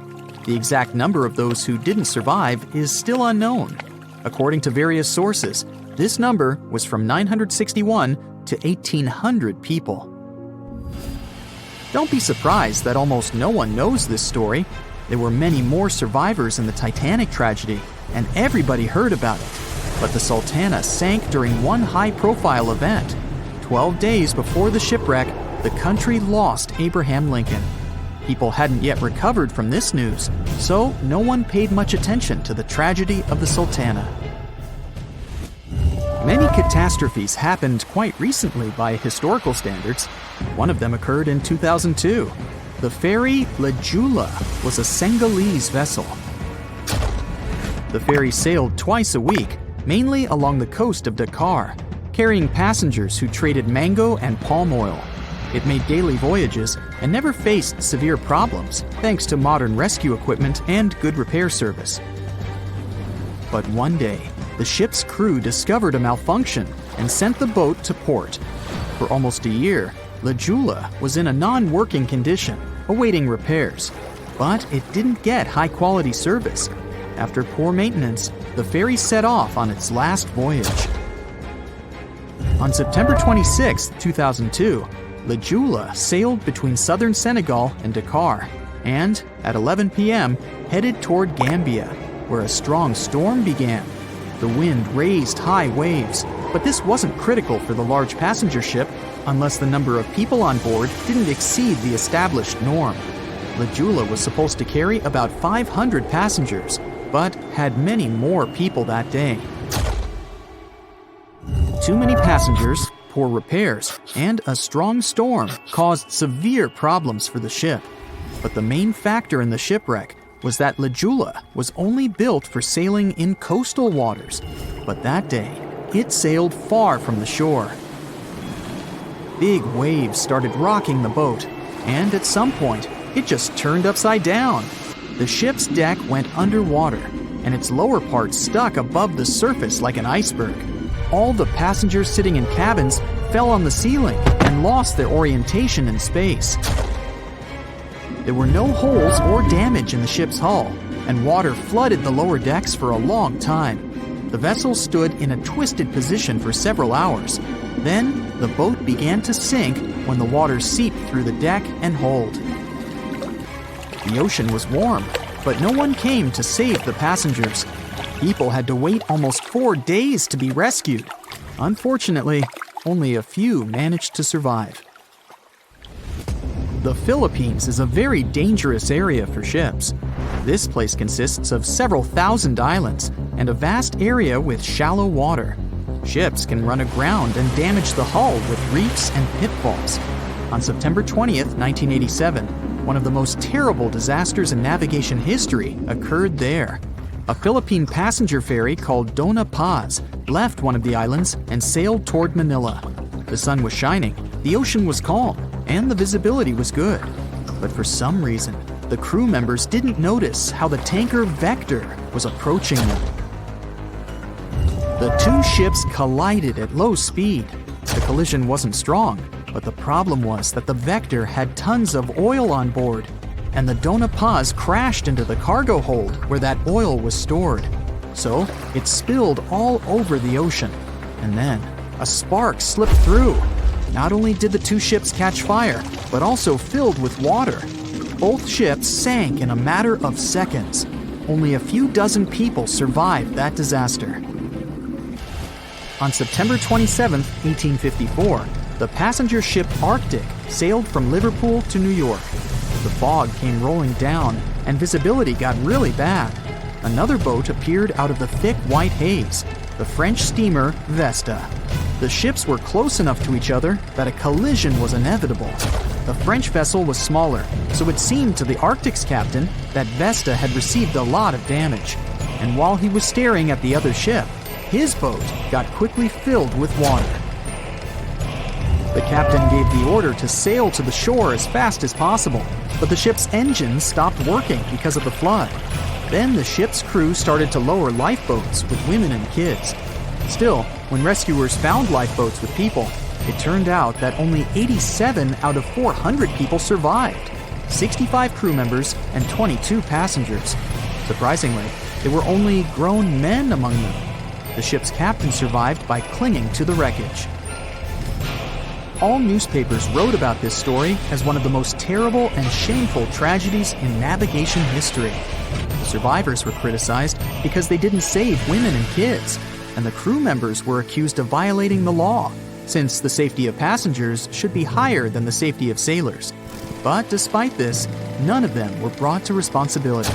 The exact number of those who didn't survive is still unknown. According to various sources, this number was from 961 to 1,800 people. Don't be surprised that almost no one knows this story. There were many more survivors in the Titanic tragedy, and everybody heard about it. But the Sultana sank during one high-profile event. 12 days before the shipwreck, the country lost Abraham Lincoln. People hadn't yet recovered from this news, so no one paid much attention to the tragedy of the Sultana. Many catastrophes happened quite recently by historical standards. One of them occurred in 2002. The ferry La Jula was a Senegalese vessel. The ferry sailed twice a week, mainly along the coast of Dakar, carrying passengers who traded mango and palm oil. It made daily voyages and never faced severe problems thanks to modern rescue equipment and good repair service. But one day, the ship's crew discovered a malfunction and sent the boat to port. For almost a year, La Jula was in a non-working condition, awaiting repairs. But it didn't get high-quality service. After poor maintenance, the ferry set off on its last voyage. On September 26, 2002, La Jula sailed between southern Senegal and Dakar, and at 11 p.m. headed toward Gambia, where a strong storm began. The wind raised high waves, but this wasn't critical for the large passenger ship unless the number of people on board didn't exceed the established norm. La Jula was supposed to carry about 500 passengers, but had many more people that day. Too many passengers, poor repairs, and a strong storm caused severe problems for the ship. But the main factor in the shipwreck was that La Jula was only built for sailing in coastal waters, but that day, it sailed far from the shore. Big waves started rocking the boat, and at some point, it just turned upside down. The ship's deck went underwater, and its lower part stuck above the surface like an iceberg. All the passengers sitting in cabins fell on the ceiling and lost their orientation in space. There were no holes or damage in the ship's hull, and water flooded the lower decks for a long time. The vessel stood in a twisted position for several hours. Then, the boat began to sink when the water seeped through the deck and hold. The ocean was warm, but no one came to save the passengers. People had to wait almost 4 days to be rescued. Unfortunately, only a few managed to survive. The Philippines is a very dangerous area for ships. This place consists of several thousand islands and a vast area with shallow water. Ships can run aground and damage the hull with reefs and pitfalls. On September 20th, 1987, one of the most terrible disasters in navigation history occurred there. A Philippine passenger ferry called Dona Paz left one of the islands and sailed toward Manila. The sun was shining, the ocean was calm, and the visibility was good. But for some reason, the crew members didn't notice how the tanker Vector was approaching them. The two ships collided at low speed. The collision wasn't strong, but the problem was that the Vector had tons of oil on board, and the Dona Paz crashed into the cargo hold where that oil was stored. So it spilled all over the ocean, and then a spark slipped through. Not only did the two ships catch fire, but also filled with water. Both ships sank in a matter of seconds. Only a few dozen people survived that disaster. On September 27, 1854, the passenger ship Arctic sailed from Liverpool to New York. The fog came rolling down, and visibility got really bad. Another boat appeared out of the thick white haze, the French steamer Vesta. The ships were close enough to each other that a collision was inevitable. The French vessel was smaller, so it seemed to the Arctic's captain that Vesta had received a lot of damage. And while he was staring at the other ship, his boat got quickly filled with water. The captain gave the order to sail to the shore as fast as possible, but the ship's engines stopped working because of the flood. Then the ship's crew started to lower lifeboats with women and kids. Still, when rescuers found lifeboats with people, it turned out that only 87 out of 400 people survived, 65 crew members and 22 passengers. Surprisingly, there were only grown men among them. The ship's captain survived by clinging to the wreckage. All newspapers wrote about this story as one of the most terrible and shameful tragedies in navigation history. The survivors were criticized because they didn't save women and kids, and the crew members were accused of violating the law, since the safety of passengers should be higher than the safety of sailors. But despite this, none of them were brought to responsibility.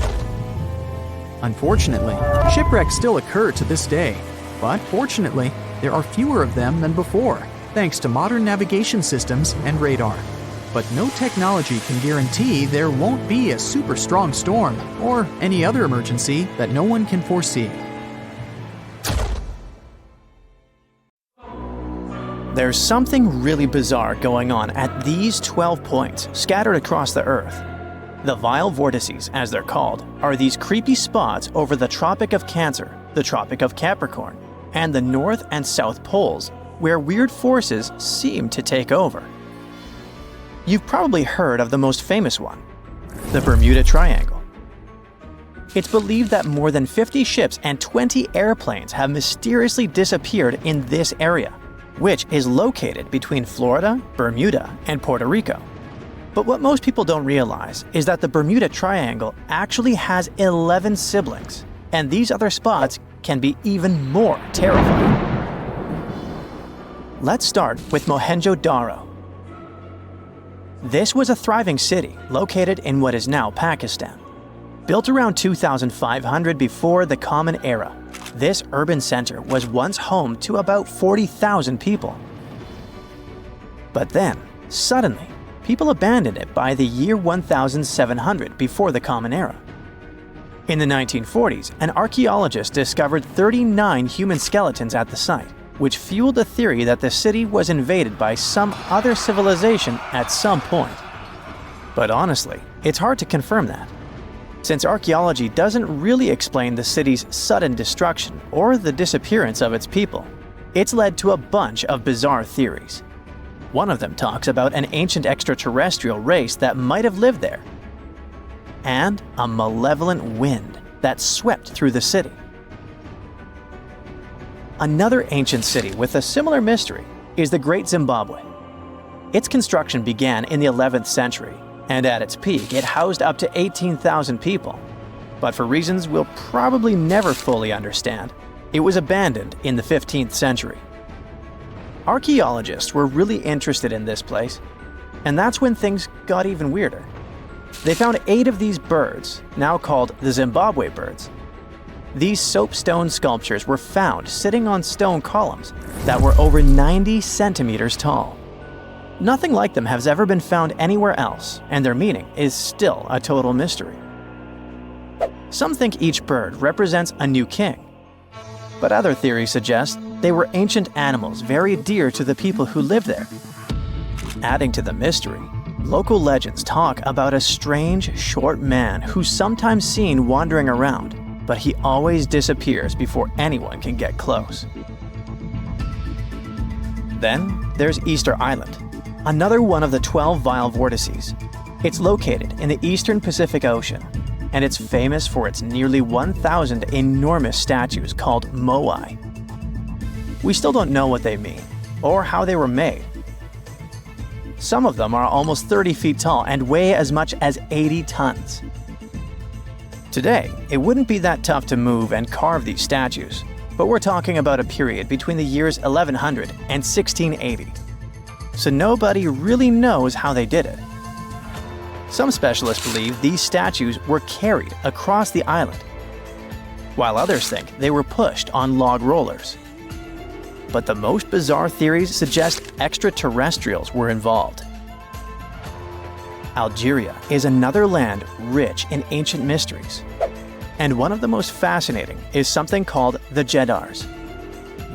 Unfortunately, shipwrecks still occur to this day, but fortunately, there are fewer of them than before, thanks to modern navigation systems and radar. But no technology can guarantee there won't be a super strong storm or any other emergency that no one can foresee. There's something really bizarre going on at these 12 points scattered across the Earth. The vile vortices, as they're called, are these creepy spots over the Tropic of Cancer, the Tropic of Capricorn, and the North and South Poles, where weird forces seem to take over. You've probably heard of the most famous one, the Bermuda Triangle. It's believed that more than 50 ships and 20 airplanes have mysteriously disappeared in this area, which is located between Florida, Bermuda, and Puerto Rico. But what most people don't realize is that the Bermuda Triangle actually has 11 siblings, and these other spots can be even more terrifying. Let's start with Mohenjo-Daro. This was a thriving city located in what is now Pakistan. Built around 2500 before the Common Era, this urban center was once home to about 40,000 people. But then, suddenly, people abandoned it by the year 1700 before the Common Era. In the 1940s, an archaeologist discovered 39 human skeletons at the site, which fueled the theory that the city was invaded by some other civilization at some point. But honestly, it's hard to confirm that, since archaeology doesn't really explain the city's sudden destruction or the disappearance of its people. It's led to a bunch of bizarre theories. One of them talks about an ancient extraterrestrial race that might have lived there, and a malevolent wind that swept through the city. Another ancient city with a similar mystery is the Great Zimbabwe. Its construction began in the 11th century, and at its peak, it housed up to 18,000 people. But for reasons we'll probably never fully understand, it was abandoned in the 15th century. Archaeologists were really interested in this place, and that's when things got even weirder. They found 8 of these birds, now called the Zimbabwe birds. These soapstone sculptures were found sitting on stone columns that were over 90 centimeters tall. Nothing like them has ever been found anywhere else, and their meaning is still a total mystery. Some think each bird represents a new king, but other theories suggest they were ancient animals very dear to the people who lived there. Adding to the mystery, local legends talk about a strange, short man who's sometimes seen wandering around, but he always disappears before anyone can get close. Then there's Easter Island, another one of the 12 vile vortices. It's located in the eastern Pacific Ocean, and it's famous for its nearly 1,000 enormous statues called moai. We still don't know what they mean, or how they were made. Some of them are almost 30 feet tall and weigh as much as 80 tons. Today, it wouldn't be that tough to move and carve these statues, but we're talking about a period between the years 1100 and 1680. So nobody really knows how they did it. Some specialists believe these statues were carried across the island, while others think they were pushed on log rollers. But the most bizarre theories suggest extraterrestrials were involved. Algeria is another land rich in ancient mysteries. And one of the most fascinating is something called the Djedars.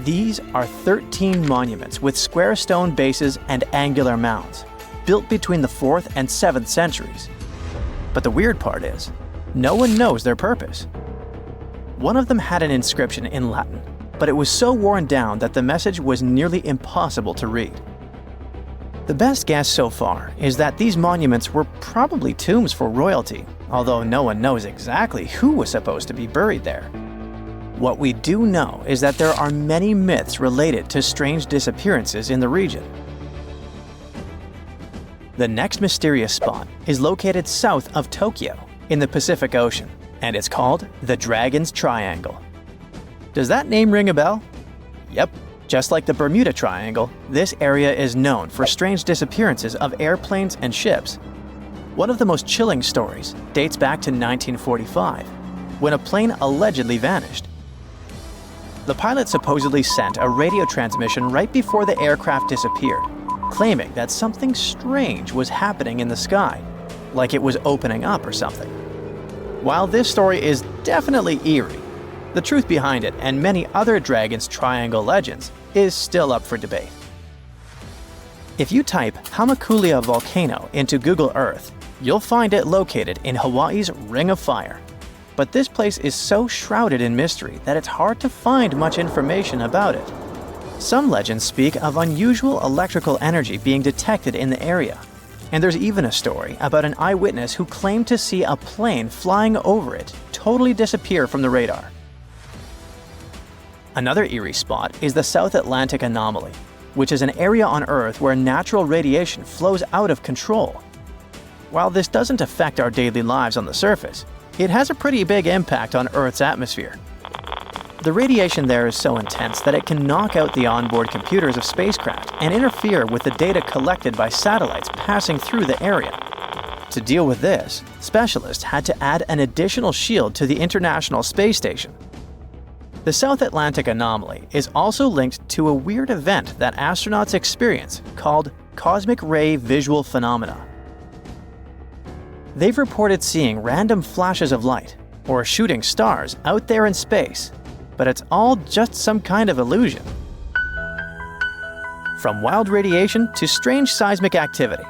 These are 13 monuments with square stone bases and angular mounds, built between the 4th and 7th centuries. But the weird part is, no one knows their purpose. One of them had an inscription in Latin, but it was so worn down that the message was nearly impossible to read. The best guess so far is that these monuments were probably tombs for royalty, although no one knows exactly who was supposed to be buried there. What we do know is that there are many myths related to strange disappearances in the region. The next mysterious spot is located south of Tokyo in the Pacific Ocean, and it's called the Dragon's Triangle. Does that name ring a bell? Yep. Just like the Bermuda Triangle, this area is known for strange disappearances of airplanes and ships. One of the most chilling stories dates back to 1945, when a plane allegedly vanished. The pilot supposedly sent a radio transmission right before the aircraft disappeared, claiming that something strange was happening in the sky, like it was opening up or something. While this story is definitely eerie, the truth behind it and many other Dragon's Triangle legends is still up for debate. If you type Hamakulia volcano into Google Earth, you'll find it located in Hawaii's Ring of Fire. But this place is so shrouded in mystery that it's hard to find much information about it. Some legends speak of unusual electrical energy being detected in the area, and there's even a story about an eyewitness who claimed to see a plane flying over it totally disappear from the radar. Another eerie spot is the South Atlantic Anomaly, which is an area on Earth where natural radiation flows out of control. While this doesn't affect our daily lives on the surface, it has a pretty big impact on Earth's atmosphere. The radiation there is so intense that it can knock out the onboard computers of spacecraft and interfere with the data collected by satellites passing through the area. To deal with this, specialists had to add an additional shield to the International Space Station. The South Atlantic Anomaly is also linked to a weird event that astronauts experience called cosmic ray visual phenomena. They've reported seeing random flashes of light or shooting stars out there in space, but it's all just some kind of illusion. From wild radiation to strange seismic activity.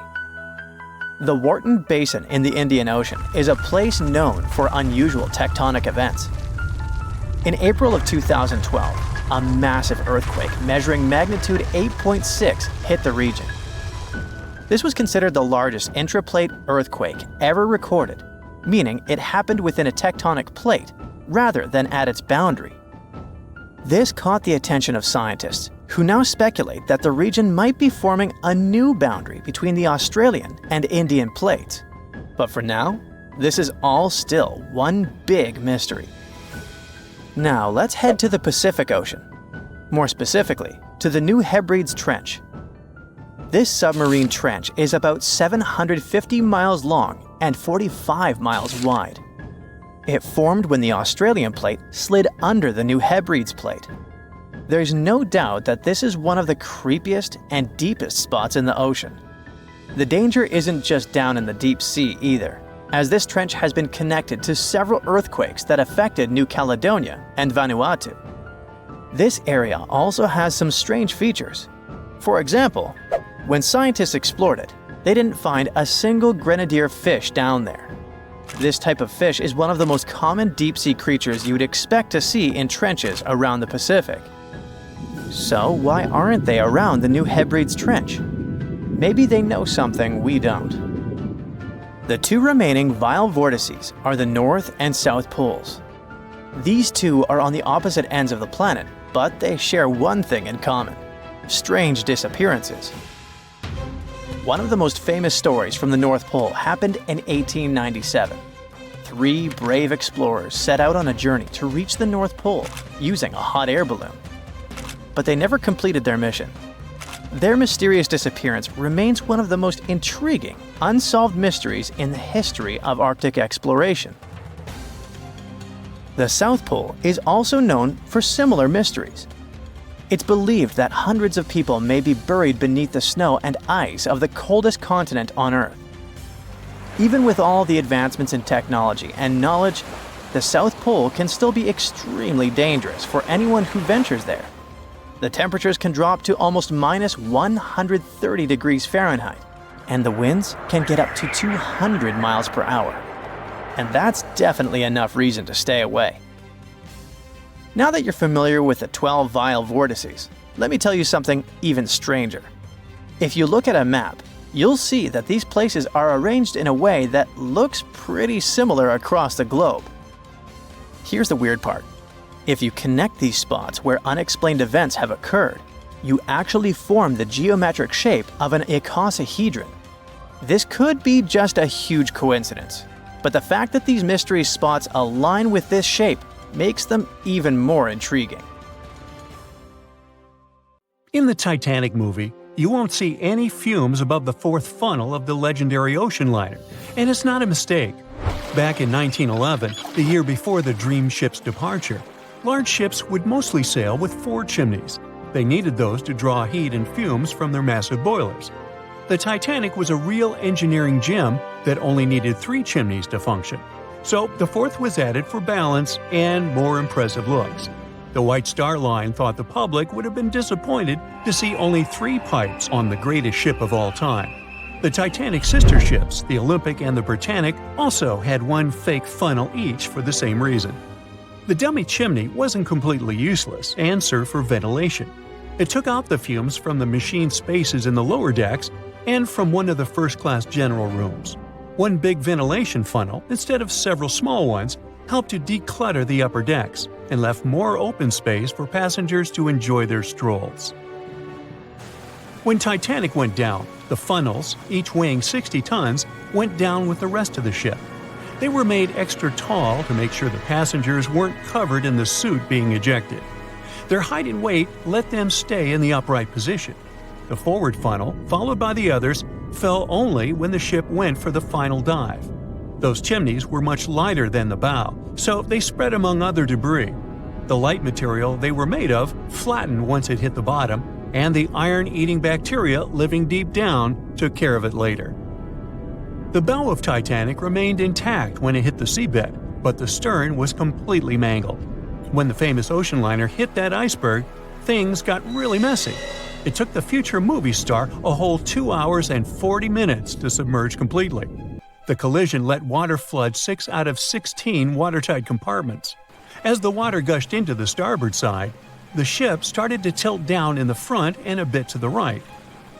The Wharton Basin in the Indian Ocean is a place known for unusual tectonic events. In April of 2012, a massive earthquake measuring magnitude 8.6 hit the region. This was considered the largest intraplate earthquake ever recorded, meaning it happened within a tectonic plate rather than at its boundary. This caught the attention of scientists, who now speculate that the region might be forming a new boundary between the Australian and Indian plates. But for now, this is all still one big mystery. Now let's head to the Pacific Ocean. More specifically, to the New Hebrides Trench. This submarine trench is about 750 miles long and 45 miles wide. It formed when the Australian plate slid under the New Hebrides plate. There's no doubt that this is one of the creepiest and deepest spots in the ocean. The danger isn't just down in the deep sea either, as this trench has been connected to several earthquakes that affected New Caledonia and Vanuatu. This area also has some strange features. For example, when scientists explored it, they didn't find a single grenadier fish down there. This type of fish is one of the most common deep-sea creatures you'd expect to see in trenches around the Pacific. So why aren't they around the New Hebrides Trench? Maybe they know something we don't. The two remaining vile vortices are the North and South Poles. These two are on the opposite ends of the planet, but they share one thing in common: strange disappearances. One of the most famous stories from the North Pole happened in 1897. 3 brave explorers set out on a journey to reach the North Pole using a hot air balloon. But they never completed their mission. Their mysterious disappearance remains one of the most intriguing, unsolved mysteries in the history of Arctic exploration. The South Pole is also known for similar mysteries. It's believed that hundreds of people may be buried beneath the snow and ice of the coldest continent on Earth. Even with all the advancements in technology and knowledge, the South Pole can still be extremely dangerous for anyone who ventures there. The temperatures can drop to almost minus 130 degrees Fahrenheit, and the winds can get up to 200 miles per hour. And that's definitely enough reason to stay away. Now that you're familiar with the 12 vile vortices, let me tell you something even stranger. If you look at a map, you'll see that these places are arranged in a way that looks pretty similar across the globe. Here's the weird part. If you connect these spots where unexplained events have occurred, you actually form the geometric shape of an icosahedron. This could be just a huge coincidence, but the fact that these mystery spots align with this shape makes them even more intriguing. In the Titanic movie, you won't see any fumes above the 4th funnel of the legendary ocean liner, and it's not a mistake. Back in 1911, the year before the Dream ship's departure, large ships would mostly sail with 4 chimneys. They needed those to draw heat and fumes from their massive boilers. The Titanic was a real engineering gem that only needed 3 chimneys to function. So the 4th was added for balance and more impressive looks. The White Star Line thought the public would have been disappointed to see only 3 pipes on the greatest ship of all time. The Titanic's sister ships, the Olympic and the Britannic, also had 1 fake funnel each for the same reason. The dummy chimney wasn't completely useless and served for ventilation. It took out the fumes from the machine spaces in the lower decks and from one of the first-class general rooms. 1 big ventilation funnel, instead of several small ones, helped to declutter the upper decks and left more open space for passengers to enjoy their strolls. When Titanic went down, the funnels, each weighing 60 tons, went down with the rest of the ship. They were made extra tall to make sure the passengers weren't covered in the suit being ejected. Their height and weight let them stay in the upright position. The forward funnel, followed by the others, fell only when the ship went for the final dive. Those chimneys were much lighter than the bow, so they spread among other debris. The light material they were made of flattened once it hit the bottom, and the iron-eating bacteria living deep down took care of it later. The bow of Titanic remained intact when it hit the seabed, but the stern was completely mangled. When the famous ocean liner hit that iceberg, things got really messy. It took the future movie star a whole 2 hours and 40 minutes to submerge completely. The collision let water flood 6 out of 16 watertight compartments. As the water gushed into the starboard side, the ship started to tilt down in the front and a bit to the right.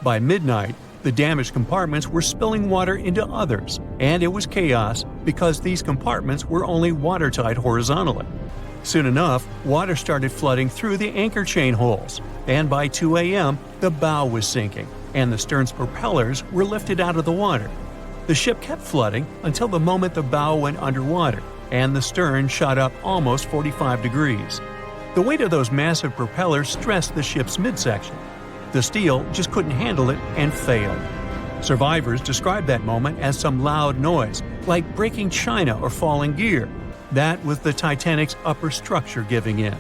By midnight, the damaged compartments were spilling water into others, and it was chaos because these compartments were only watertight horizontally. Soon enough, water started flooding through the anchor chain holes, and by 2 a.m., the bow was sinking, and the stern's propellers were lifted out of the water. The ship kept flooding until the moment the bow went underwater, and the stern shot up almost 45 degrees. The weight of those massive propellers stressed the ship's midsection. The steel just couldn't handle it and failed. Survivors described that moment as some loud noise, like breaking china or falling gear. That was the Titanic's upper structure giving in.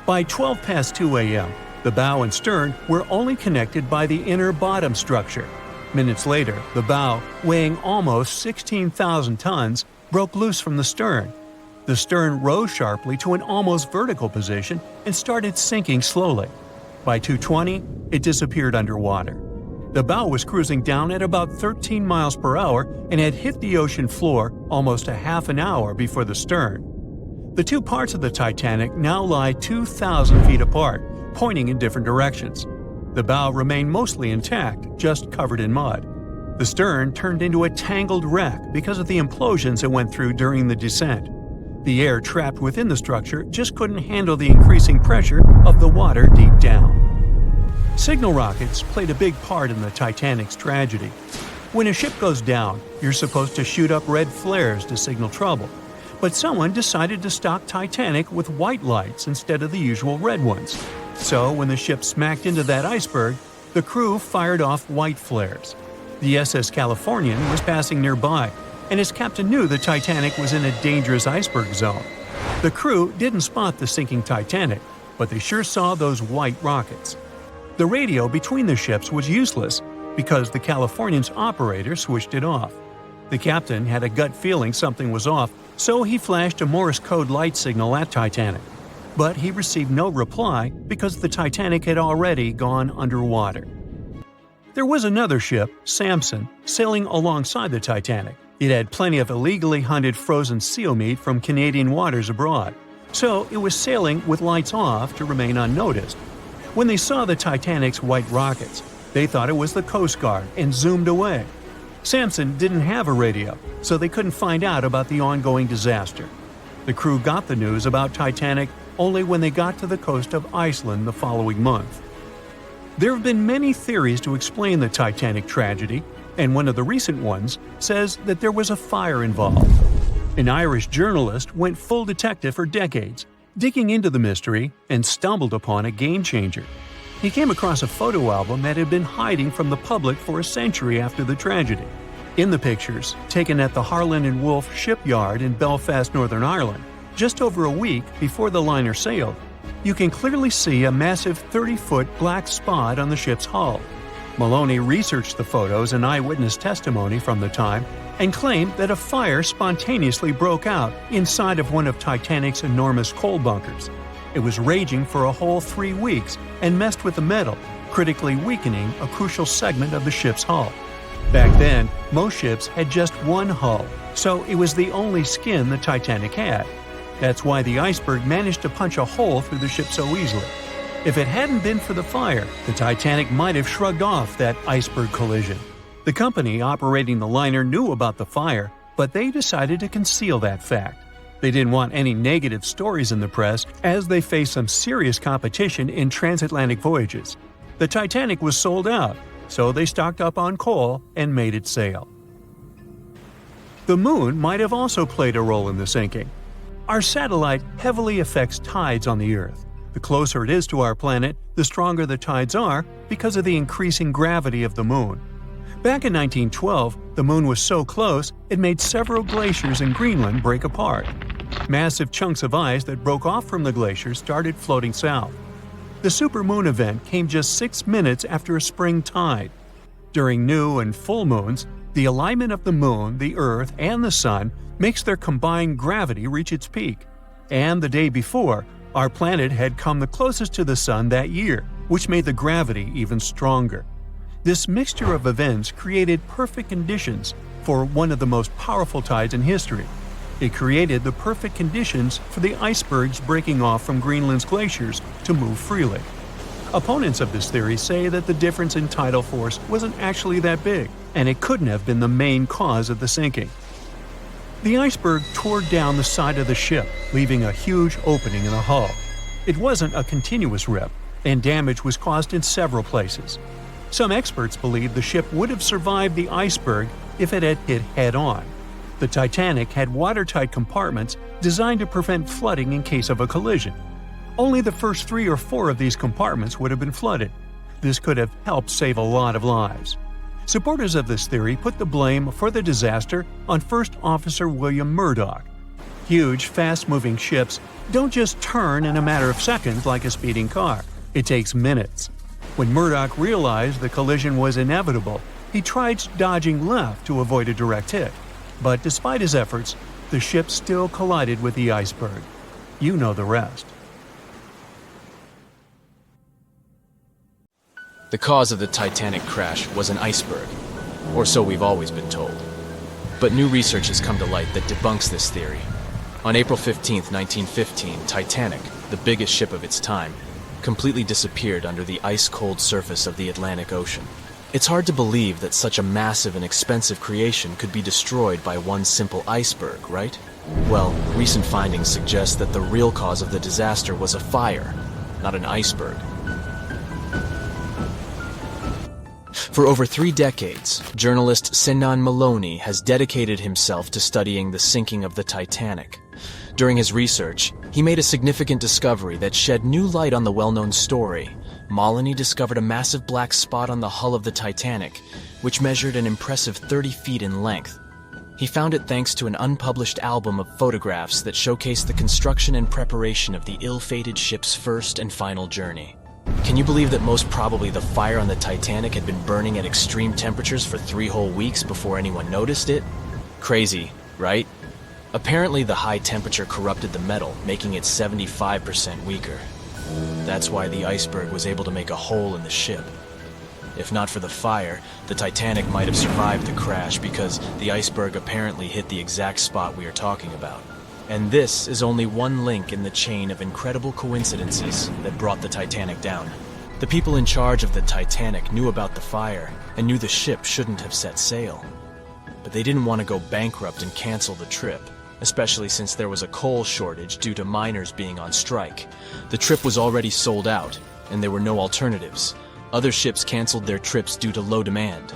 By 12 past 2 a.m., the bow and stern were only connected by the inner bottom structure. Minutes later, the bow, weighing almost 16,000 tons, broke loose from the stern. The stern rose sharply to an almost vertical position and started sinking slowly. By 2:20, it disappeared underwater. The bow was cruising down at about 13 miles per hour and had hit the ocean floor almost a half an hour before the stern. The two parts of the Titanic now lie 2,000 feet apart, pointing in different directions. The bow remained mostly intact, just covered in mud. The stern turned into a tangled wreck because of the implosions it went through during the descent. The air trapped within the structure just couldn't handle the increasing pressure of the water deep down. Signal rockets played a big part in the Titanic's tragedy. When a ship goes down, you're supposed to shoot up red flares to signal trouble. But someone decided to stock Titanic with white lights instead of the usual red ones. So when the ship smacked into that iceberg, the crew fired off white flares. The SS Californian was passing nearby, and his captain knew the Titanic was in a dangerous iceberg zone. The crew didn't spot the sinking Titanic, but they sure saw those white rockets. The radio between the ships was useless because the Californian's operator switched it off. The captain had a gut feeling something was off, so he flashed a Morse code light signal at Titanic. But he received no reply because the Titanic had already gone underwater. There was another ship, Samson, sailing alongside the Titanic. It had plenty of illegally hunted frozen seal meat from Canadian waters abroad, so it was sailing with lights off to remain unnoticed. When they saw the Titanic's white rockets, they thought it was the Coast Guard and zoomed away. Samson didn't have a radio, so they couldn't find out about the ongoing disaster. The crew got the news about Titanic only when they got to the coast of Iceland the following month. There have been many theories to explain the Titanic tragedy, and one of the recent ones says that there was a fire involved. An Irish journalist went full detective for decades, digging into the mystery, and stumbled upon a game-changer. He came across a photo album that had been hiding from the public for a century after the tragedy. In the pictures, taken at the Harland and Wolff shipyard in Belfast, Northern Ireland, just over a week before the liner sailed, you can clearly see a massive 30-foot black spot on the ship's hull. Maloney researched the photos and eyewitness testimony from the time and claimed that a fire spontaneously broke out inside of one of Titanic's enormous coal bunkers. It was raging for a whole 3 weeks and messed with the metal, critically weakening a crucial segment of the ship's hull. Back then, most ships had just one hull, so it was the only skin the Titanic had. That's why the iceberg managed to punch a hole through the ship so easily. If it hadn't been for the fire, the Titanic might have shrugged off that iceberg collision. The company operating the liner knew about the fire, but they decided to conceal that fact. They didn't want any negative stories in the press as they faced some serious competition in transatlantic voyages. The Titanic was sold out, so they stocked up on coal and made it sail. The moon might have also played a role in the sinking. Our satellite heavily affects tides on the Earth. The closer it is to our planet, the stronger the tides are because of the increasing gravity of the moon. Back in 1912, the moon was so close it made several glaciers in Greenland break apart. Massive chunks of ice that broke off from the glaciers started floating south. The supermoon event came just 6 minutes after a spring tide. During new and full moons, the alignment of the moon, the Earth, and the Sun makes their combined gravity reach its peak. And the day before, our planet had come the closest to the Sun that year, which made the gravity even stronger. This mixture of events created perfect conditions for one of the most powerful tides in history. It created the perfect conditions for the icebergs breaking off from Greenland's glaciers to move freely. Opponents of this theory say that the difference in tidal force wasn't actually that big, and it couldn't have been the main cause of the sinking. The iceberg tore down the side of the ship, leaving a huge opening in the hull. It wasn't a continuous rip, and damage was caused in several places. Some experts believe the ship would have survived the iceberg if it had hit head-on. The Titanic had watertight compartments designed to prevent flooding in case of a collision. Only the first 3 or 4 of these compartments would have been flooded. This could have helped save a lot of lives. Supporters of this theory put the blame for the disaster on First Officer William Murdoch. Huge, fast-moving ships don't just turn in a matter of seconds like a speeding car. It takes minutes. When Murdoch realized the collision was inevitable, he tried dodging left to avoid a direct hit. But despite his efforts, the ship still collided with the iceberg. You know the rest. The cause of the Titanic crash was an iceberg, or so we've always been told. But new research has come to light that debunks this theory. On April 15, 1915, Titanic, the biggest ship of its time, completely disappeared under the ice-cold surface of the Atlantic Ocean. It's hard to believe that such a massive and expensive creation could be destroyed by one simple iceberg, right? Well, recent findings suggest that the real cause of the disaster was a fire, not an iceberg. For over 3 decades, journalist Sinan Maloney has dedicated himself to studying the sinking of the Titanic. During his research, he made a significant discovery that shed new light on the well-known story. Maloney discovered a massive black spot on the hull of the Titanic, which measured an impressive 30 feet in length. He found it thanks to an unpublished album of photographs that showcased the construction and preparation of the ill-fated ship's first and final journey. Can you believe that most probably the fire on the Titanic had been burning at extreme temperatures for 3 whole weeks before anyone noticed it? Crazy, right? Apparently the high temperature corrupted the metal, making it 75% weaker. That's why the iceberg was able to make a hole in the ship. If not for the fire, the Titanic might have survived the crash because the iceberg apparently hit the exact spot we are talking about. And this is only one link in the chain of incredible coincidences that brought the Titanic down. The people in charge of the Titanic knew about the fire and knew the ship shouldn't have set sail. But they didn't want to go bankrupt and cancel the trip, especially since there was a coal shortage due to miners being on strike. The trip was already sold out, and there were no alternatives. Other ships canceled their trips due to low demand.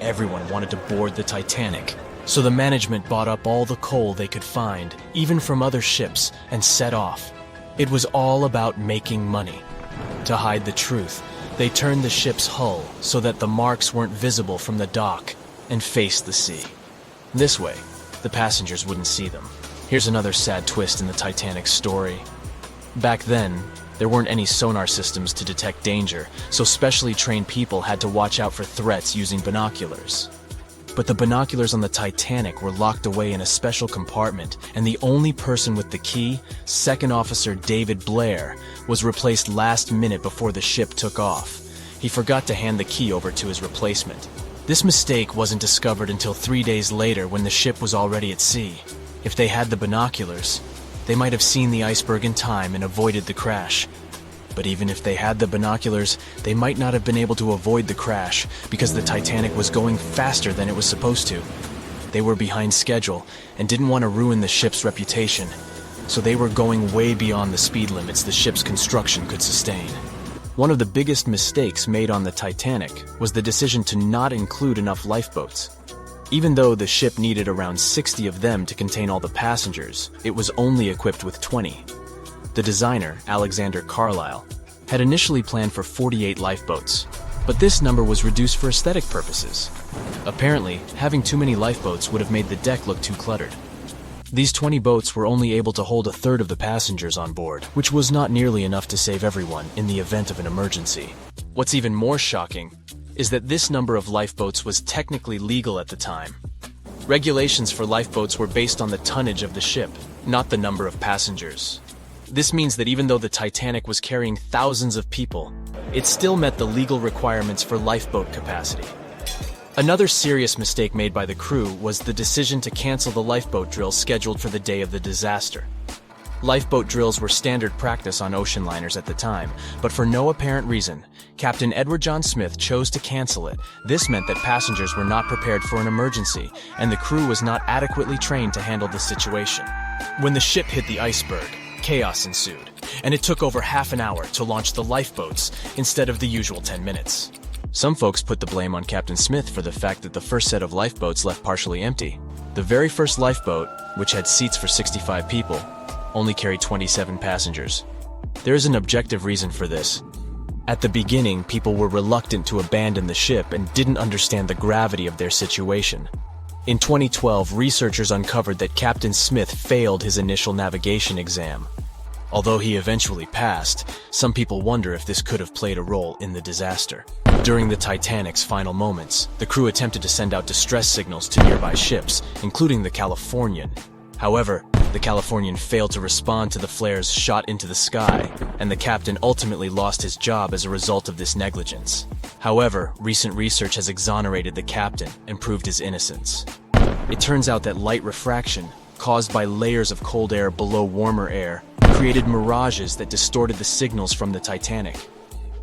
Everyone wanted to board the Titanic, so the management bought up all the coal they could find, even from other ships, and set off. It was all about making money. To hide the truth, they turned the ship's hull so that the marks weren't visible from the dock and faced the sea. This way, the passengers wouldn't see them. Here's another sad twist in the Titanic's story. Back then, there weren't any sonar systems to detect danger, so specially trained people had to watch out for threats using binoculars. But the binoculars on the Titanic were locked away in a special compartment, and the only person with the key, Second Officer David Blair, was replaced last minute before the ship took off. He forgot to hand the key over to his replacement. This mistake wasn't discovered until 3 days later when the ship was already at sea. If they had the binoculars, they might have seen the iceberg in time and avoided the crash. But even if they had the binoculars, they might not have been able to avoid the crash because the Titanic was going faster than it was supposed to. They were behind schedule and didn't want to ruin the ship's reputation, so they were going way beyond the speed limits the ship's construction could sustain. One of the biggest mistakes made on the Titanic was the decision to not include enough lifeboats. Even though the ship needed around 60 of them to contain all the passengers, it was only equipped with 20. The designer, Alexander Carlisle, had initially planned for 48 lifeboats, but this number was reduced for aesthetic purposes. Apparently, having too many lifeboats would have made the deck look too cluttered. These 20 boats were only able to hold a third of the passengers on board, which was not nearly enough to save everyone in the event of an emergency. What's even more shocking is that this number of lifeboats was technically legal at the time. Regulations for lifeboats were based on the tonnage of the ship, not the number of passengers. This means that even though the Titanic was carrying thousands of people, it still met the legal requirements for lifeboat capacity. Another serious mistake made by the crew was the decision to cancel the lifeboat drill scheduled for the day of the disaster. Lifeboat drills were standard practice on ocean liners at the time, but for no apparent reason, Captain Edward John Smith chose to cancel it. This meant that passengers were not prepared for an emergency, and the crew was not adequately trained to handle the situation. When the ship hit the iceberg, chaos ensued, and it took over half an hour to launch the lifeboats instead of the usual 10 minutes. Some folks put the blame on Captain Smith for the fact that the first set of lifeboats left partially empty. The very first lifeboat, which had seats for 65 people, only carried 27 passengers. There is an objective reason for this. At the beginning, people were reluctant to abandon the ship and didn't understand the gravity of their situation. In 2012, researchers uncovered that Captain Smith failed his initial navigation exam. Although he eventually passed, some people wonder if this could have played a role in the disaster. During the Titanic's final moments, the crew attempted to send out distress signals to nearby ships, including the Californian. However, the Californian failed to respond to the flares shot into the sky, and the captain ultimately lost his job as a result of this negligence. However, recent research has exonerated the captain and proved his innocence. It turns out that light refraction, caused by layers of cold air below warmer air, created mirages that distorted the signals from the Titanic.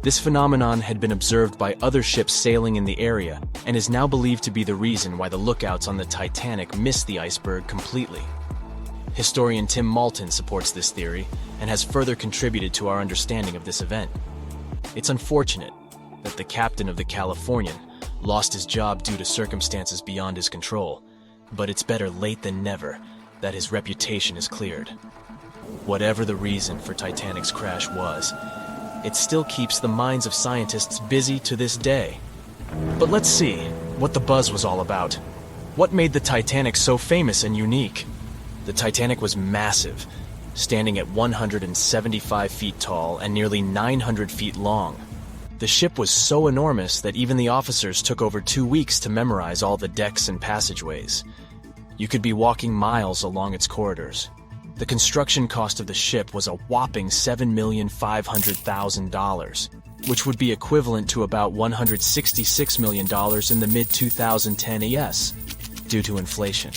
This phenomenon had been observed by other ships sailing in the area and is now believed to be the reason why the lookouts on the Titanic missed the iceberg completely. Historian Tim Malton supports this theory and has further contributed to our understanding of this event. It's unfortunate that the captain of the Californian lost his job due to circumstances beyond his control, but it's better late than never that his reputation is cleared. Whatever the reason for Titanic's crash was, it still keeps the minds of scientists busy to this day. But let's see what the buzz was all about. What made the Titanic so famous and unique? The Titanic was massive, standing at 175 feet tall and nearly 900 feet long. The ship was so enormous that even the officers took over 2 weeks to memorize all the decks and passageways. You could be walking miles along its corridors. The construction cost of the ship was a whopping $7,500,000, which would be equivalent to about $166 million in the mid-2010 ES, due to inflation.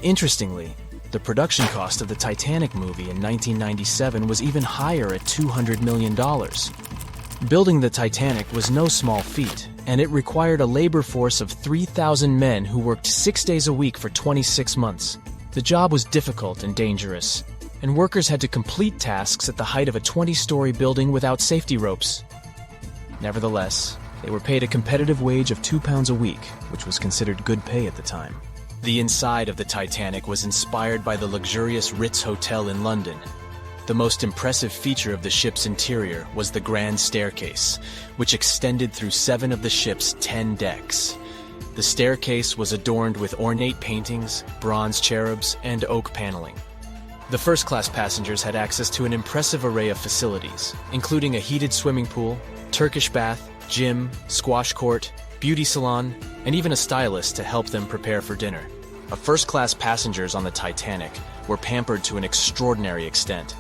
Interestingly, the production cost of the Titanic movie in 1997 was even higher at $200 million. Building the Titanic was no small feat, and it required a labor force of 3,000 men who worked 6 days a week for 26 months. The job was difficult and dangerous, and workers had to complete tasks at the height of a 20-story building without safety ropes. Nevertheless, they were paid a competitive wage of £2 a week, which was considered good pay at the time. The inside of the Titanic was inspired by the luxurious Ritz Hotel in London. The most impressive feature of the ship's interior was the grand staircase, which extended through 7 of the ship's 10 decks. The staircase was adorned with ornate paintings, bronze cherubs, and oak paneling. The first-class passengers had access to an impressive array of facilities, including a heated swimming pool, Turkish bath, gym, squash court, beauty salon, and even a stylist to help them prepare for dinner. First-class passengers on the Titanic were pampered to an extraordinary extent.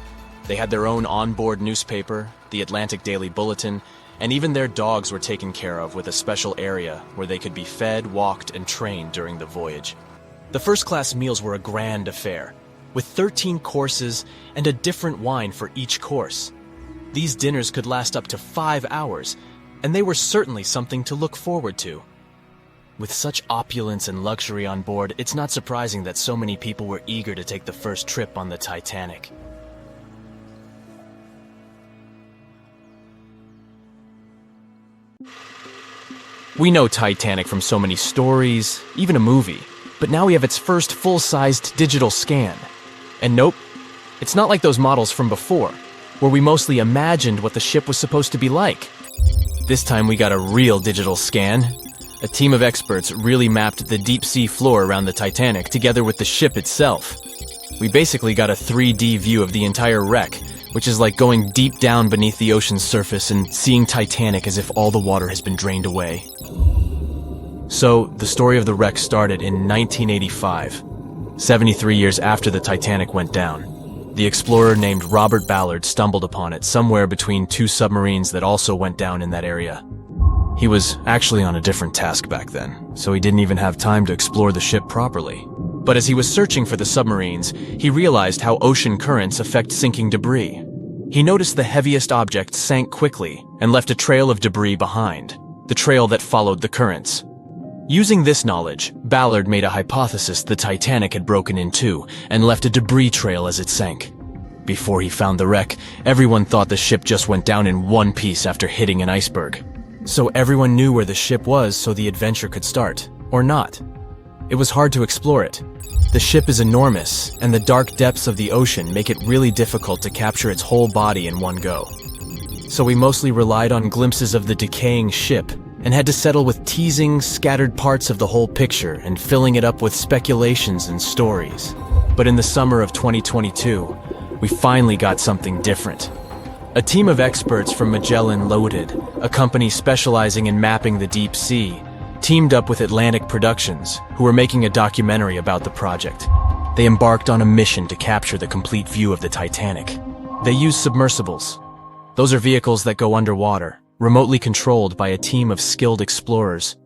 They had their own onboard newspaper, the Atlantic Daily Bulletin, and even their dogs were taken care of with a special area where they could be fed, walked, and trained during the voyage. The first-class meals were a grand affair, with 13 courses and a different wine for each course. These dinners could last up to 5 hours, and they were certainly something to look forward to. With such opulence and luxury on board, it's not surprising that so many people were eager to take the first trip on the Titanic. We know Titanic from so many stories, even a movie, but now we have its first full-sized digital scan. And nope, it's not like those models from before, where we mostly imagined what the ship was supposed to be like. This time we got a real digital scan. A team of experts really mapped the deep-sea floor around the Titanic together with the ship itself. We basically got a 3D view of the entire wreck, which is like going deep down beneath the ocean's surface and seeing Titanic as if all the water has been drained away. So, the story of the wreck started in 1985, 73 years after the Titanic went down. The explorer named Robert Ballard stumbled upon it somewhere between 2 submarines that also went down in that area. He was actually on a different task back then, so he didn't even have time to explore the ship properly. But as he was searching for the submarines, he realized how ocean currents affect sinking debris. He noticed the heaviest object sank quickly and left a trail of debris behind, the trail that followed the currents. Using this knowledge, Ballard made a hypothesis the Titanic had broken in two and left a debris trail as it sank. Before he found the wreck, everyone thought the ship just went down in one piece after hitting an iceberg. So everyone knew where the ship was so the adventure could start, or not. It was hard to explore it. The ship is enormous, and the dark depths of the ocean make it really difficult to capture its whole body in one go. So we mostly relied on glimpses of the decaying ship, and had to settle with teasing scattered parts of the whole picture and filling it up with speculations and stories. But in the summer of 2022, we finally got something different. A team of experts from Magellan Loaded, a company specializing in mapping the deep sea, teamed up with Atlantic Productions, who were making a documentary about the project. They embarked on a mission to capture the complete view of the Titanic. They used submersibles. Those are vehicles that go underwater, remotely controlled by a team of skilled explorers.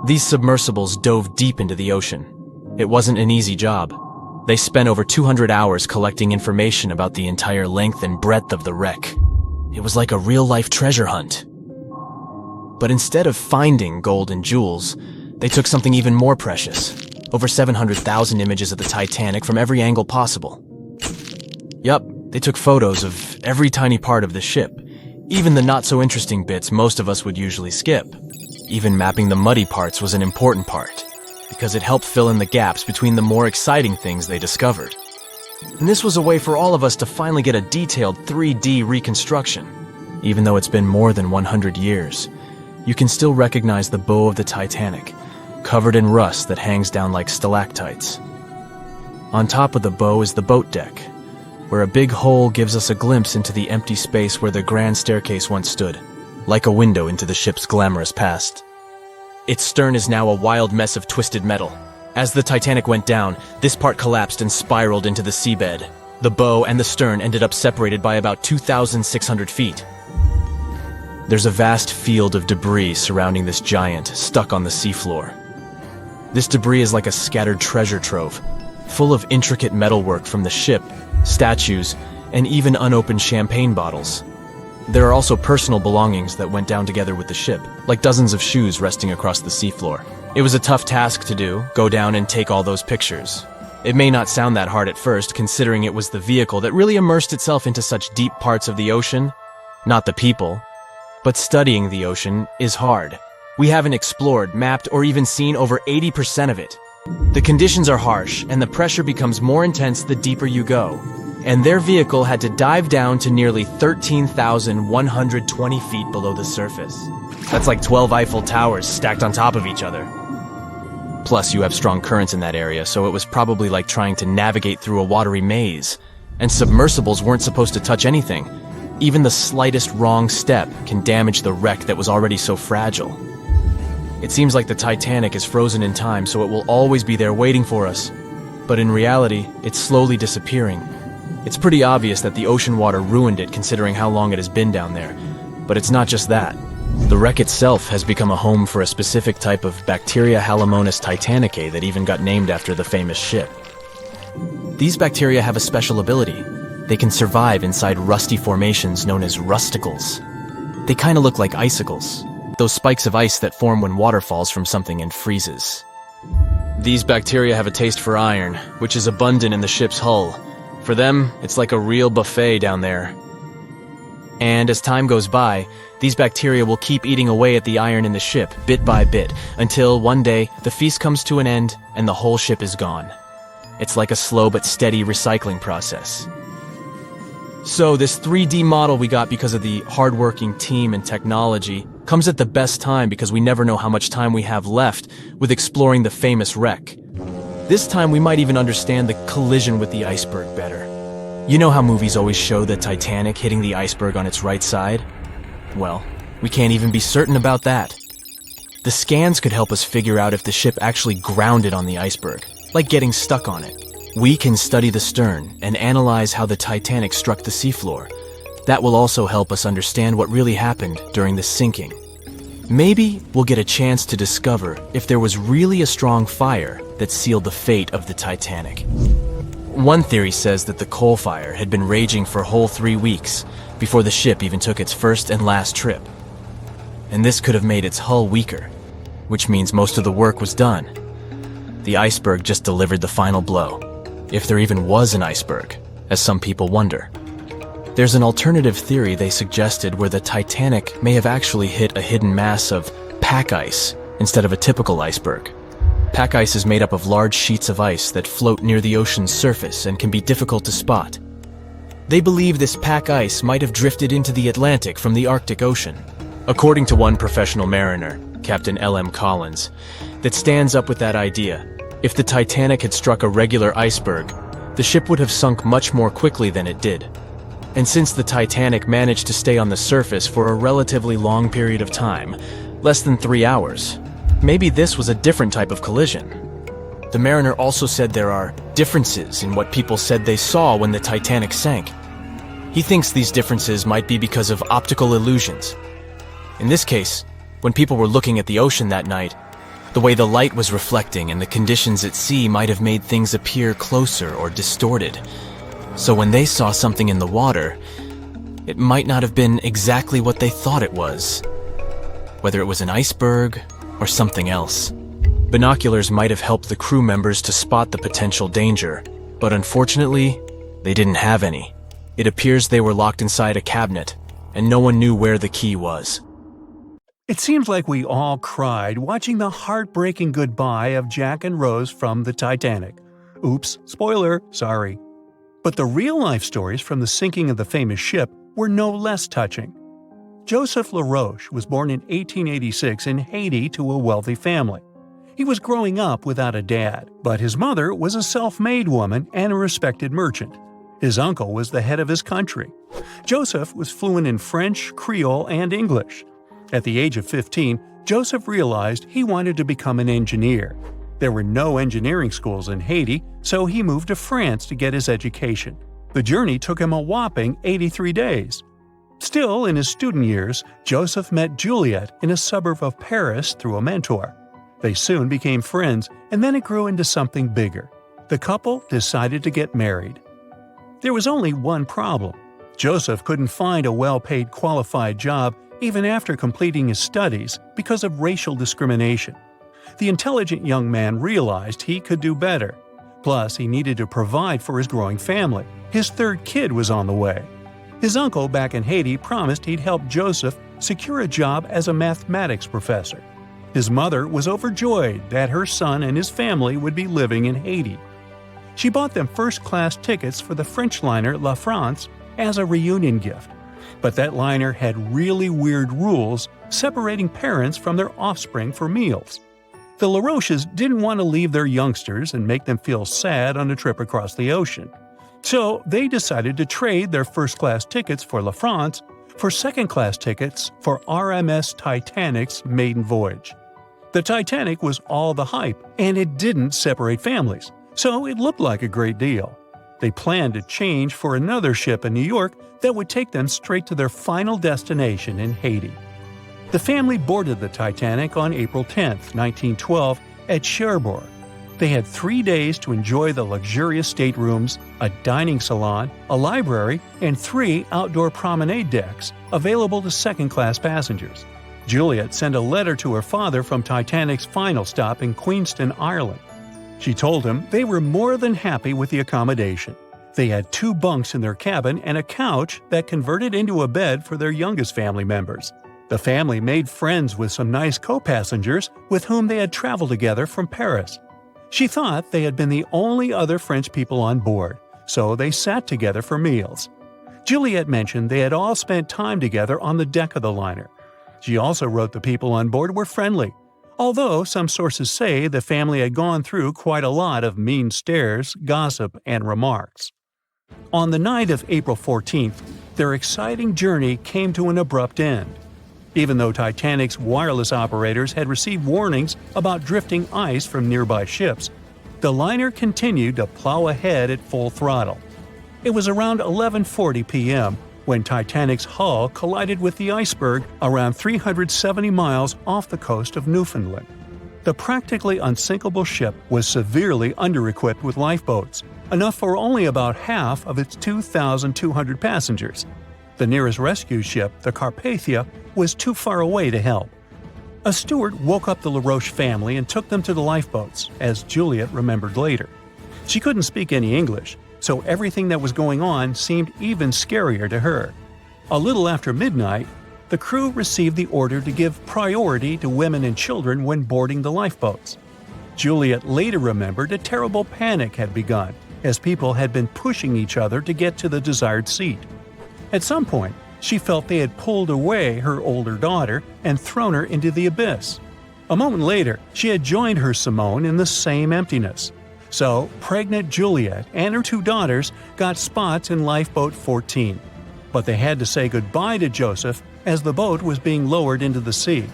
These submersibles dove deep into the ocean. It wasn't an easy job. They spent over 200 hours collecting information about the entire length and breadth of the wreck. It was like a real-life treasure hunt. But instead of finding gold and jewels, they took something even more precious. Over 700,000 images of the Titanic from every angle possible. Yup, they took photos of every tiny part of the ship, even the not-so-interesting bits most of us would usually skip. Even mapping the muddy parts was an important part, because it helped fill in the gaps between the more exciting things they discovered. And this was a way for all of us to finally get a detailed 3D reconstruction. Even though it's been more than 100 years, you can still recognize the bow of the Titanic, covered in rust that hangs down like stalactites. On top of the bow is the boat deck, where a big hole gives us a glimpse into the empty space where the grand staircase once stood, like a window into the ship's glamorous past. Its stern is now a wild mess of twisted metal. As the Titanic went down, this part collapsed and spiraled into the seabed. The bow and the stern ended up separated by about 2,600 feet. There's a vast field of debris surrounding this giant, stuck on the seafloor. This debris is like a scattered treasure trove, full of intricate metalwork from the ship, statues, and even unopened champagne bottles. There are also personal belongings that went down together with the ship, like dozens of shoes resting across the seafloor. It was a tough task to do, go down and take all those pictures. It may not sound that hard at first, considering it was the vehicle that really immersed itself into such deep parts of the ocean, not the people. But studying the ocean is hard. We haven't explored, mapped, or even seen over 80% of it. The conditions are harsh, and the pressure becomes more intense the deeper you go. And their vehicle had to dive down to nearly 13,120 feet below the surface. That's like 12 Eiffel Towers stacked on top of each other. Plus, you have strong currents in that area, so it was probably like trying to navigate through a watery maze. And submersibles weren't supposed to touch anything. Even the slightest wrong step can damage the wreck that was already so fragile. It seems like the Titanic is frozen in time, so it will always be there waiting for us. But in reality, it's slowly disappearing. It's pretty obvious that the ocean water ruined it considering how long it has been down there. But it's not just that. The wreck itself has become a home for a specific type of Bacteria Halomonas titanicae that even got named after the famous ship. These bacteria have a special ability. They can survive inside rusty formations known as rusticles. They kind of look like icicles, those spikes of ice that form when water falls from something and freezes. These bacteria have a taste for iron, which is abundant in the ship's hull. For them, it's like a real buffet down there. And as time goes by, these bacteria will keep eating away at the iron in the ship, bit by bit, until one day the feast comes to an end and the whole ship is gone. It's like a slow but steady recycling process. So this 3D model we got because of the hardworking team and technology comes at the best time because we never know how much time we have left with exploring the famous wreck. This time we might even understand the collision with the iceberg better. You know how movies always show the Titanic hitting the iceberg on its right side? Well, we can't even be certain about that. The scans could help us figure out if the ship actually grounded on the iceberg, like getting stuck on it. We can study the stern and analyze how the Titanic struck the seafloor. That will also help us understand what really happened during the sinking. Maybe we'll get a chance to discover if there was really a strong fire that sealed the fate of the Titanic. One theory says that the coal fire had been raging for a whole 3 weeks before the ship even took its first and last trip. And this could have made its hull weaker, which means most of the work was done. The iceberg just delivered the final blow. If there even was an iceberg, as some people wonder. There's an alternative theory they suggested where the Titanic may have actually hit a hidden mass of pack ice instead of a typical iceberg. Pack ice is made up of large sheets of ice that float near the ocean's surface and can be difficult to spot. They believe this pack ice might have drifted into the Atlantic from the Arctic Ocean. According to one professional mariner, Captain L.M. Collins, that stands up with that idea. If the Titanic had struck a regular iceberg, the ship would have sunk much more quickly than it did. And since the Titanic managed to stay on the surface for a relatively long period of time, less than 3 hours, maybe this was a different type of collision. The mariner also said there are differences in what people said they saw when the Titanic sank. He thinks these differences might be because of optical illusions. In this case, when people were looking at the ocean that night, the way the light was reflecting and the conditions at sea might have made things appear closer or distorted. So when they saw something in the water, it might not have been exactly what they thought it was. Whether it was an iceberg or something else. Binoculars might have helped the crew members to spot the potential danger, but unfortunately, they didn't have any. It appears they were locked inside a cabinet, and no one knew where the key was. It seems like we all cried watching the heartbreaking goodbye of Jack and Rose from the Titanic. Oops, spoiler, sorry. But the real-life stories from the sinking of the famous ship were no less touching. Joseph LaRoche was born in 1886 in Haiti to a wealthy family. He was growing up without a dad, but his mother was a self-made woman and a respected merchant. His uncle was the head of his country. Joseph was fluent in French, Creole, and English. At the age of 15, Joseph realized he wanted to become an engineer. There were no engineering schools in Haiti, so he moved to France to get his education. The journey took him a whopping 83 days. Still, in his student years, Joseph met Juliet in a suburb of Paris through a mentor. They soon became friends, and then it grew into something bigger. The couple decided to get married. There was only one problem. Joseph couldn't find a well-paid qualified job even after completing his studies because of racial discrimination. The intelligent young man realized he could do better. Plus, he needed to provide for his growing family. His third kid was on the way. His uncle back in Haiti promised he'd help Joseph secure a job as a mathematics professor. His mother was overjoyed that her son and his family would be living in Haiti. She bought them first-class tickets for the French liner La France as a reunion gift. But that liner had really weird rules separating parents from their offspring for meals. The LaRoches didn't want to leave their youngsters and make them feel sad on a trip across the ocean. So they decided to trade their first-class tickets for La France for second-class tickets for RMS Titanic's maiden voyage. The Titanic was all the hype, and it didn't separate families, so it looked like a great deal. They planned to change for another ship in New York that would take them straight to their final destination in Haiti. The family boarded the Titanic on April 10, 1912, at Cherbourg. They had 3 days to enjoy the luxurious staterooms, a dining salon, a library, and 3 outdoor promenade decks available to second-class passengers. Juliet sent a letter to her father from Titanic's final stop in Queenston, Ireland. She told him they were more than happy with the accommodation. They had 2 bunks in their cabin and a couch that converted into a bed for their youngest family members. The family made friends with some nice co-passengers with whom they had traveled together from Paris. She thought they had been the only other French people on board, so they sat together for meals. Juliet mentioned they had all spent time together on the deck of the liner. She also wrote the people on board were friendly, although some sources say the family had gone through quite a lot of mean stares, gossip, and remarks. On the night of April 14th, their exciting journey came to an abrupt end. Even though Titanic's wireless operators had received warnings about drifting ice from nearby ships, the liner continued to plow ahead at full throttle. It was around 11:40 p.m. when Titanic's hull collided with the iceberg around 370 miles off the coast of Newfoundland. The practically unsinkable ship was severely under-equipped with lifeboats, enough for only about half of its 2,200 passengers. The nearest rescue ship, the Carpathia, was too far away to help. A steward woke up the LaRoche family and took them to the lifeboats, as Juliet remembered later. She couldn't speak any English, so everything that was going on seemed even scarier to her. A little after midnight, the crew received the order to give priority to women and children when boarding the lifeboats. Juliet later remembered a terrible panic had begun, as people had been pushing each other to get to the desired seat. At some point, she felt they had pulled away her older daughter and thrown her into the abyss. A moment later, she had joined her Simone in the same emptiness. So, pregnant Juliet and her 2 daughters got spots in Lifeboat 14. But they had to say goodbye to Joseph as the boat was being lowered into the sea.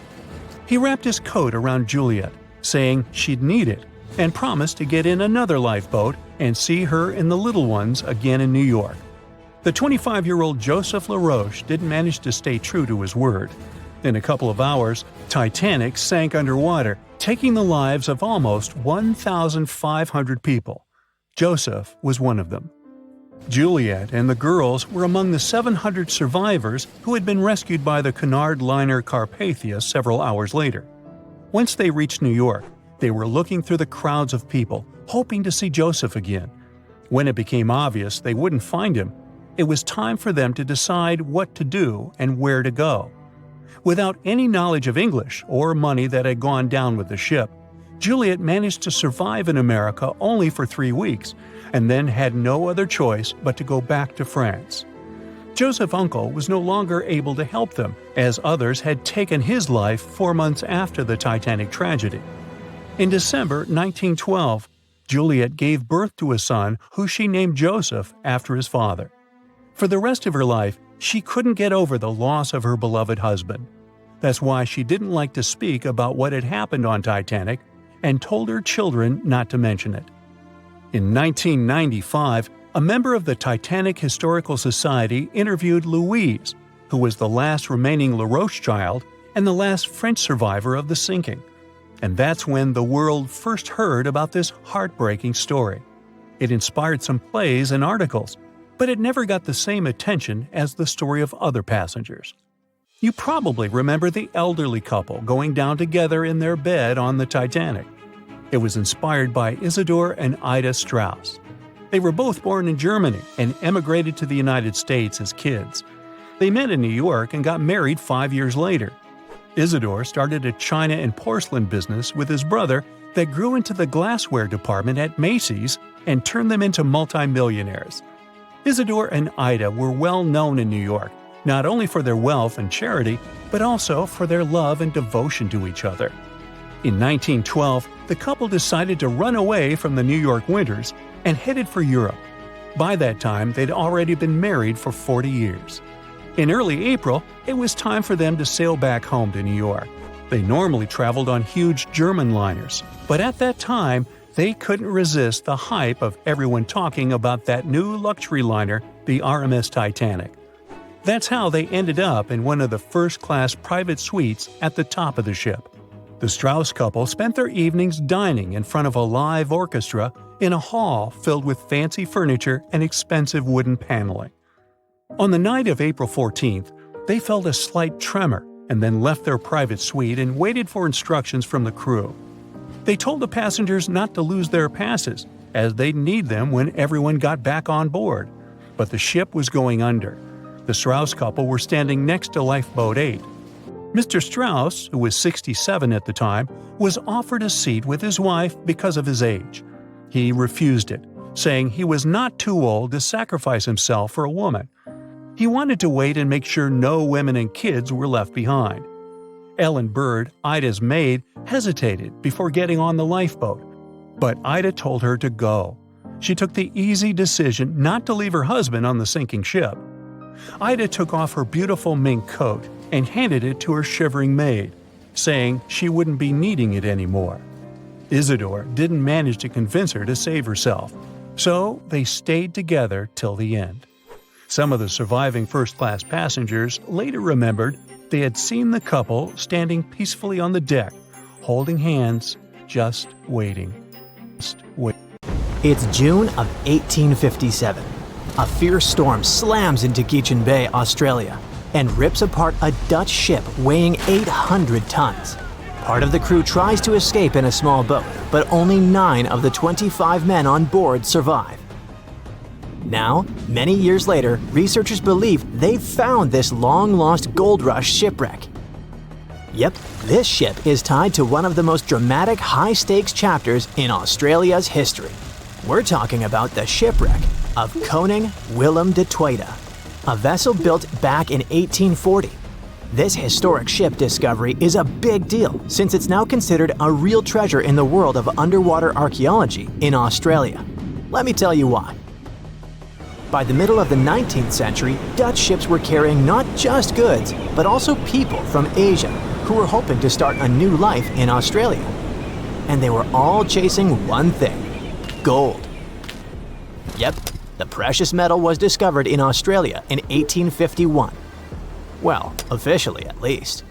He wrapped his coat around Juliet, saying she'd need it, and promised to get in another lifeboat and see her and the little ones again in New York. The 25-year-old Joseph LaRoche didn't manage to stay true to his word. In a couple of hours, Titanic sank underwater, taking the lives of almost 1,500 people. Joseph was one of them. Juliet and the girls were among the 700 survivors who had been rescued by the Cunard liner Carpathia several hours later. Once they reached New York, they were looking through the crowds of people, hoping to see Joseph again. When it became obvious they wouldn't find him, it was time for them to decide what to do and where to go. Without any knowledge of English or money that had gone down with the ship, Juliet managed to survive in America only for 3 weeks, and then had no other choice but to go back to France. Joseph Uncle was no longer able to help them, as others had taken his life 4 months after the Titanic tragedy. In December 1912, Juliet gave birth to a son who she named Joseph after his father. For the rest of her life, she couldn't get over the loss of her beloved husband. That's why she didn't like to speak about what had happened on Titanic and told her children not to mention it. In 1995, a member of the Titanic Historical Society interviewed Louise, who was the last remaining LaRoche child and the last French survivor of the sinking. And that's when the world first heard about this heartbreaking story. It inspired some plays and articles, but it never got the same attention as the story of other passengers. You probably remember the elderly couple going down together in their bed on the Titanic. It was inspired by Isidor and Ida Strauss. They were both born in Germany and emigrated to the United States as kids. They met in New York and got married 5 years later. Isidor started a china and porcelain business with his brother that grew into the glassware department at Macy's and turned them into multimillionaires. Isidor and Ida were well known in New York, not only for their wealth and charity, but also for their love and devotion to each other. In 1912, the couple decided to run away from the New York winters and headed for Europe. By that time, they'd already been married for 40 years. In early April, it was time for them to sail back home to New York. They normally traveled on huge German liners, but at that time, they couldn't resist the hype of everyone talking about that new luxury liner, the RMS Titanic. That's how they ended up in one of the first-class private suites at the top of the ship. The Strauss couple spent their evenings dining in front of a live orchestra in a hall filled with fancy furniture and expensive wooden paneling. On the night of April 14th, they felt a slight tremor and then left their private suite and waited for instructions from the crew. They told the passengers not to lose their passes, as they'd need them when everyone got back on board. But the ship was going under. The Strauss couple were standing next to Lifeboat 8. Mr. Strauss, who was 67 at the time, was offered a seat with his wife because of his age. He refused it, saying he was not too old to sacrifice himself for a woman. He wanted to wait and make sure no women and kids were left behind. Ellen Bird, Ida's maid, hesitated before getting on the lifeboat, but Ida told her to go. She took the easy decision not to leave her husband on the sinking ship. Ida took off her beautiful mink coat and handed it to her shivering maid, saying she wouldn't be needing it anymore. Isidor didn't manage to convince her to save herself, so they stayed together till the end. Some of the surviving first-class passengers later remembered they had seen the couple standing peacefully on the deck, holding hands, just waiting. It's June of 1857. A fierce storm slams into Gechen Bay, Australia, and rips apart a Dutch ship weighing 800 tons. Part of the crew tries to escape in a small boat, but only 9 of the 25 men on board survive. Now, many years later, researchers believe they've found this long-lost gold rush shipwreck. Yep, this ship is tied to one of the most dramatic high-stakes chapters in Australia's history. We're talking about the shipwreck of Koning Willem de Tweede, a vessel built back in 1840. This historic ship discovery is a big deal since it's now considered a real treasure in the world of underwater archaeology in Australia. Let me tell you why. By the middle of the 19th century, Dutch ships were carrying not just goods, but also people from Asia who were hoping to start a new life in Australia. And they were all chasing one thing: gold. Yep, the precious metal was discovered in Australia in 1851. Well, officially at least.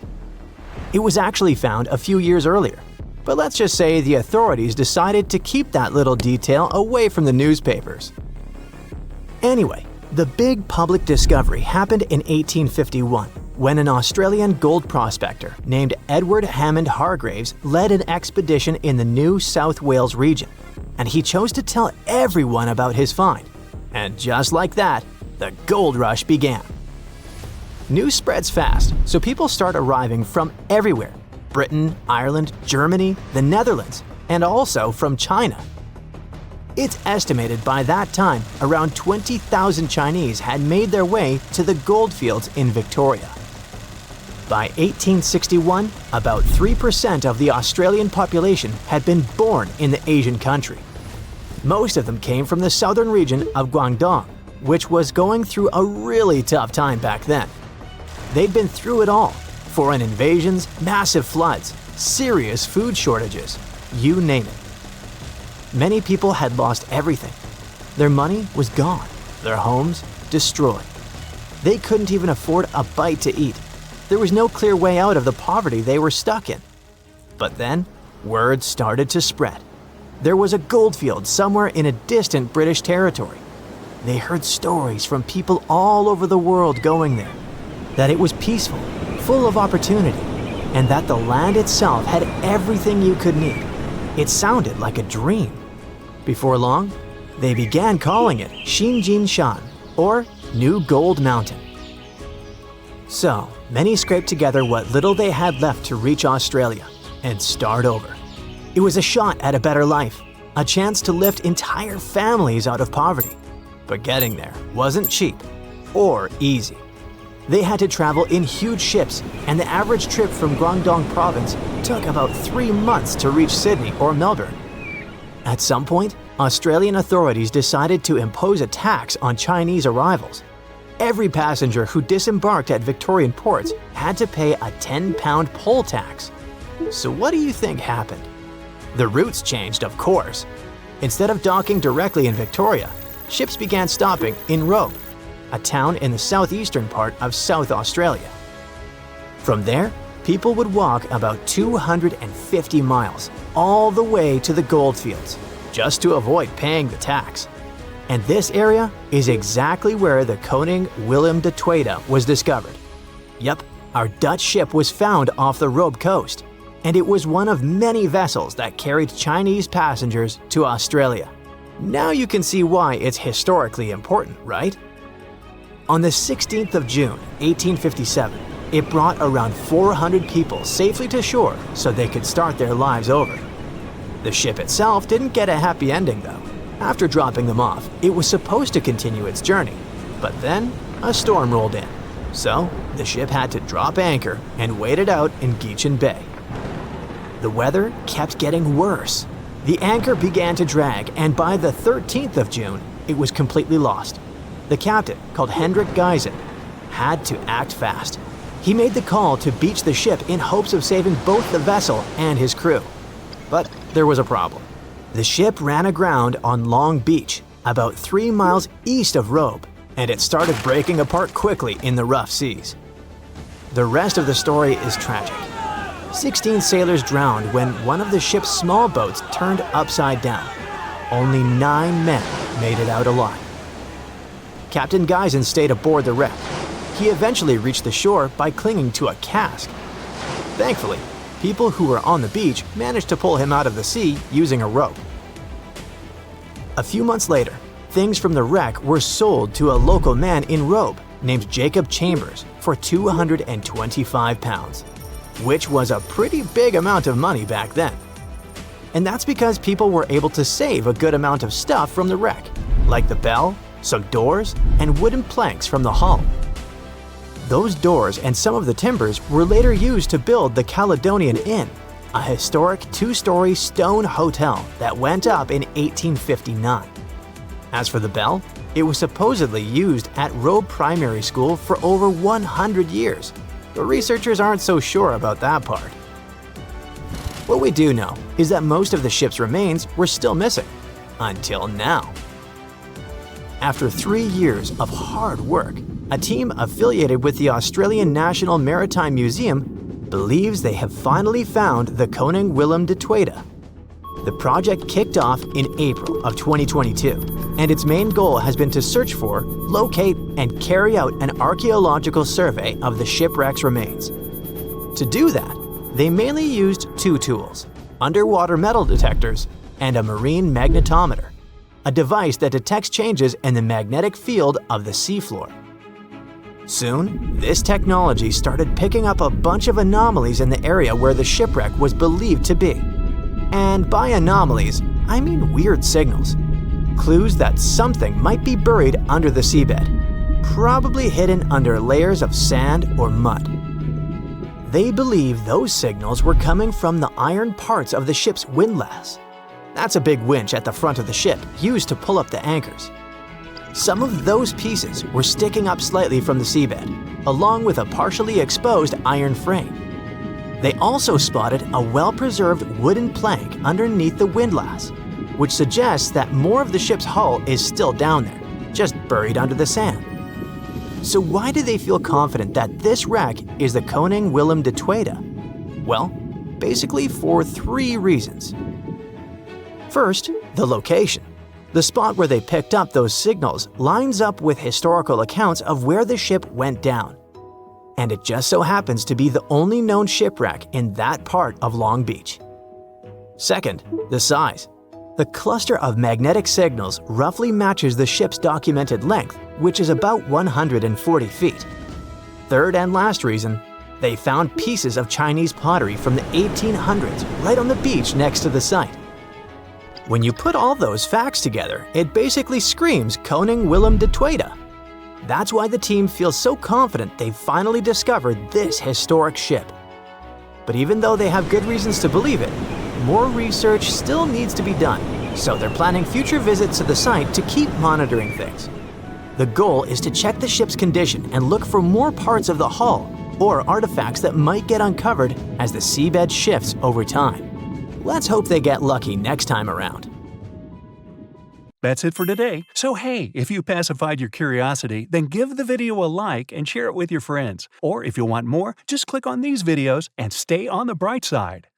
It was actually found a few years earlier, but let's just say the authorities decided to keep that little detail away from the newspapers. Anyway, the big public discovery happened in 1851 when an Australian gold prospector named Edward Hammond Hargraves led an expedition in the New South Wales region, and he chose to tell everyone about his find. And just like that, the gold rush began. News spreads fast, so people start arriving from everywhere: Britain, Ireland, Germany, the Netherlands, and also from China. It's estimated by that time around 20,000 Chinese had made their way to the goldfields in Victoria. By 1861, about 3% of the Australian population had been born in the Asian country. Most of them came from the southern region of Guangdong, which was going through a really tough time back then. They'd been through it all: foreign invasions, massive floods, serious food shortages, you name it. Many people had lost everything. Their money was gone, their homes destroyed. They couldn't even afford a bite to eat. There was no clear way out of the poverty they were stuck in. But then, word started to spread. There was a goldfield somewhere in a distant British territory. They heard stories from people all over the world going there, that it was peaceful, full of opportunity, and that the land itself had everything you could need. It sounded like a dream. Before long, they began calling it Xinjin Shan, or New Gold Mountain. So, many scraped together what little they had left to reach Australia and start over. It was a shot at a better life, a chance to lift entire families out of poverty. But getting there wasn't cheap or easy. They had to travel in huge ships, and the average trip from Guangdong province took about 3 months to reach Sydney or Melbourne. At some point, Australian authorities decided to impose a tax on Chinese arrivals. Every passenger who disembarked at Victorian ports had to pay a £10 poll tax. So what do you think happened? The routes changed, of course. Instead of docking directly in Victoria, ships began stopping in Robe, a town in the southeastern part of South Australia. From there, people would walk about 250 miles all the way to the goldfields just to avoid paying the tax. And this area is exactly where the Koning Willem de Tweede was discovered. Yep, our Dutch ship was found off the Robe coast, and it was one of many vessels that carried Chinese passengers to Australia. Now you can see why it's historically important, right? On the 16th of June, 1857, it brought around 400 people safely to shore so they could start their lives over. The ship itself didn't get a happy ending though. After dropping them off, it was supposed to continue its journey, but then a storm rolled in. So the ship had to drop anchor and wait it out in Geechin Bay. The weather kept getting worse. The anchor began to drag, and by the 13th of June, it was completely lost. The captain, called Hendrik Geisen, had to act fast. He made the call to beach the ship in hopes of saving both the vessel and his crew. But there was a problem. The ship ran aground on Long Beach, about 3 miles east of Robe, and it started breaking apart quickly in the rough seas. The rest of the story is tragic. 16 sailors drowned when one of the ship's small boats turned upside down. Only 9 men made it out alive. Captain Geisen stayed aboard the wreck. He eventually reached the shore by clinging to a cask. Thankfully, people who were on the beach managed to pull him out of the sea using a rope. A few months later, things from the wreck were sold to a local man in Robe named Jacob Chambers for £225, which was a pretty big amount of money back then. And that's because people were able to save a good amount of stuff from the wreck, like the bell, some doors, and wooden planks from the hull. Those doors and some of the timbers were later used to build the Caledonian Inn, a historic 2-story stone hotel that went up in 1859. As for the bell, it was supposedly used at Robe Primary School for over 100 years, but researchers aren't so sure about that part. What we do know is that most of the ship's remains were still missing, until now. After 3 years of hard work, a team affiliated with the Australian National Maritime Museum believes they have finally found the Koning Willem de Tweede. The project kicked off in April of 2022, and its main goal has been to search for, locate, and carry out an archaeological survey of the shipwreck's remains. To do that, they mainly used 2 tools: underwater metal detectors and a marine magnetometer, a device that detects changes in the magnetic field of the seafloor. Soon, this technology started picking up a bunch of anomalies in the area where the shipwreck was believed to be. And by anomalies, I mean weird signals. Clues that something might be buried under the seabed, probably hidden under layers of sand or mud. They believe those signals were coming from the iron parts of the ship's windlass. That's a big winch at the front of the ship used to pull up the anchors. Some of those pieces were sticking up slightly from the seabed, along with a partially exposed iron frame. They also spotted a well-preserved wooden plank underneath the windlass, which suggests that more of the ship's hull is still down there, just buried under the sand. So why do they feel confident that this wreck is the Koning Willem de Tweede? Well, basically for 3 reasons. First, the location. The spot where they picked up those signals lines up with historical accounts of where the ship went down. And it just so happens to be the only known shipwreck in that part of Long Beach. Second, the size. The cluster of magnetic signals roughly matches the ship's documented length, which is about 140 feet. Third and last reason, they found pieces of Chinese pottery from the 1800s right on the beach next to the site. When you put all those facts together, it basically screams Koning Willem de Tweede. That's why the team feels so confident they've finally discovered this historic ship. But even though they have good reasons to believe it, more research still needs to be done, so they're planning future visits to the site to keep monitoring things. The goal is to check the ship's condition and look for more parts of the hull or artifacts that might get uncovered as the seabed shifts over time. Let's hope they get lucky next time around. That's it for today. So hey, if you pacified your curiosity, then give the video a like and share it with your friends. Or if you want more, just click on these videos and stay on the bright side.